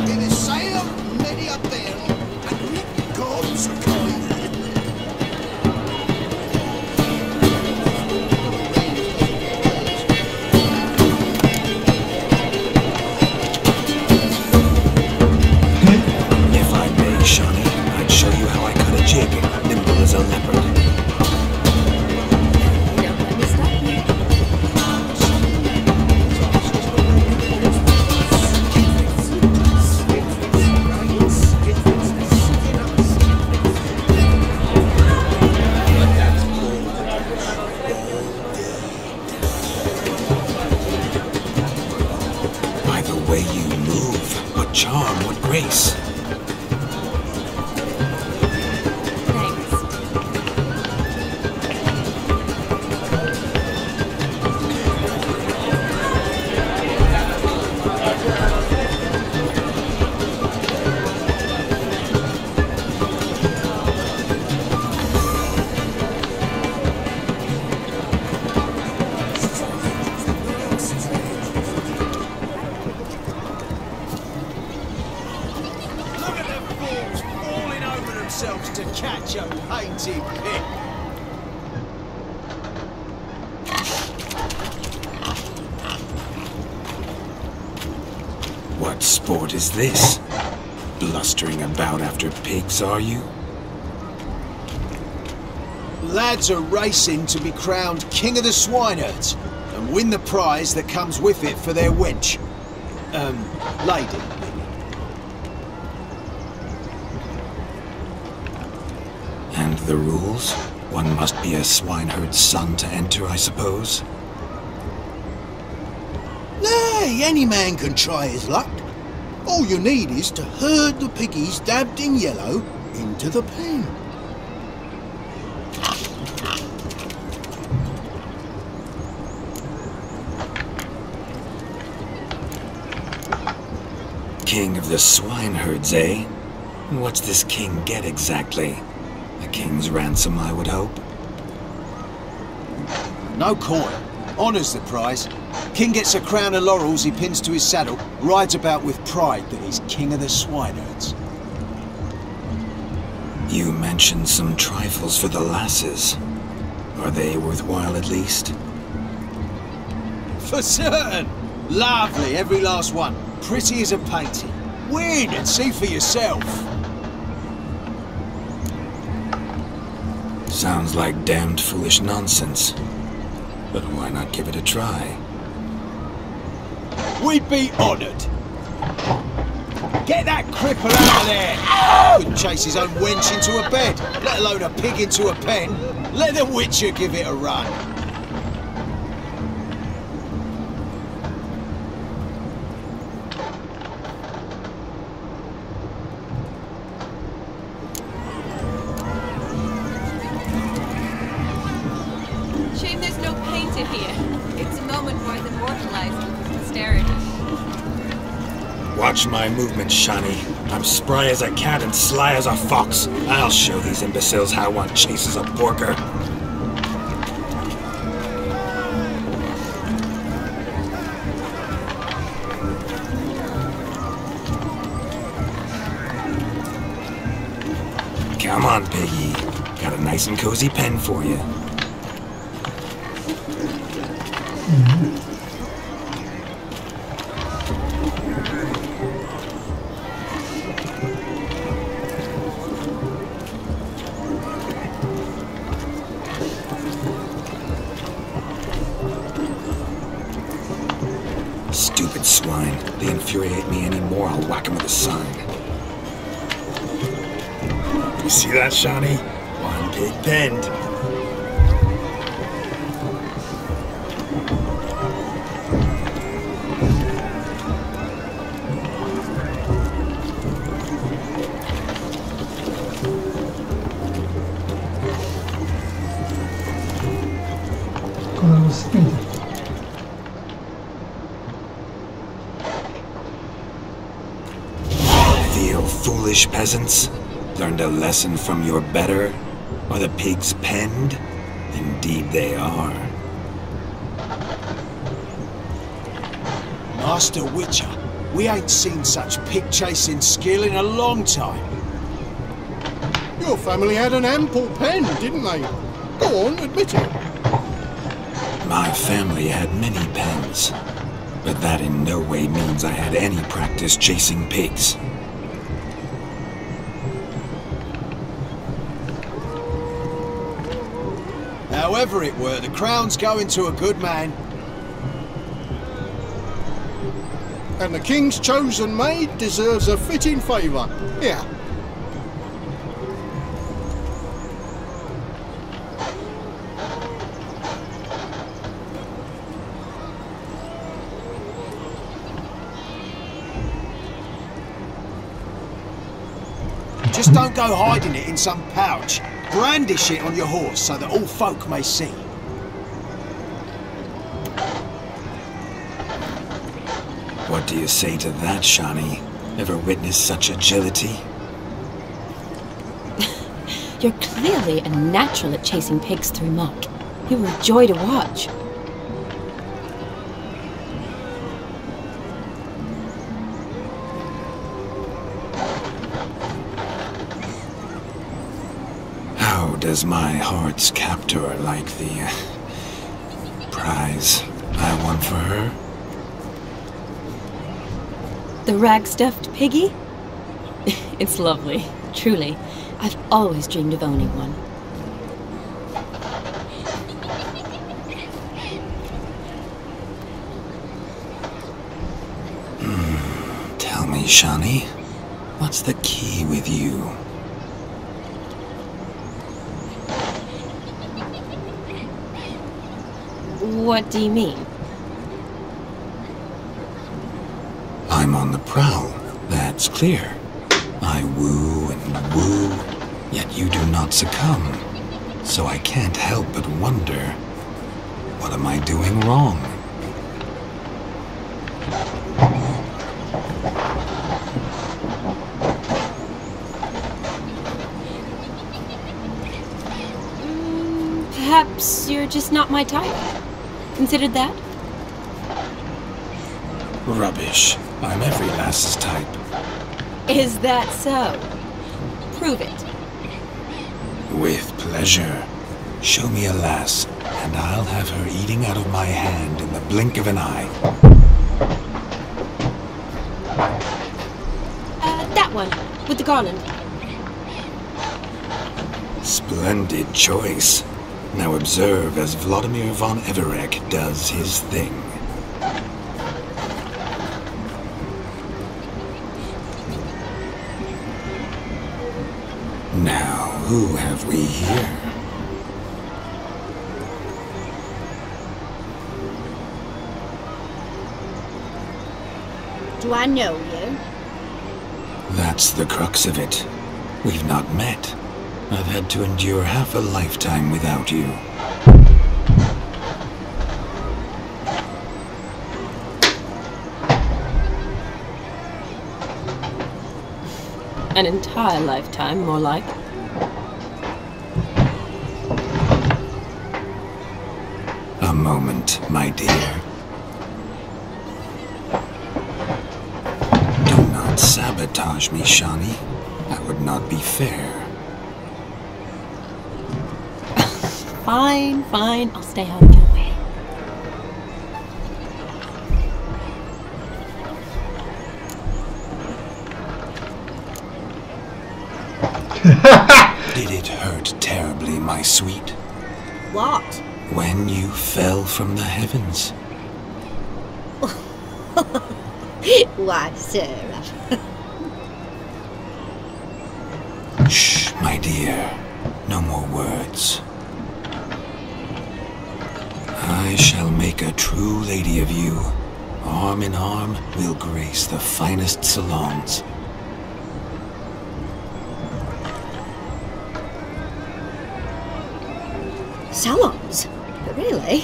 May the sire many a bairn, and reap gods a kind. Nimble as a leopard. By the way you move, what charm, what grace. To catch a painted pig. What sport is this? Blustering about after pigs, are you? Lads are racing to be crowned King of the Swineherds and win the prize that comes with it for their wench. Lady. And the rules? One must be a swineherd's son to enter, I suppose? Nay, any man can try his luck. All you need is to herd the piggies dabbed in yellow into the pen. King of the swineherds, eh? What's this king get exactly? A king's ransom, I would hope. No coin. Honours the prize. King gets a crown of laurels he pins to his saddle, rides about with pride that he's king of the swineherds. You mentioned some trifles for the lasses. Are they worthwhile at least? For certain! Lovely, every last one. Pretty as a painting. Win and see for yourself. Sounds like damned foolish nonsense. But why not give it a try? We'd be honoured. Get that cripple out of there! Couldn't chase his own wench into a bed, let alone a pig into a pen. Let the Witcher give it a run. Shame there's no painter here. It's a moment more than worth Watch my movements, Shani. I'm spry as a cat and sly as a fox. I'll show these imbeciles how one chases a porker. Come on, Piggy. Got a nice and cozy pen for you. Stupid swine. They infuriate me anymore. I'll whack them with a sign. You see that, Shani? One big bend. Feel foolish peasants? Learned a lesson from your better? Are the pigs penned? Indeed they are. Master Witcher, we ain't seen such pig-chasing skill in a long time. Your family had an ample pen, didn't they? Go on, admit it. My family had many pens, but that in no way means I had any practice chasing pigs. However it were, the crown's going to a good man. And the king's chosen maid deserves a fitting favour. Here. Just don't go hiding it in some pouch. Brandish it on your horse so that all folk may see. What do you say to that, Shani? Ever witnessed such agility? You're clearly a natural at chasing pigs through muck. You were a joy to watch. How does my heart's captor like the prize I won for her? The rag-stuffed piggy? It's lovely, truly. I've always dreamed of owning one. Tell me, Shani, what's the key with you? What do you mean? I'm on the prowl, that's clear. I woo and woo, yet you do not succumb. So I can't help but wonder, what am I doing wrong? Perhaps you're just not my type. Considered that? Rubbish. I'm every lass's type. Is that so? Prove it. With pleasure. Show me a lass, and I'll have her eating out of my hand in the blink of an eye. That one, with the garland. Splendid choice. Now observe as Vladimir von Everek does his thing. Now, who have we here? Do I know you? That's the crux of it. We've not met. I've had to endure half a lifetime without you. An entire lifetime, more like. A moment, my dear. Do not sabotage me, Shani. That would not be fair. Fine, fine. I'll stay out of your way. Did it hurt terribly, my sweet? What? When you fell from the heavens. Why, Sarah? Shh, my dear. No more words. I shall make a true lady of you. Arm in arm, we'll grace the finest salons. Salons? Really?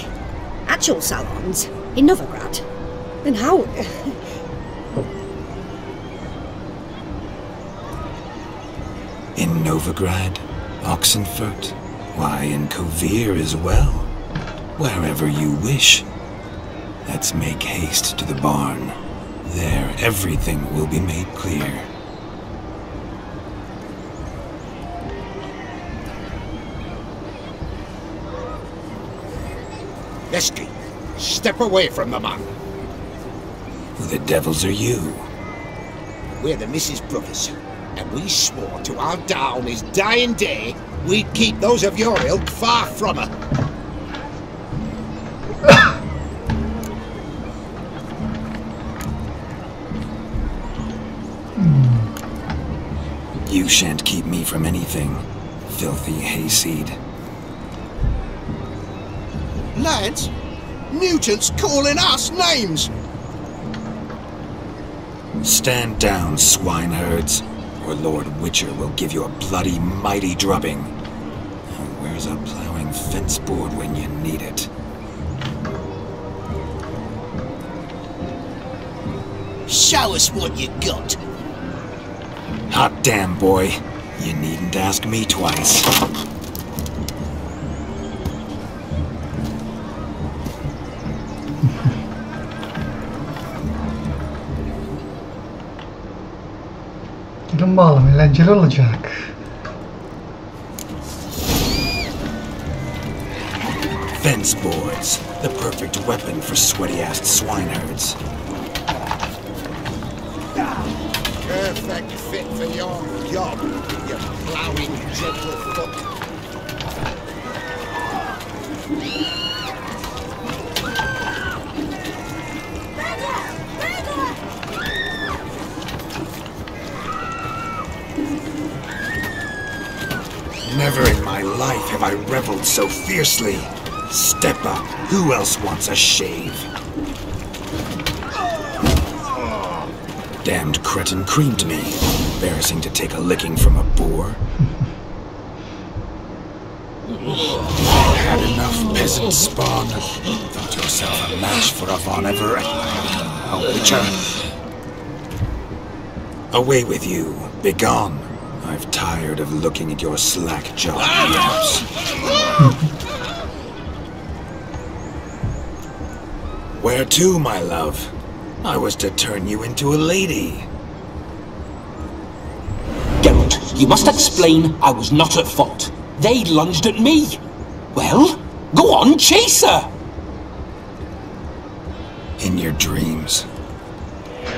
Actual salons? In Novigrad? Then how? In Novigrad, Oxenfurt, why, in Kovir as well. Wherever you wish. Let's make haste to the barn. There, everything will be made clear. Lesky, step away from the man. Who the devils are you? We're the Mrs. Brothers, and we swore to our down his dying day we'd keep those of your ilk far from her. You shan't keep me from anything, filthy hayseed. Lads, mutants calling us names! Stand down, swineherds, or Lord Witcher will give you a bloody mighty drubbing. And where's a plowing fence board when you need it? Show us what you got. Hot damn, boy. You needn't ask me twice. Gelin bakalım, eğlenceli olacak. Fence boards, the perfect weapon for sweaty-assed swineherds. Perfect fit for your job, you ploughing gentlefoot. Never in my life have I reveled so fiercely. Step up. Who else wants a shave? Damned cretin creamed me. Embarrassing to take a licking from a boar. Had enough, peasant spawn. Thought yourself a match for a Von Everett. Oh, Witcher. Away with you. Begone. I've tired of looking at your slack-jawed yaps. Where to, my love? I was to turn you into a lady. Geralt, you must explain I was not at fault. They lunged at me. Well, go on, chase her. In your dreams.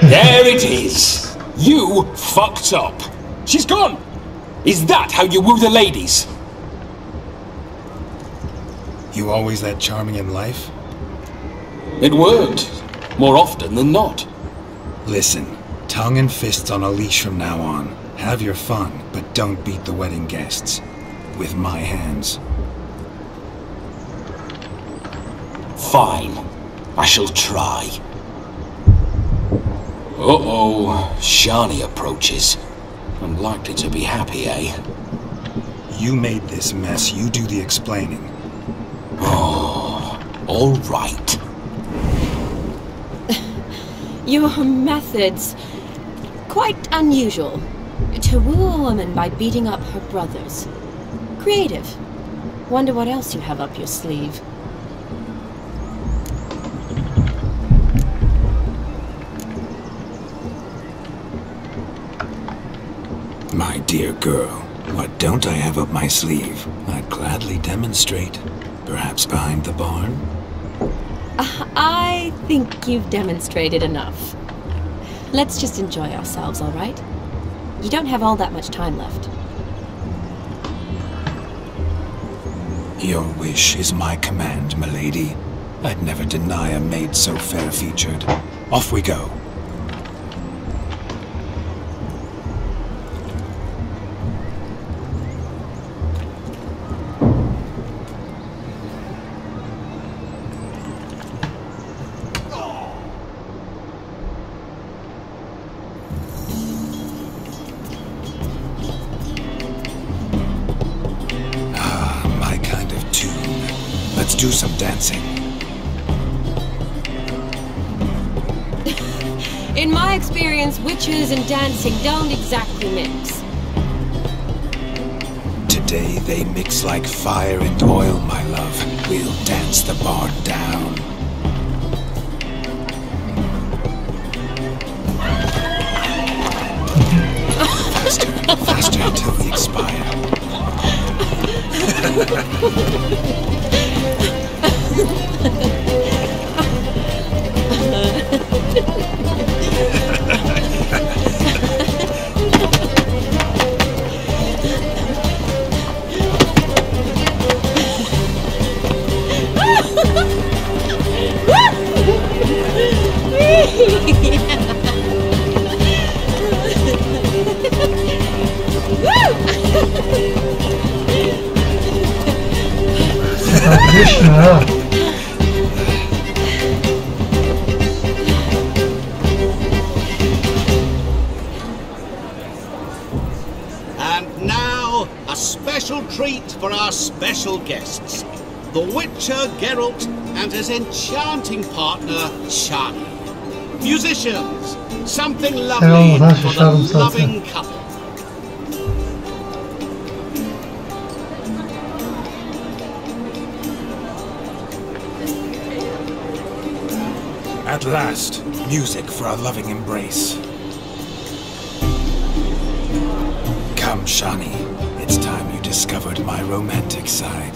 There it is. You fucked up. She's gone. Is that how you woo the ladies? You always that charming in life? It worked. More often than not. Listen, tongue and fists on a leash from now on. Have your fun, but don't beat the wedding guests. With my hands. Fine. I shall try. Uh-oh. Shani approaches. Unlikely to be happy, eh? You made this mess. You do the explaining. Oh, all right. Your methods... quite unusual. To woo a woman by beating up her brothers. Creative. Wonder what else you have up your sleeve. My dear girl, what don't I have up my sleeve? I'd gladly demonstrate. Perhaps behind the barn? I think you've demonstrated enough. Let's just enjoy ourselves, all right? You don't have all that much time left. Your wish is my command, milady. I'd never deny a maid so fair-featured. Off we go. Do some dancing. In my experience, witches and dancing don't exactly mix. Today they mix like fire and oil, my love. We'll dance the barn down. Faster, faster until we expire. And now, a special treat for our special guests. The Witcher Geralt and his enchanting partner, Shani. Musicians, something lovely for the loving couple. At last, music for a loving embrace. Come, Shani. It's time you discovered my romantic side.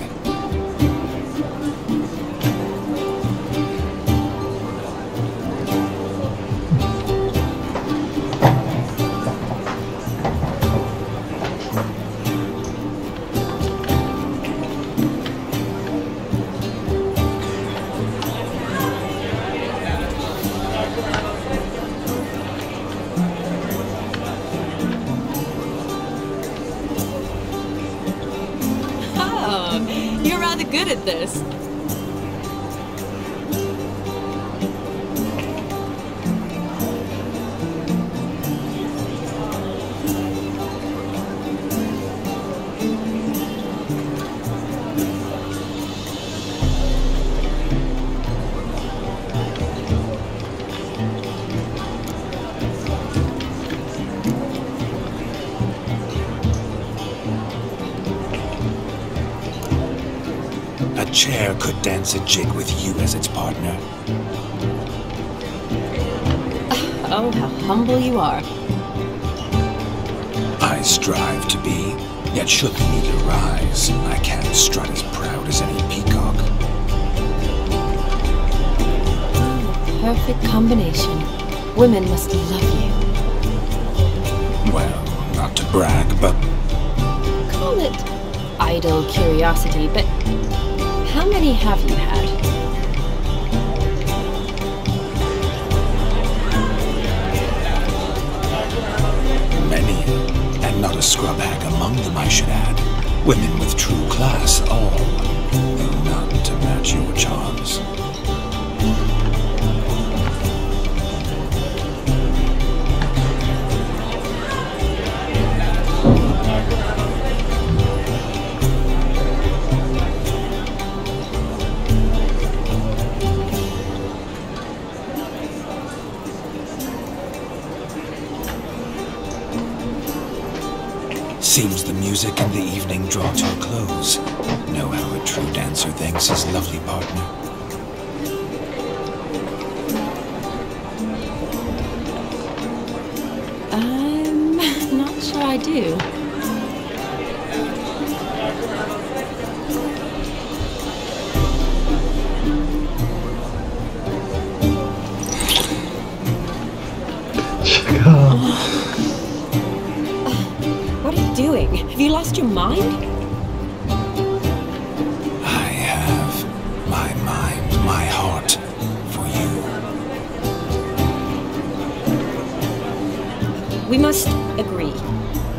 You're rather good at this. A chair could dance a jig with you as its partner. Oh, how humble you are. I strive to be, yet should the need arise, I can't strut as proud as any peacock. Perfect combination. Women must love you. Well, not to brag, but... Call it idle curiosity, but how many have you had? Many, and not a scrub hag among them, I should add. Women with true class, all, though none to match your charms. Seems the music and the evening draw to a close. Know how a true dancer thanks his lovely partner. I'm not sure I do. What are you doing? Have you lost your mind? I have my mind, my heart for you. We must agree.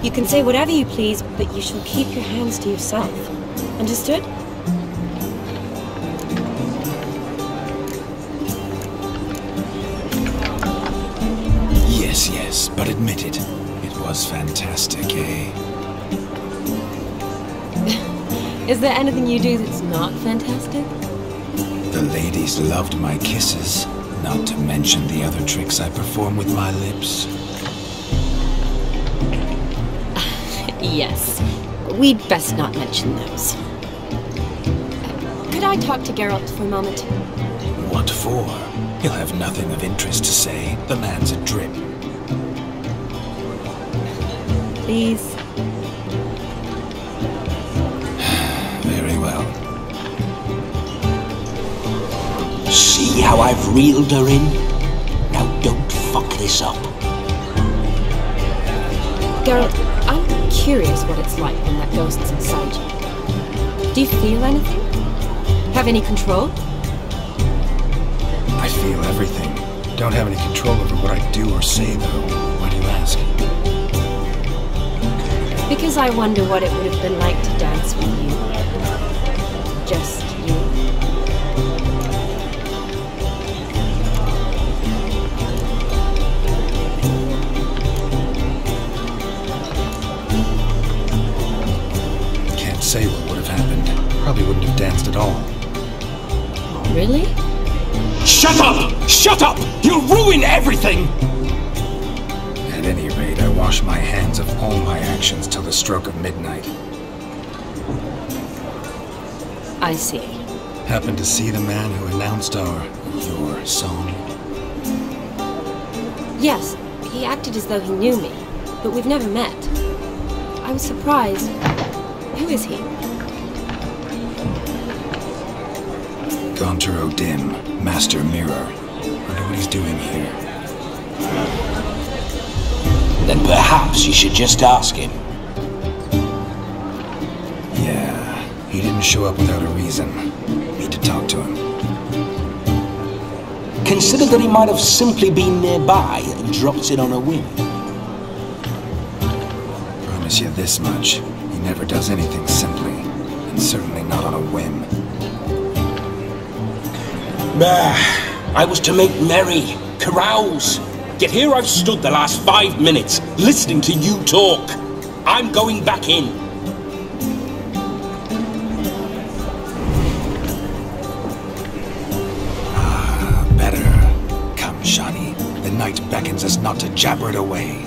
You can say whatever you please, but you shall keep your hands to yourself. Understood? Yes, but admit it. It was fantastic, eh? Is there anything you do that's not fantastic? The ladies loved my kisses, not to mention the other tricks I perform with my lips. Yes. We'd best not mention those. Could I talk to Geralt for a moment? What for? He'll have nothing of interest to say. The man's a drip. Please. Very well. See how I've reeled her in? Now don't fuck this up. Geralt, I'm curious what it's like when that ghost's inside you. Do you feel anything? Have any control? I feel everything. Don't have any control over what I do or say, though. Why do you ask? Because I wonder what it would have been like to dance with you. Just you. Can't say what would have happened. Probably wouldn't have danced at all. Really? Shut up! Shut up! You'll ruin everything! At any rate, I wash my hands of all my actions till the stroke of midnight. I see. Happened to see the man who announced your song? Yes, he acted as though he knew me, but we've never met. I was surprised. Who is he? Gaunter O'Dim, Master Mirror. Wonder what he's doing here. Then perhaps you should just ask him. Yeah, he didn't show up without a reason. Need to talk to him. Consider that he might have simply been nearby and dropped in on a whim. Promise you this much. He never does anything simply, and certainly not on a whim. I was to make merry, carouse. Yet here I've stood the last 5 minutes, listening to you talk. I'm going back in. Better. Come, Shani. The night beckons us not to jabber it away.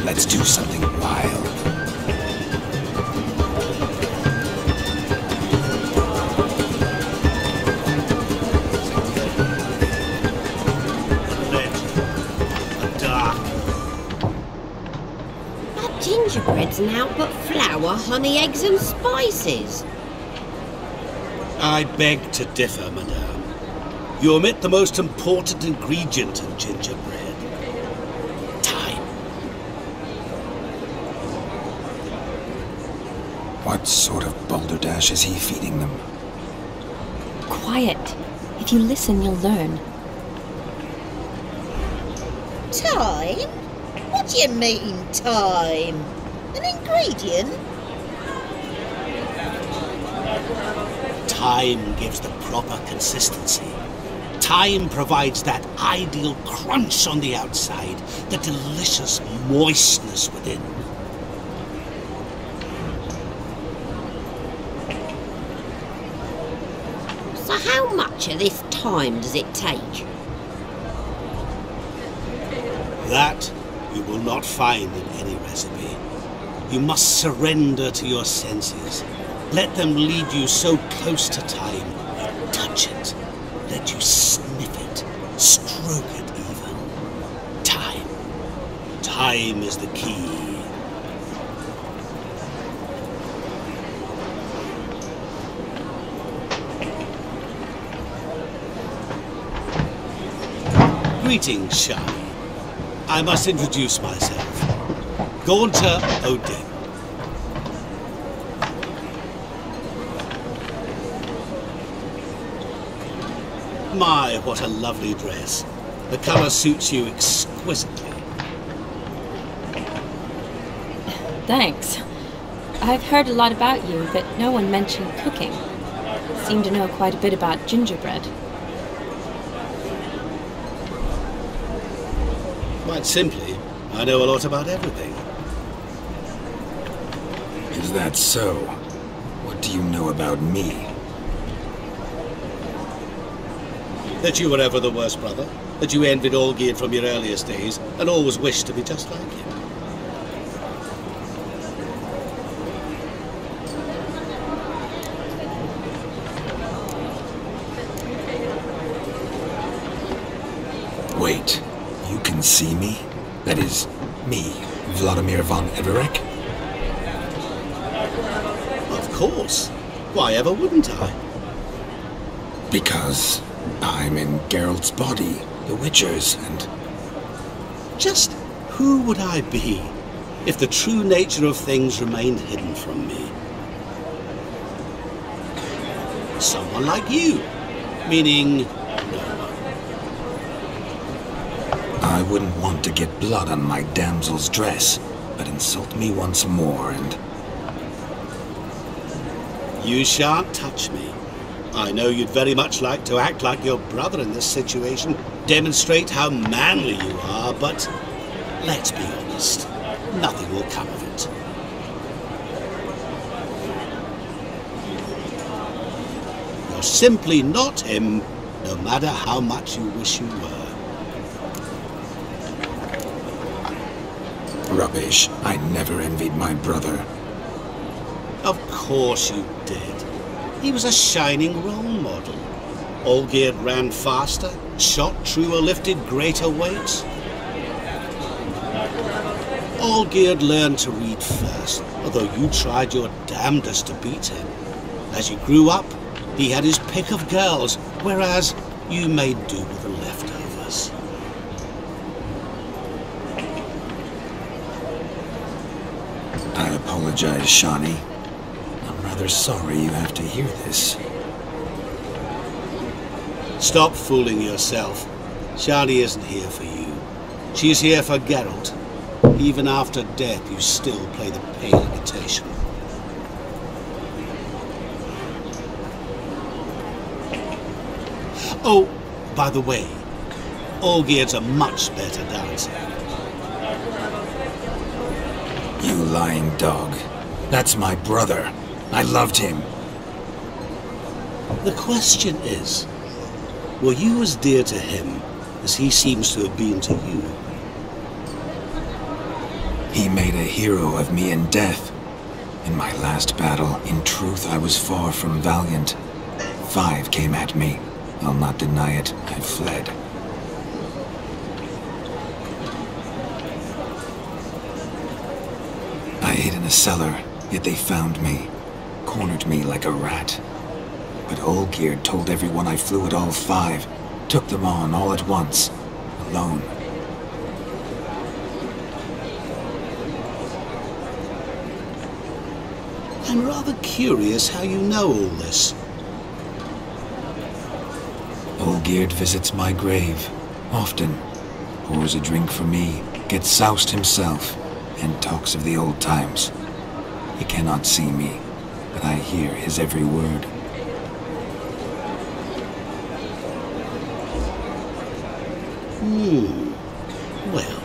Let's do something wild. Lit and dark. That gingerbread's now but flour, honey, eggs and spices. I beg to differ, madame. You omit the most important ingredient in gingerbread. What sort of balderdash is he feeding them? Quiet. If you listen, you'll learn. Time? What do you mean, time? An ingredient? Time gives the proper consistency. Time provides that ideal crunch on the outside, the delicious moistness within. So how much of this time does it take? That you will not find in any recipe. You must surrender to your senses. Let them lead you so close to time, you touch it. Let you sniff it, stroke it even. Time. Time is the key. Greetings, Shani. I must introduce myself. Gaunter Odin. My, what a lovely dress. The colour suits you exquisitely. Thanks. I've heard a lot about you, but no one mentioned cooking. Seem to know quite a bit about gingerbread. Quite simply, I know a lot about everything. Is that so? What do you know about me? That you were ever the worst brother, that you envied Olgierd from your earliest days, and always wished to be just like him. Wait, you can see me? That is, me, Vladimir von Everec? Of course. Why ever wouldn't I? Because I'm in Geralt's body, the Witcher's, and... Just who would I be if the true nature of things remained hidden from me? Someone like you, meaning no one. I wouldn't want to get blood on my damsel's dress, but insult me once more and... You shan't touch me. I know you'd very much like to act like your brother in this situation, demonstrate how manly you are, but let's be honest, nothing will come of it. You're simply not him, no matter how much you wish you were. Rubbish. I never envied my brother. Of course you did. He was a shining role model. Olgierd ran faster, shot truer, lifted greater weights. Olgierd learned to read first, although you tried your damnedest to beat him. As you grew up, he had his pick of girls, whereas you made do with the leftovers. I apologize, Shani. I'm rather sorry you have to hear this. Stop fooling yourself. Shani isn't here for you. She's here for Geralt. Even after death, you still play the pale imitation. Oh, by the way, Olgierd's a much better dancer. You lying dog. That's my brother. I loved him. The question is, were you as dear to him as he seems to have been to you? He made a hero of me in death. In my last battle, in truth, I was far from valiant. 5 came at me. I'll not deny it. I fled. I hid in a cellar, yet they found me. Cornered me like a rat. But Olgierd told everyone I flew at all 5. Took them on all at once. Alone. I'm rather curious how you know all this. Olgierd visits my grave, often. Pours a drink for me, gets soused himself, and talks of the old times. He cannot see me, but I hear his every word. Well,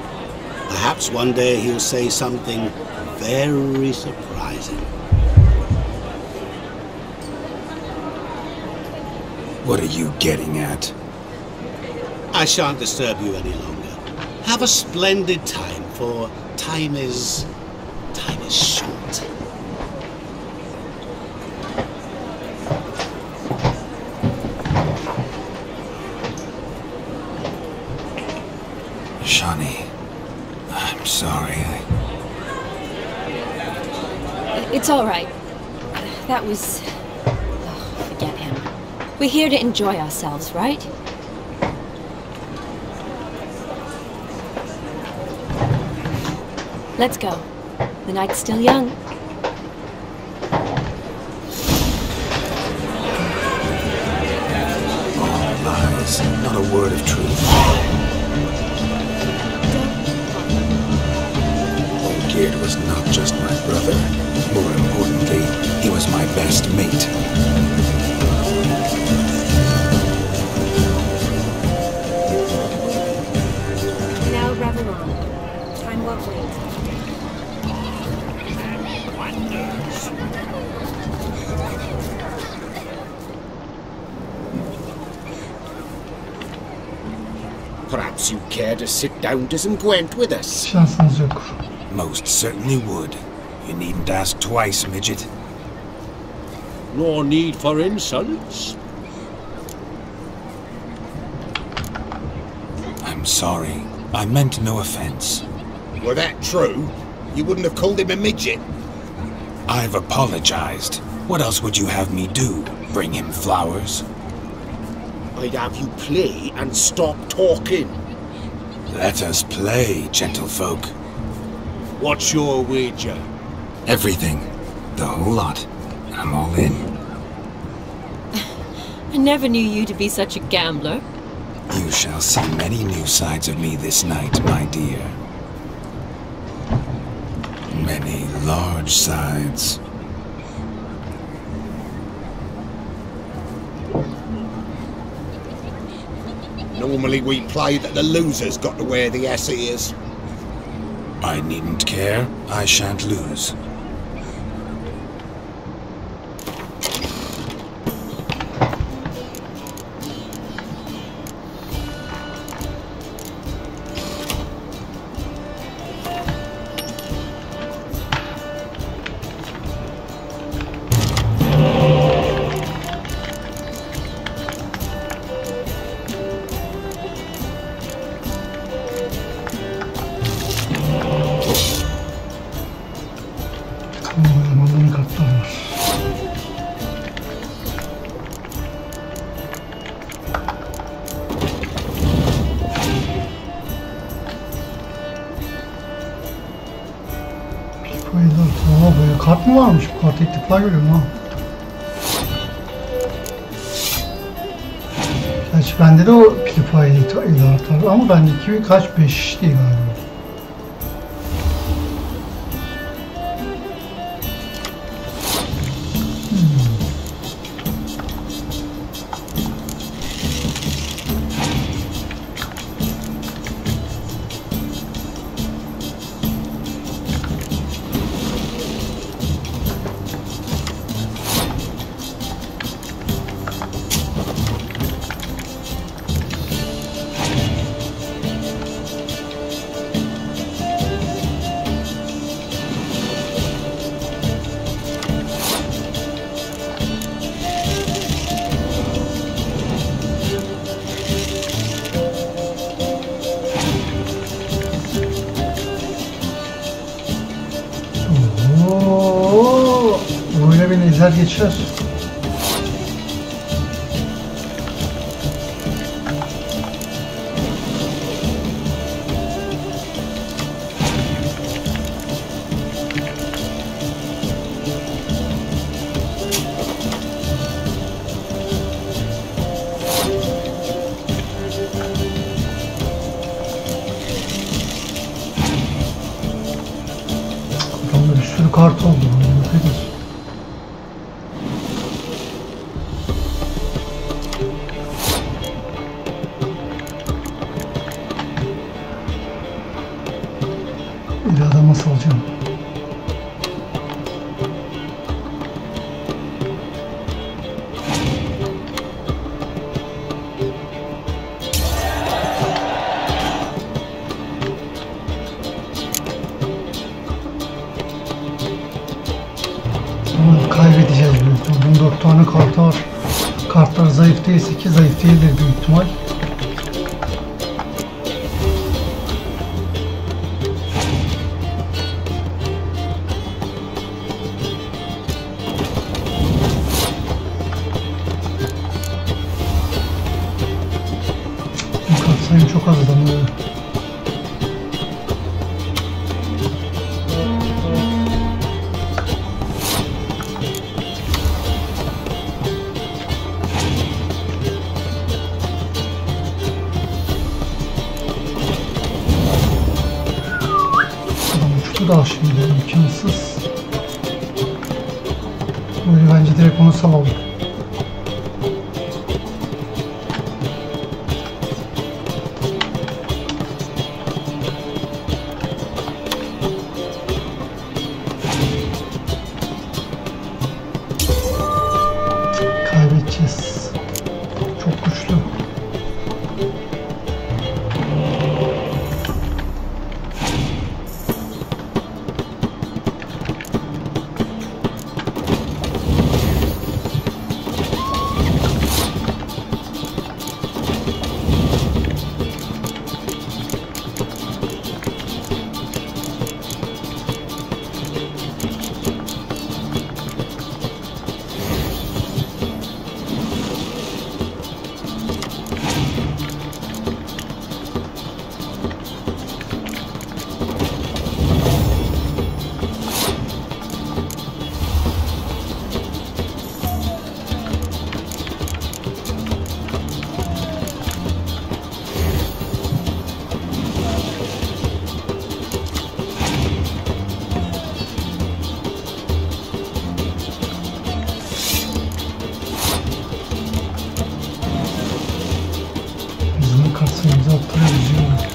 perhaps one day he'll say something very surprising. What are you getting at? I shan't disturb you any longer. Have a splendid time, for time is short. Shawnee, I'm sorry. It's all right. That was... Oh, forget him. We're here to enjoy ourselves, right? Let's go. The night's still young. All lies, not a word of truth. Geared was not just my brother. More importantly, he was my best mate. Now revel on. Time won't wait. Perhaps you'd care to sit down to some Gwent with us? Şansınız yok. Most certainly would. You needn't ask twice, midget. No need for insults. I'm sorry. I meant no offense. Were that true, you wouldn't have called him a midget. I've apologized. What else would you have me do? Bring him flowers? I'd have you play and stop talking. Let us play, gentlefolk. What's your wager? Everything. The whole lot. I'm all in. I never knew you to be such a gambler. You shall see many new sides of me this night, my dear. Many large sides. Normally we play that the loser's got to wear the ass ears. I needn't care. I shan't lose. Böyle kart mı varmış? Bu kartı ilk defa görüyorum ha. Gerçi bende de o pilipayı ilerler ama bendeki kaç 5 değil galiba. Böyle bir neler geçer. Bir sürü kart oldu. alacağım. Kaybedeceğiz büyük ihtimal. Bunun 4 tane kartı var. Kartlar zayıf değilse ki zayıf değildir büyük ihtimal. Bu kart sayım çok az adamı. Daha şimdi imkansız. Böyle bence direkt onu salalım. Kaybedeceğiz. Çok güçlü. Sayımızı arttırıyoruz ya.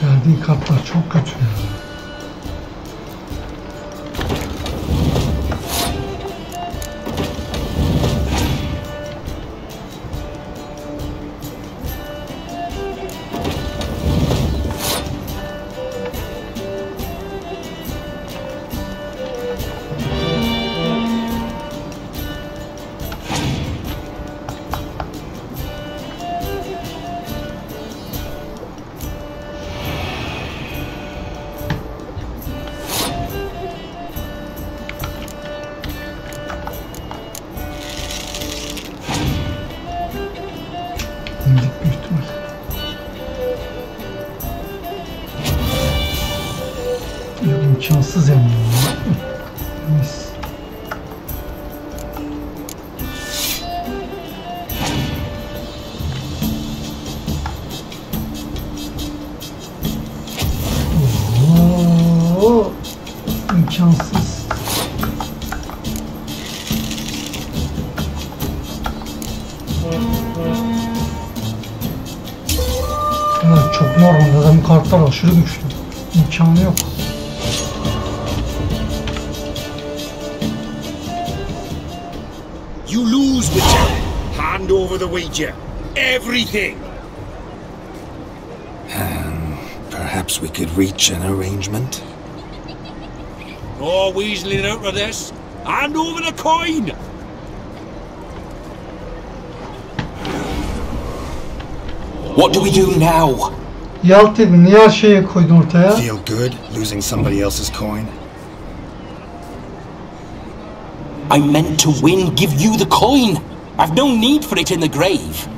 Verdiği kartlar çok kötü ya. İmkansız yani. Mis. Oo, imkansız. çok normal. Adamın kartlar aşırı güçlü. İmkanı yok. You lose, Witcher. Hand over the wager. Everything. Perhaps we could reach an arrangement. No weaseling out of this. Hand over the coin. What do we do now? Yalt dedim. Niye her şeyi koydun ortaya? Feel good losing somebody else's coin? I meant to win, give you the coin. I've no need for it in the grave.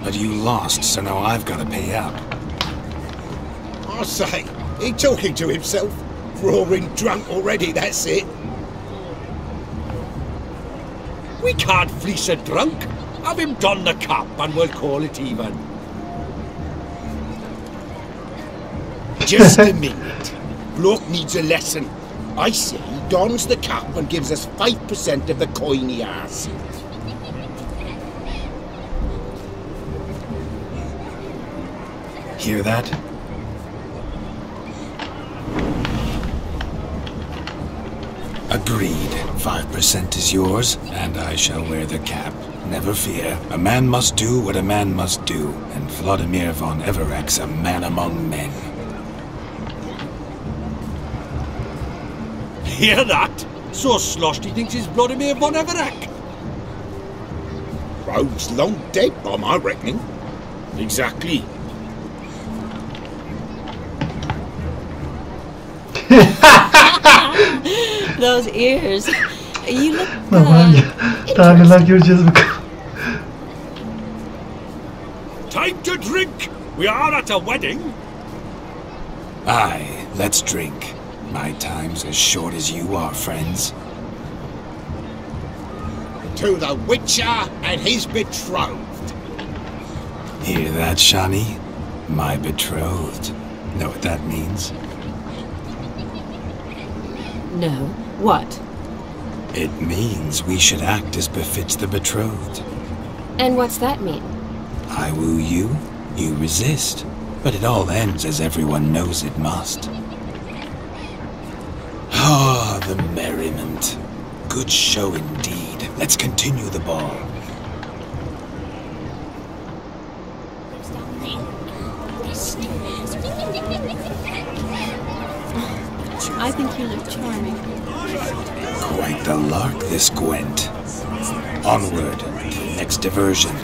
But you lost, so now I've got to pay up. I say, he talking to himself. Roaring drunk already, that's it. We can't fleece a drunk. Have him don the cap and we'll call it even. Just a minute. Bloke needs a lesson. I say he dons the cap and gives us 5% of the coin he has. Hear that? Agreed. 5% is yours, and I shall wear the cap. Never fear. A man must do what a man must do, and Vladimir von Evereck's a man among men. Hear that? So sloshed he thinks he's Vladimir von Evereck. Rogue's long dead, by my reckoning. Exactly. Those ears. You look Taneler göreceğiz bakalım. Time to drink. We are at a wedding. Aye, let's drink. My time's as short as you are, friends. To the Witcher and his betrothed. Hear that, Shani? My betrothed. Know what that means? No. What? It means we should act as befits the betrothed. And what's that mean? I woo you, you resist. But it all ends as everyone knows it must. Ah, the merriment. Good show indeed. Let's continue the ball. I think you look charming. Quite the lark, this Gwent. Onward to the next diversion.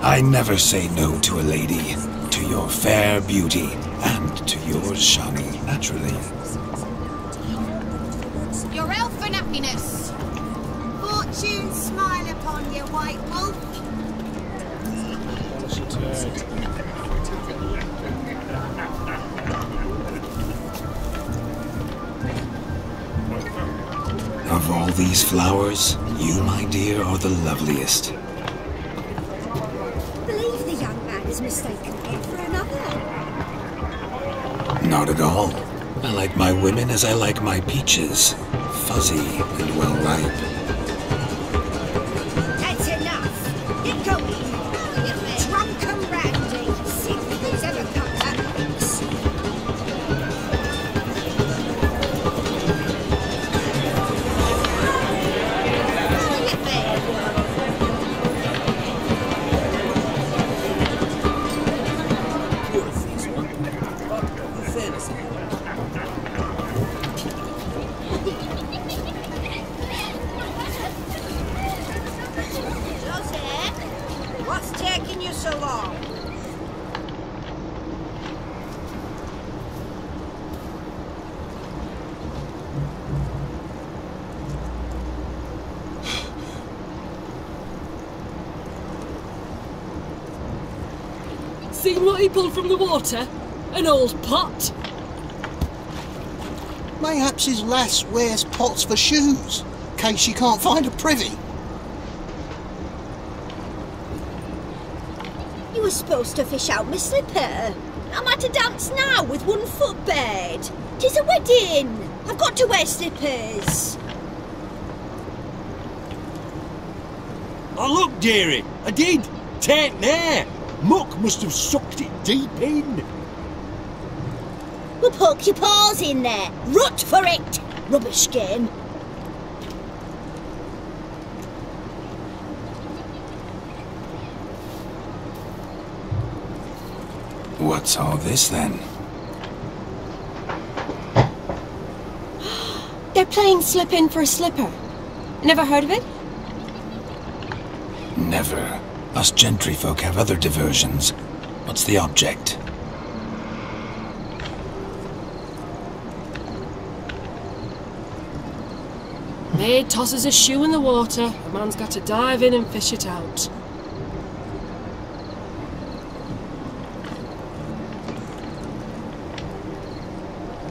I never say no to a lady. To your fair beauty, and to yours, Shani, naturally. Your elfin happiness. Fortune smile upon you, white wolf. Of all these flowers, you, my dear, are the loveliest. I believe the young man is mistaken for another. Not at all. I like my women as I like my peaches. Fuzzy and well ripe. That's enough. Get going. You drunken randy. See who's ever come that close. What's taking you so long? Seen what he pulled from the water? An old pot. Mayhaps his lass wears pots for shoes, in case she can't find a privy. You were supposed to fish out my slipper. I'm at a dance now with one foot bared. 'Tis a wedding. I've got to wear slippers. Oh, look, dearie, I did. Take there. Muck must have sucked it deep in. Well, poke your paws in there. Rut for it. Rubbish game. What's all this then? They're playing slip in for a slipper. Never heard of it? Never. Us gentry folk have other diversions. What's the object? Maid tosses a shoe in the water. A man's got to dive in and fish it out.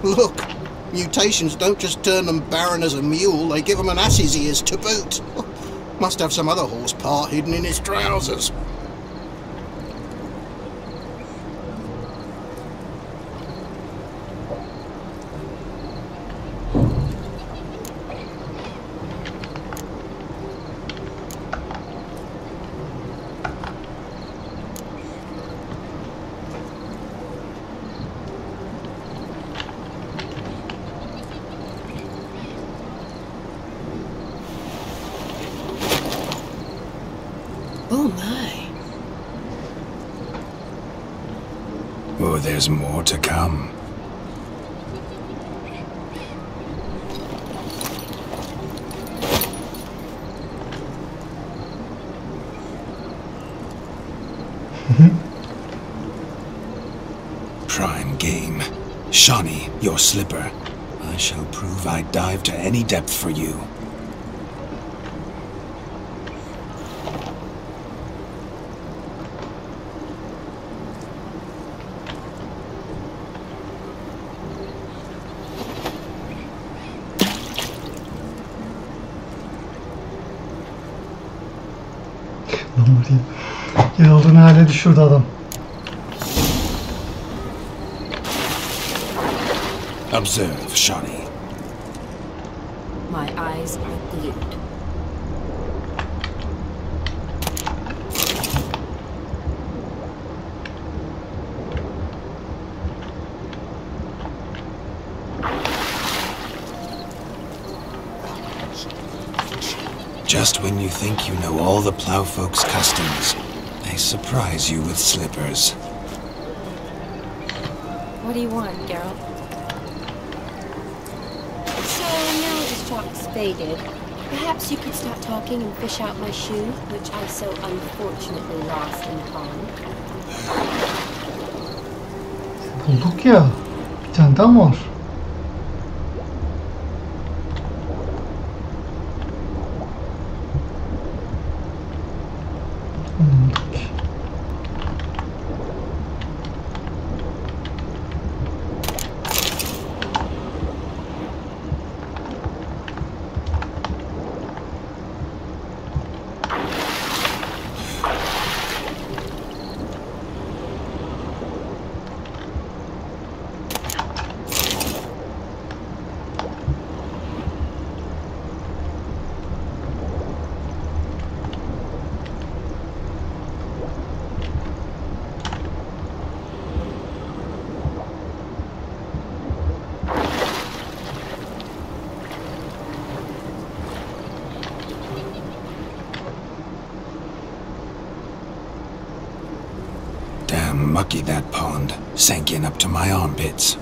Look, mutations don't just turn them barren as a mule, they give them an ass's ears to boot. Must have some other horse part hidden in his trousers. Oh my. Oh, there's more to come. Prime game. Shawnee, your slipper. I shall prove I'd dive to any depth for you. Yıldığını hale düşürdü adam. Observe, Shawnee. My eyes are glued. Just when you think you know all the plowfolk's customs, they surprise you with slippers. What do you want, Geralt? So now the shock's faded. Perhaps you could start talking and fish out my shoe, which I so unfortunately lost in the pond. Bulduk ya. Bir tane daha mı var? Damn mucky that pond. Sank in up to my armpits.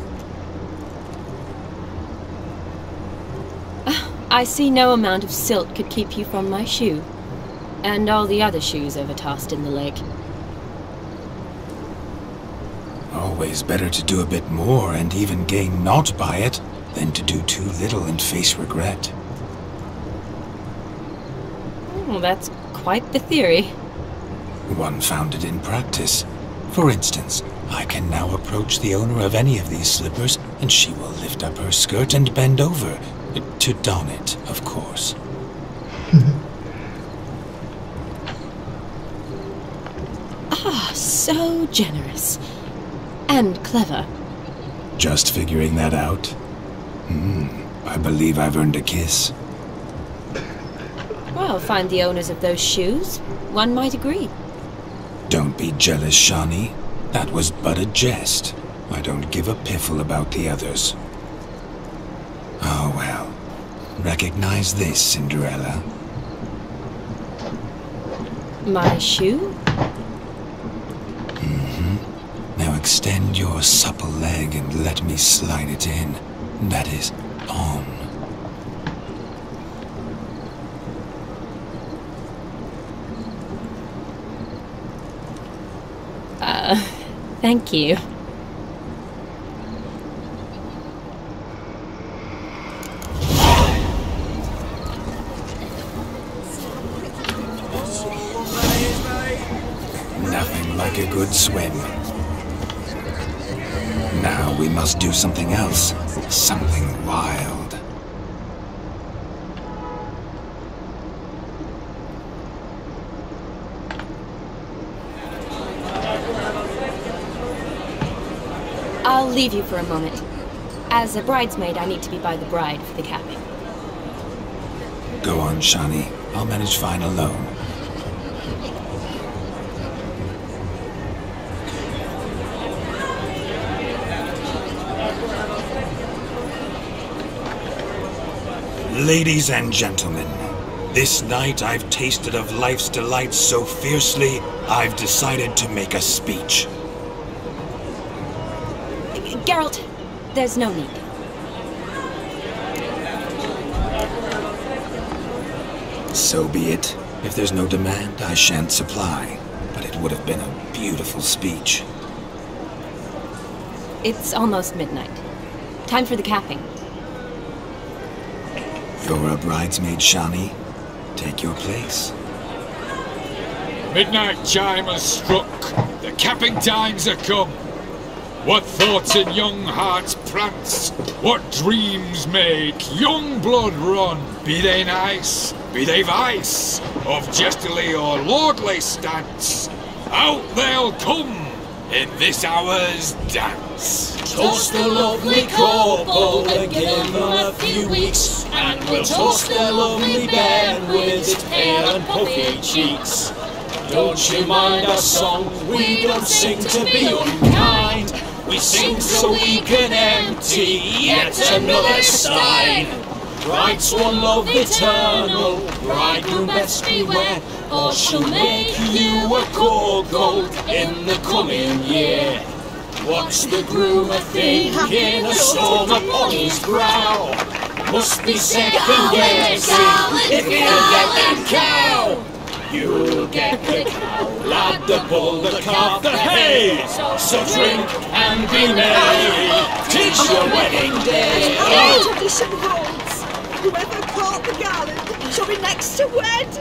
I see no amount of silt could keep you from my shoe. And all the other shoes ever tossed in the lake. Always better to do a bit more and even gain naught by it than to do too little and face regret. Oh, that's quite the theory. One founded in practice. For instance, I can now approach the owner of any of these slippers, and she will lift up her skirt and bend over. To don it, of course. Ah, so generous. And clever. Just figuring that out? I believe I've earned a kiss. Well, find the owners of those shoes. One might agree. Don't be jealous, Shawnee. That was but a jest. I don't give a piffle about the others. Oh well. Recognize this, Cinderella. My shoe? Now extend your supple leg and let me slide it in. That is, on. Thank you. Nothing like a good swim. Now we must do something else. Something wild. I'll leave you for a moment. As a bridesmaid, I need to be by the bride for the capping. Go on, Shawnee. I'll manage fine alone. Ladies and gentlemen, this night I've tasted of life's delights so fiercely, I've decided to make a speech. Geralt, there's no need. So be it. If there's no demand, I shan't supply. But it would have been a beautiful speech. It's almost midnight. Time for the capping. You're a bridesmaid, Shawnee. Take your place. Midnight chime has struck. The capping times are come. What thoughts in young hearts prance? What dreams make young blood run? Be they nice, be they vice, of jestily or lordly stance, out they'll come in this hour's dance. Toast the lovely couple and give them a few weeks, and we'll toast their lovely bed with its pale and puffy cheeks. Don't you mind our song? We don't sing to be unkind. We sing so we can empty yet another stein. Bride's one love eternal, bridegroom best beware, or she'll make you a cold gold in the coming year. What's the groom a-thinking, a storm upon his brow? Must be second guessing if he'll get that cow. You'll get the cow, lad, the bull, the calf, the hay. So drink and be merry, 'tis your wedding day. Our tradition holds. Whoever caught the garland shall be next to wed.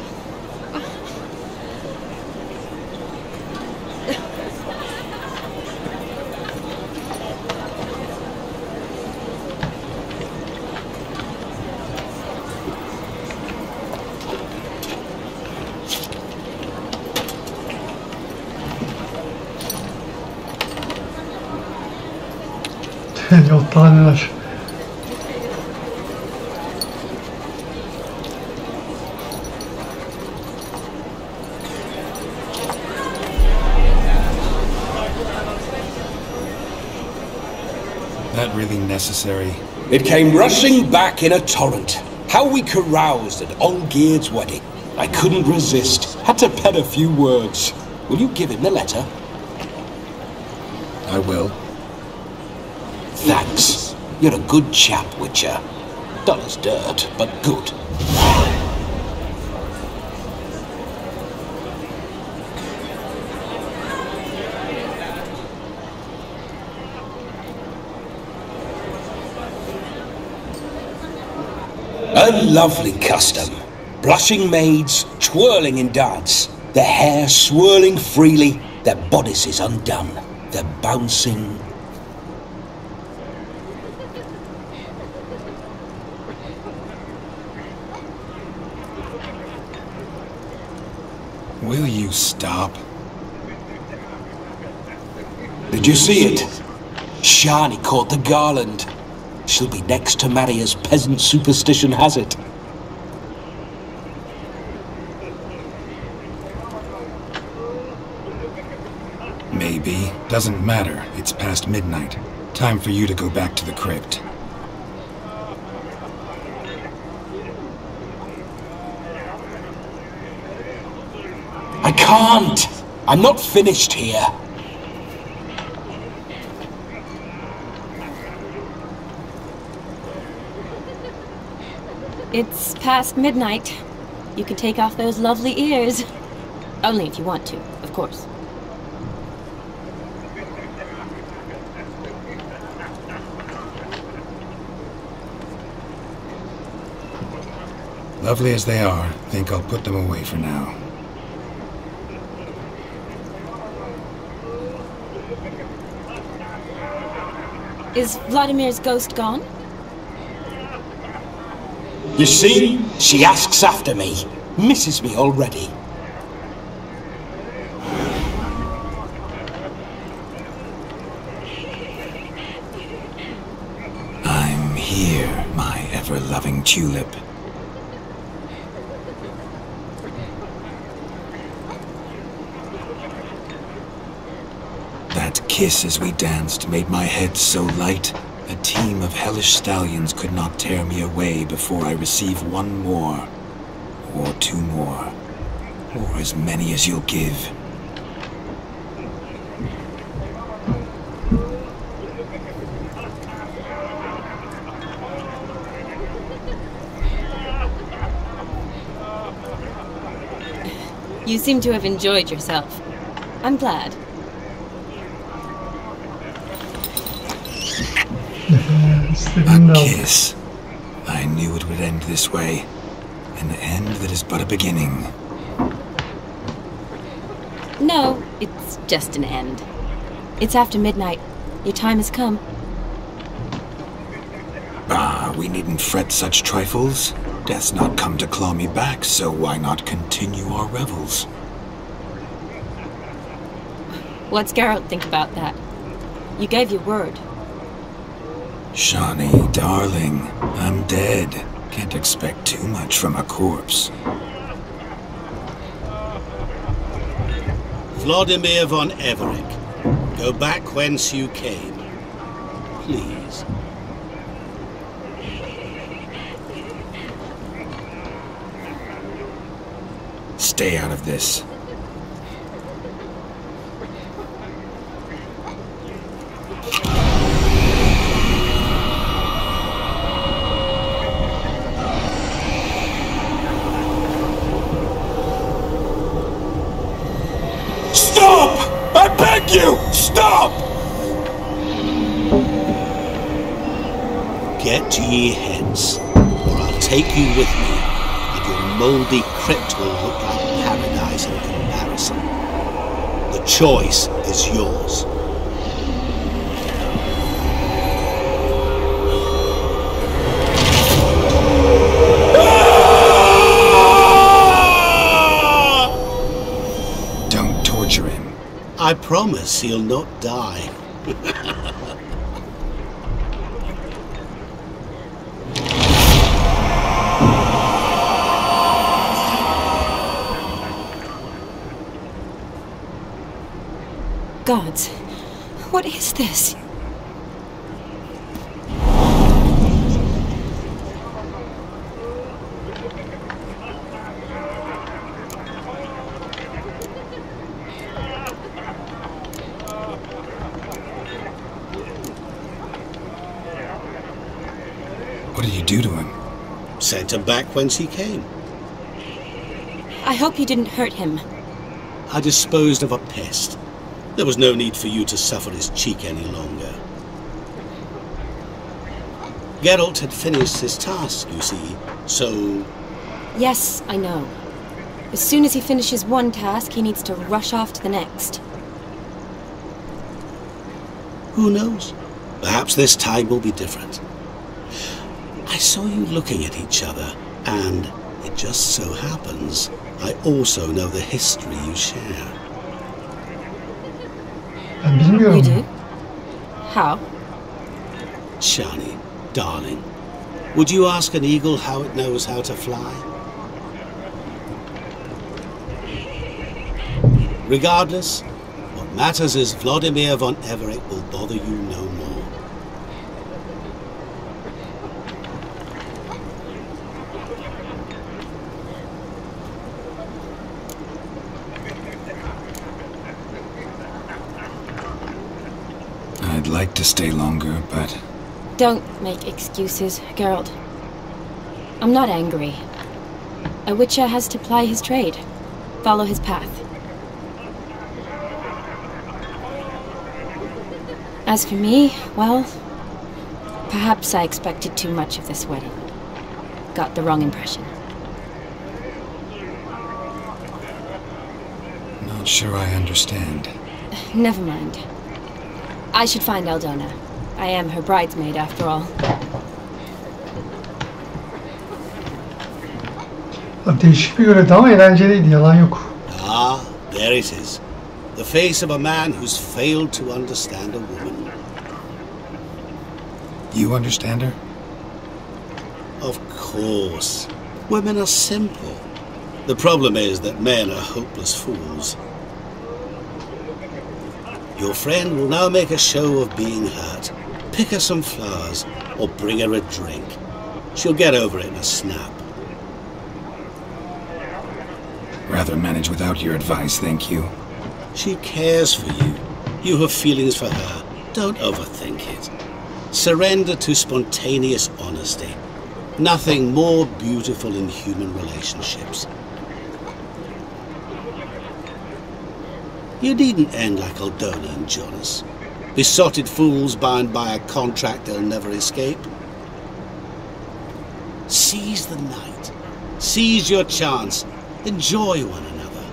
Yotlar. That really necessary? It came rushing back in a torrent. How we caroused at Olgierd's wedding. I couldn't resist. Had to pen a few words. Will you give him the letter? I will. Thanks. You're a good chap, Witcher. Dull as dirt, but good. A lovely custom. Blushing maids, twirling in dance, their hair swirling freely, their bodices undone, their bouncing. Will you stop? Did you see it? Shani caught the garland. She'll be next to marry as peasant superstition has it. Maybe. Doesn't matter. It's past midnight. Time for you to go back to the crypt. I can't! I'm not finished here. It's past midnight. You can take off those lovely ears. Only if you want to, of course. Lovely as they are, think I'll put them away for now. Is Vladimir's ghost gone? You see? She asks after me. Misses me already. I'm here, my ever-loving tulip. That kiss as we danced made my head so light. A team of hellish stallions could not tear me away before I receive one more, or two more, or as many as you'll give. You seem to have enjoyed yourself. I'm glad. A kiss. I knew it would end this way. An end that is but a beginning. No, it's just an end. It's after midnight. Your time has come. Ah, we needn't fret such trifles. Death's not come to claw me back, so why not continue our revels? What's Geralt think about that? You gave your word. Shawnee, darling, I'm dead. Can't expect too much from a corpse. Vladimir von Everick, go back whence you came. Please. Stay out of this. You! Stop! Get ye hence, or I'll take you with me, and your mouldy crypt will look like paradise in comparison. The choice is yours. Don't torture him. I promise he'll not die. Gods, what is this? What did you do to him? Sent him back whence he came. I hope you didn't hurt him. I disposed of a pest. There was no need for you to suffer his cheek any longer. Geralt had finished his task, you see, so... Yes, I know. As soon as he finishes one task, he needs to rush off to the next. Who knows? Perhaps this time will be different. I saw you looking at each other, and it just so happens I also know the history you share. You do? How? Shani, Darling, would you ask an eagle how it knows how to fly? Regardless, what matters is Vladimir von Everett will bother you no more. I'd like to stay longer, but... Don't make excuses, Geralt. I'm not angry. A witcher has to ply his trade, follow his path. As for me, well, perhaps I expected too much of this wedding. Got the wrong impression. Not sure I understand. Never mind. I should find Aldona. I am her bridesmaid after all. Değişik bir görevdi ama eğlenceliydi, yalan yok. Ah, there it is. The face of a man who's failed to understand a woman. You understand her? Of course. Women are simple. The problem is that men are hopeless fools. Your friend will now make a show of being hurt. Pick her some flowers, or bring her a drink. She'll get over it in a snap. Rather manage without your advice, thank you. She cares for you. You have feelings for her. Don't overthink it. Surrender to spontaneous honesty. Nothing more beautiful in human relationships. You needn't end like Aldona and Jonas. Besotted fools bound by a contract they'll never escape. Seize the night. Seize your chance. Enjoy one another.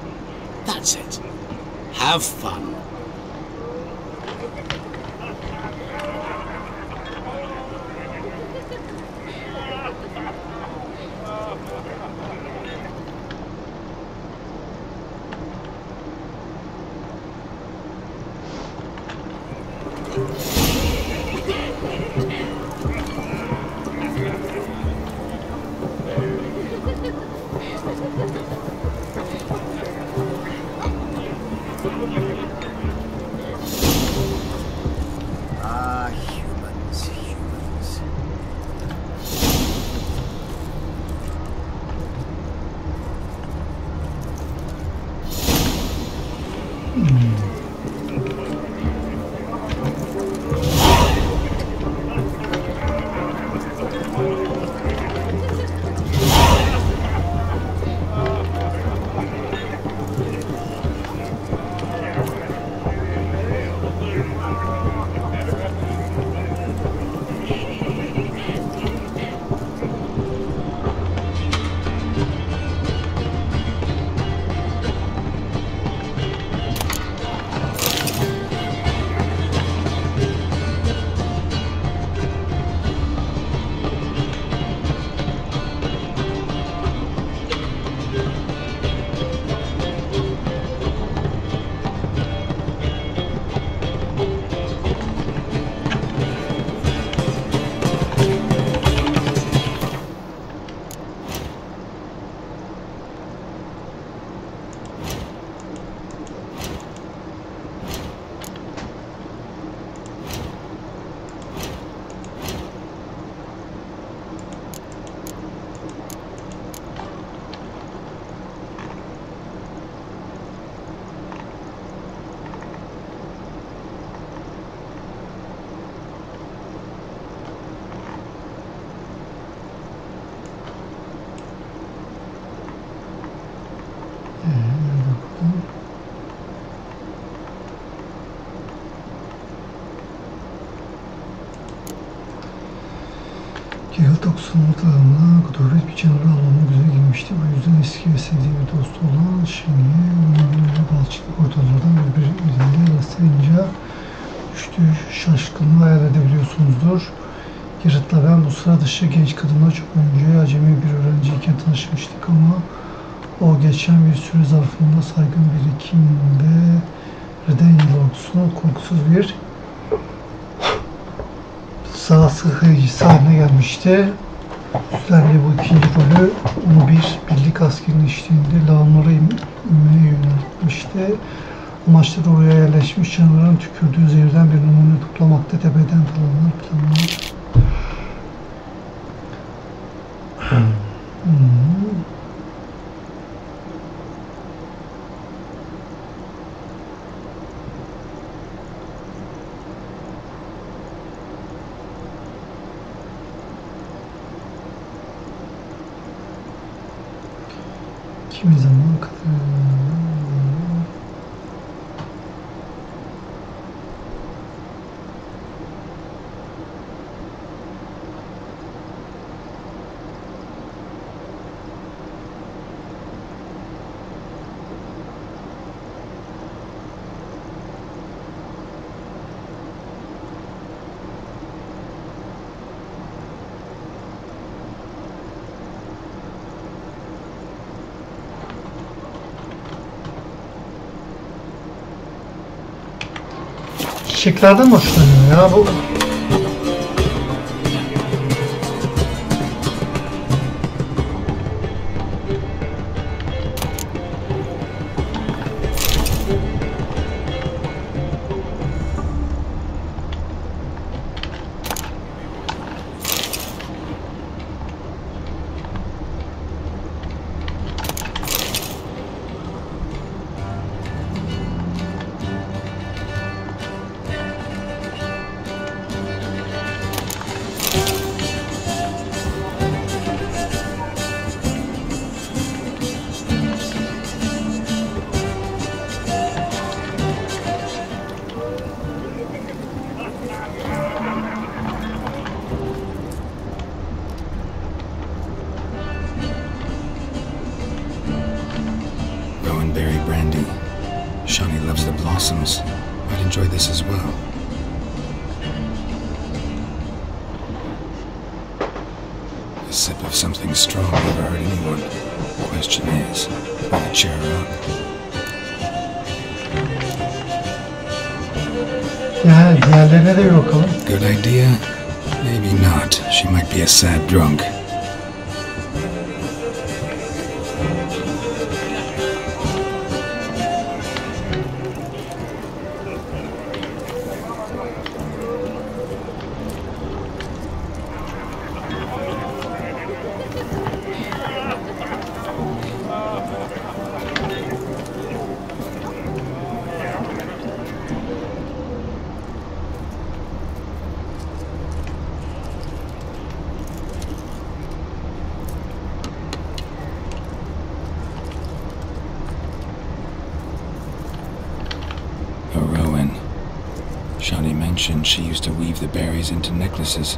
That's it. Have fun. Geralt 90'lı dağına kudret bir canlı alana güzel girmişti. Bu yüzden eski ve sevdiği bir dostu olan şimdi onun böyle balçıklı portallardan birbirine rastlayınca düştüğü şaşkınlığı hayal edebiliyorsunuzdur. Geralt'la ben bu sıra dışı genç kadınla çok önce acemi bir öğrenciyken tanışmıştık ama o geçen bir süre zarfında saygın birikimde Reden yıl ordusuna korkusuz bir sahası hıyıcısı haline gelmişti. Üstlendiği bu ikinci rolü onu bir birlik askerinin eşliğinde lağımlara inmeye yöneltmişti. Amaçları oraya yerleşmiş canavarın tükürdüğü zehirden bir numune toplamakta, tepeden falanlar planlar. Kimi zaman kadar çiçeklerden mi hoşlanıyor ya bu? Loves the blossoms. I'd enjoy this as well. A sip of something strong never hurt anyone. Question is, will it cheer her up? Ya diğerlerine de bir bakalım. Good idea? Maybe not. She might be a sad drunk. Shani mentioned she used to weave the berries into necklaces.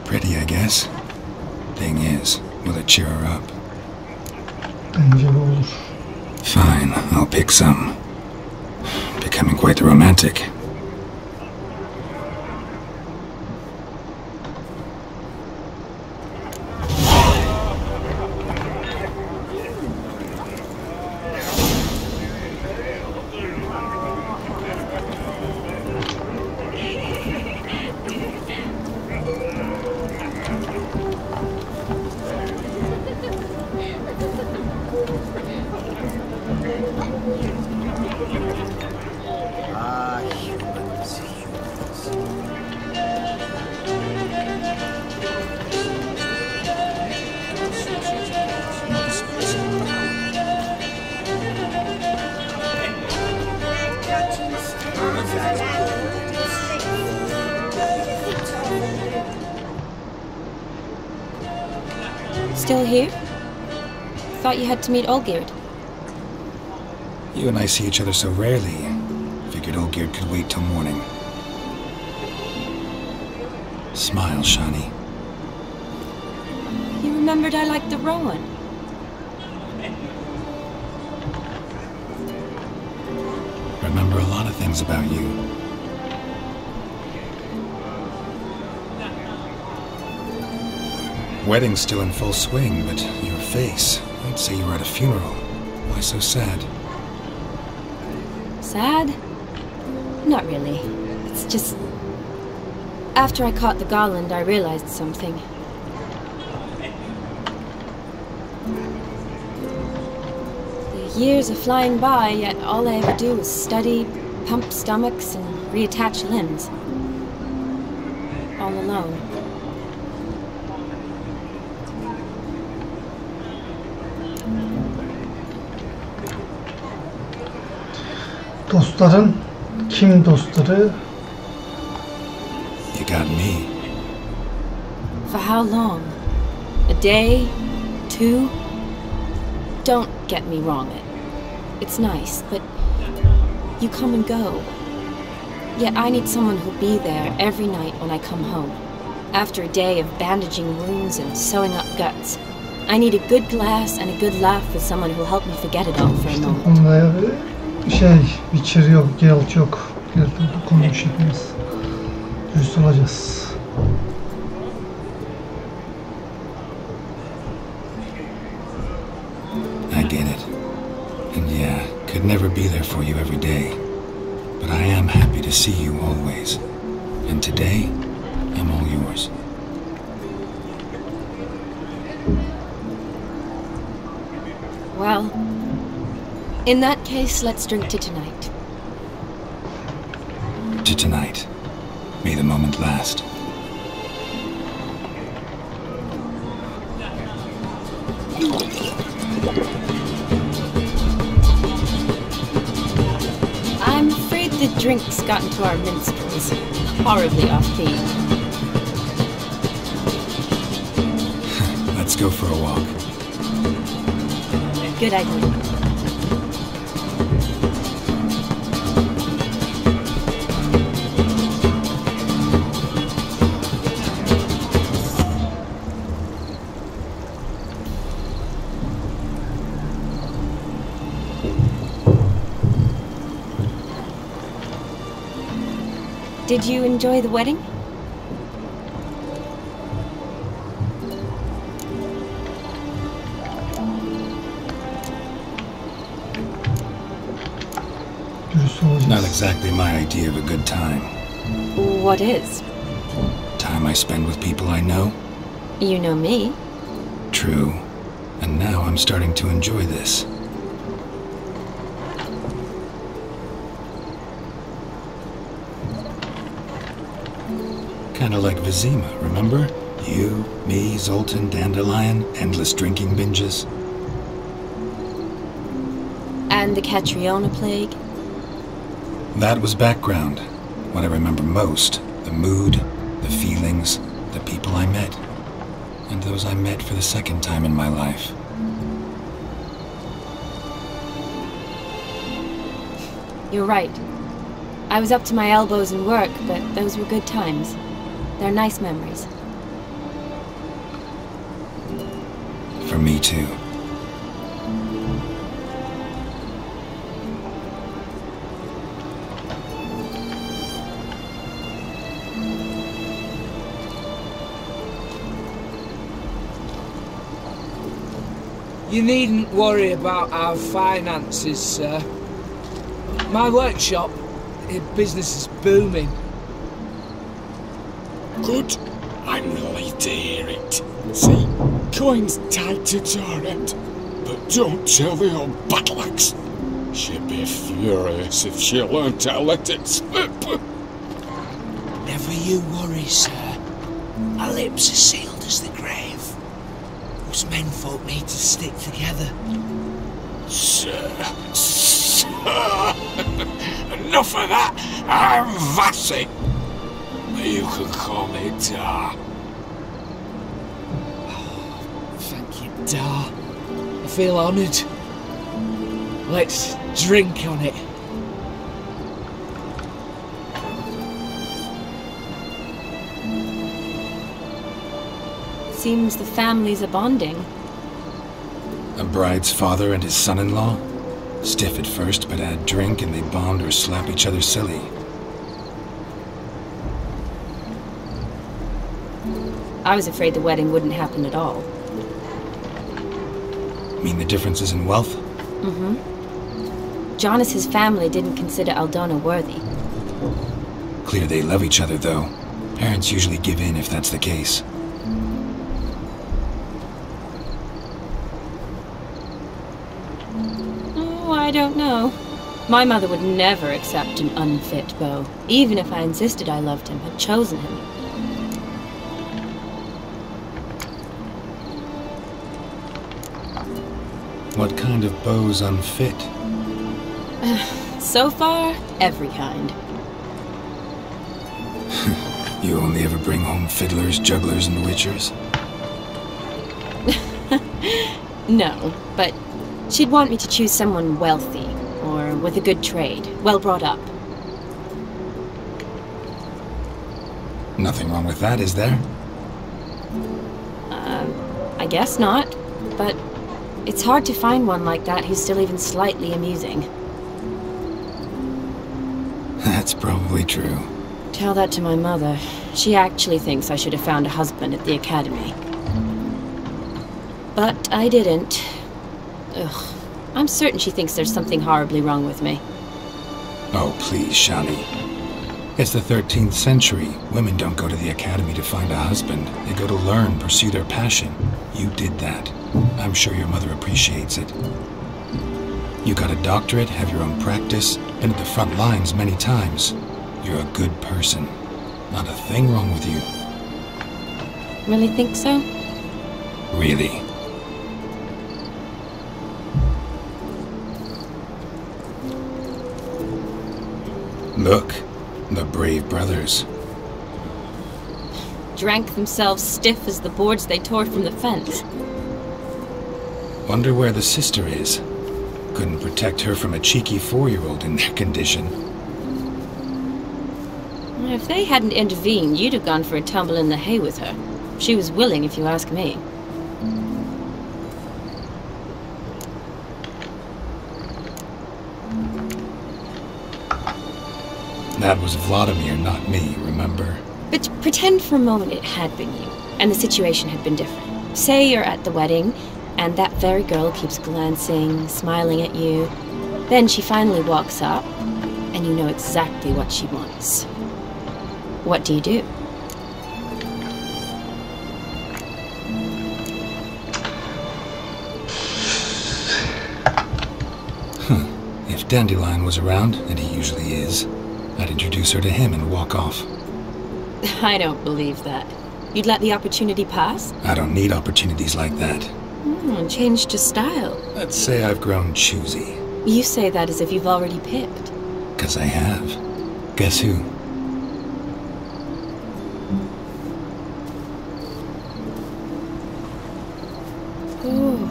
Pretty, I guess. Thing is, will it cheer her up? Bence olur. Fine, I'll pick some. Becoming quite the romantic. Still here? Thought you had to meet Olgierd. You and I see each other so rarely. Figured Olgierd could wait till morning. Smile, Shani. You remembered I liked the Rowan. Remember a lot of things about you. Wedding's still in full swing, but your face, I'd say you were at a funeral. Why so sad? Sad? Not really. It's just... After I caught the garland, I realized something. The years are flying by, yet all I ever do is study, pump stomachs, and reattach limbs. All alone. Dostların kim dostları? You got me. For how long? A day? 2? Don't get me wrong. It's nice, but you come and go. Yet I need someone who'll be there every night when I come home. After a day of bandaging wounds and sewing up guts. I need a good glass and a good laugh with someone who'll help me forget it all for a moment. Onlara Witcher yok, Geralt yok. Geralt konuş hepimiz. Dürüst olacağız. I get it. And yeah, could never be there for you every day. But I am happy to see you always. And today, I'm all yours. Well, in that case, let's drink to tonight. To tonight. May the moment last. I'm afraid the drink's got into our minstrels. Horribly off-beat. Let's go for a walk. Good idea. Did you enjoy the wedding? Not exactly my idea of a good time. What is? Time I spend with people I know. You know me. True. And now I'm starting to enjoy this. Kinda like Vizima, remember? You, me, Zoltan, Dandelion, endless drinking binges. And the Catriona plague? That was background. What I remember most, the mood, the feelings, the people I met. And those I met for the second time in my life. You're right. I was up to my elbows in work, but those were good times. They're nice memories. For me too. You needn't worry about our finances, sir. My workshop, business is booming. Good. I'm relieved to hear it. See, coin's tied to Torrent, but don't tell the old battle-axe. She'd be furious if she learned to let it slip. Never you worry, sir. Our lips are sealed as the grave. Us menfolk need to stick together. Sir. Enough of that. I'm Vassy. You can call me Dar. Thank you, Dar. I feel honoured. Let's drink on it. Seems the families are bonding. A bride's father and his son-in-law? Stiff at first, but add drink and they bond or slap each other silly. I was afraid the wedding wouldn't happen at all. Mean the differences in wealth? Mm-hmm. Jonas's family didn't consider Aldona worthy. Clear they love each other, though. Parents usually give in if that's the case. Oh, I don't know. My mother would never accept an unfit beau, even if I insisted I loved him, had chosen him. What kind of beau's unfit? So far, every kind. You only ever bring home fiddlers, jugglers, and witchers? No, but she'd want me to choose someone wealthy, or with a good trade, well brought up. Nothing wrong with that, is there? I guess not, but it's hard to find one like that who's still even slightly amusing. That's probably true. Tell that to my mother. She actually thinks I should have found a husband at the academy. But I didn't. Ugh. I'm certain she thinks there's something horribly wrong with me. Oh, please, Shani. It's the 13th century. Women don't go to the academy to find a husband. They go to learn, pursue their passion. You did that. I'm sure your mother appreciates it. You got a doctorate, have your own practice, been at the front lines many times. You're a good person. Not a thing wrong with you. Really think so? Really. Look, the brave brothers. Drank themselves stiff as the boards they tore from the fence. Wonder where the sister is. Couldn't protect her from a cheeky 4-year-old in their condition. If they hadn't intervened, you'd have gone for a tumble in the hay with her. She was willing, if you ask me. That was Vladimir, not me, remember? But pretend for a moment it had been you, and the situation had been different. Say you're at the wedding, and that very girl keeps glancing, smiling at you. Then she finally walks up, and you know exactly what she wants. What do you do? If Dandelion was around, and he usually is, I'd introduce her to him and walk off. I don't believe that. You'd let the opportunity pass? I don't need opportunities like that. Changed your style. Let's say I've grown choosy. You say that as if you've already picked. 'Cause I have. Guess who? Ooh,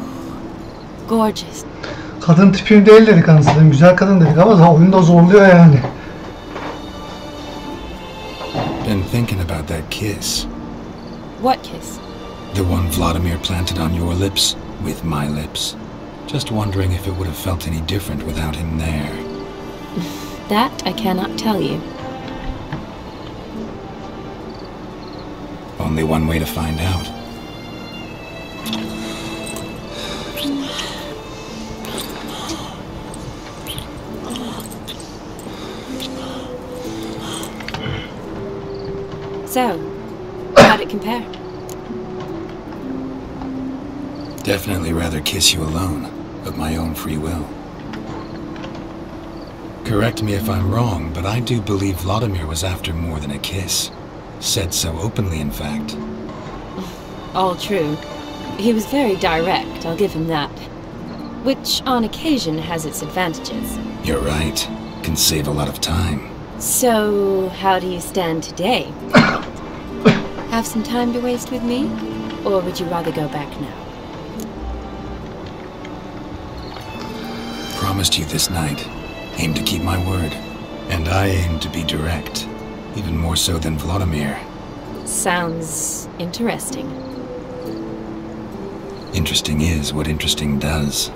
gorgeous. Kadın tipim değil dedik anasını. Güzel kadın dedik ama oyunda zorluyor yani. Been thinking about that kiss. What kiss? The one Vladimir planted on your lips, with my lips. Just wondering if it would have felt any different without him there. That I cannot tell you. Only one way to find out. So, how'd it compare? Definitely rather kiss you alone, of my own free will. Correct me if I'm wrong, but I do believe Vladimir was after more than a kiss. Said so openly, in fact. All true. He was very direct, I'll give him that. Which, on occasion, has its advantages. You're right. Can save a lot of time. So, how do you stand today? Have some time to waste with me? Or would you rather go back now? Promised you this night. Aim to keep my word. And I aim to be direct. Even more so than Vladimir. Sounds interesting. Interesting is what interesting does.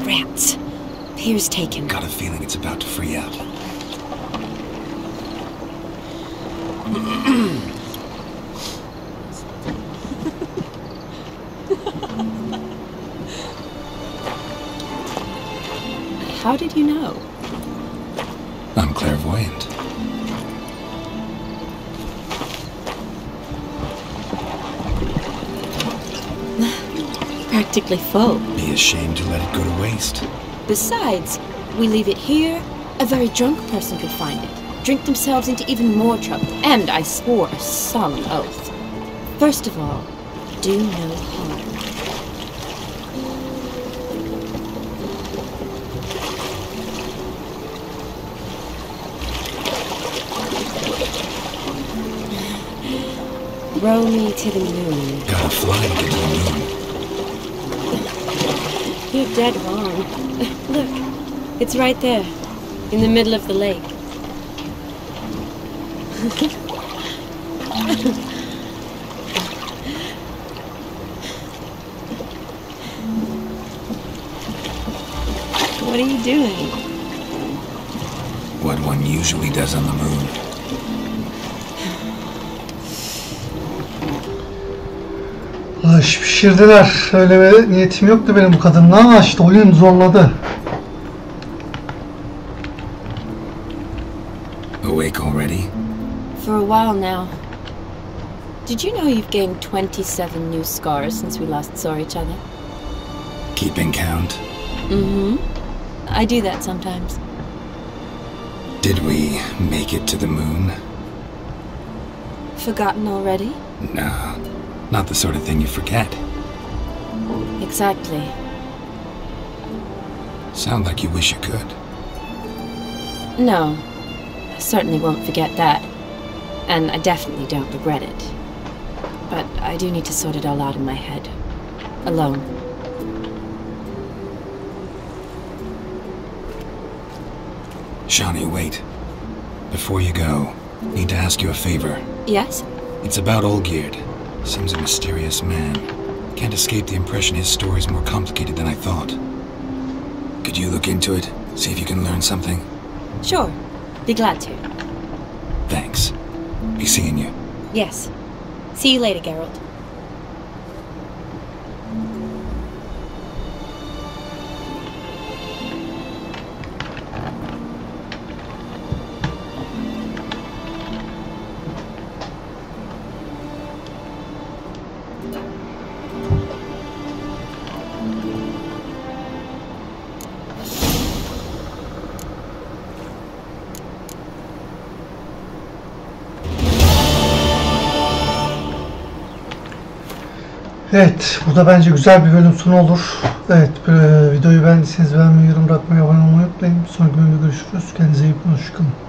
Rats. Pier's taken. Got a feeling it's about to free up. How did you know? I'm clairvoyant. Practically full. Be ashamed to let it go to waste. Besides, we leave it here, a very drunk person could find it, drink themselves into even more trouble, and I swore a solemn oath. First of all, do no harm. Row me to the moon. Gotta fly to get to the moon. You're dead wrong. Look, it's right there, in the middle of the lake. What are you doing? What one usually does on the moon. Aş pişirdiler. Öyle bir niyetim yoktu benim bu kadınla ama işte oyun zorladı. Awake already? For a while now. Did you know you've gained 27 new scars since we last saw each other? Keeping count? Mm-hmm. I do that sometimes. Did we make it to the moon? Forgotten already? No, not the sort of thing you forget. Exactly. Sound like you wish you could. No, I certainly won't forget that. And I definitely don't regret it. But I do need to sort it all out in my head. Alone. Shawnee, wait. Before you go, need to ask you a favor. Yes? It's about Olgierd. Seems a mysterious man. Can't escape the impression his story's more complicated than I thought. Could you look into it? See if you can learn something? Sure. Be glad to. Thanks. Be seeing you. Yes. See you later, Geralt. Evet, bu da bence güzel bir bölüm sonu olur. Evet, videoyu beğendiyseniz beğenmeyi, yorum bırakmayı, abone olmayı unutmayın. Sonraki bölümde görüşürüz. Kendinize iyi bakın. Hoşçakalın.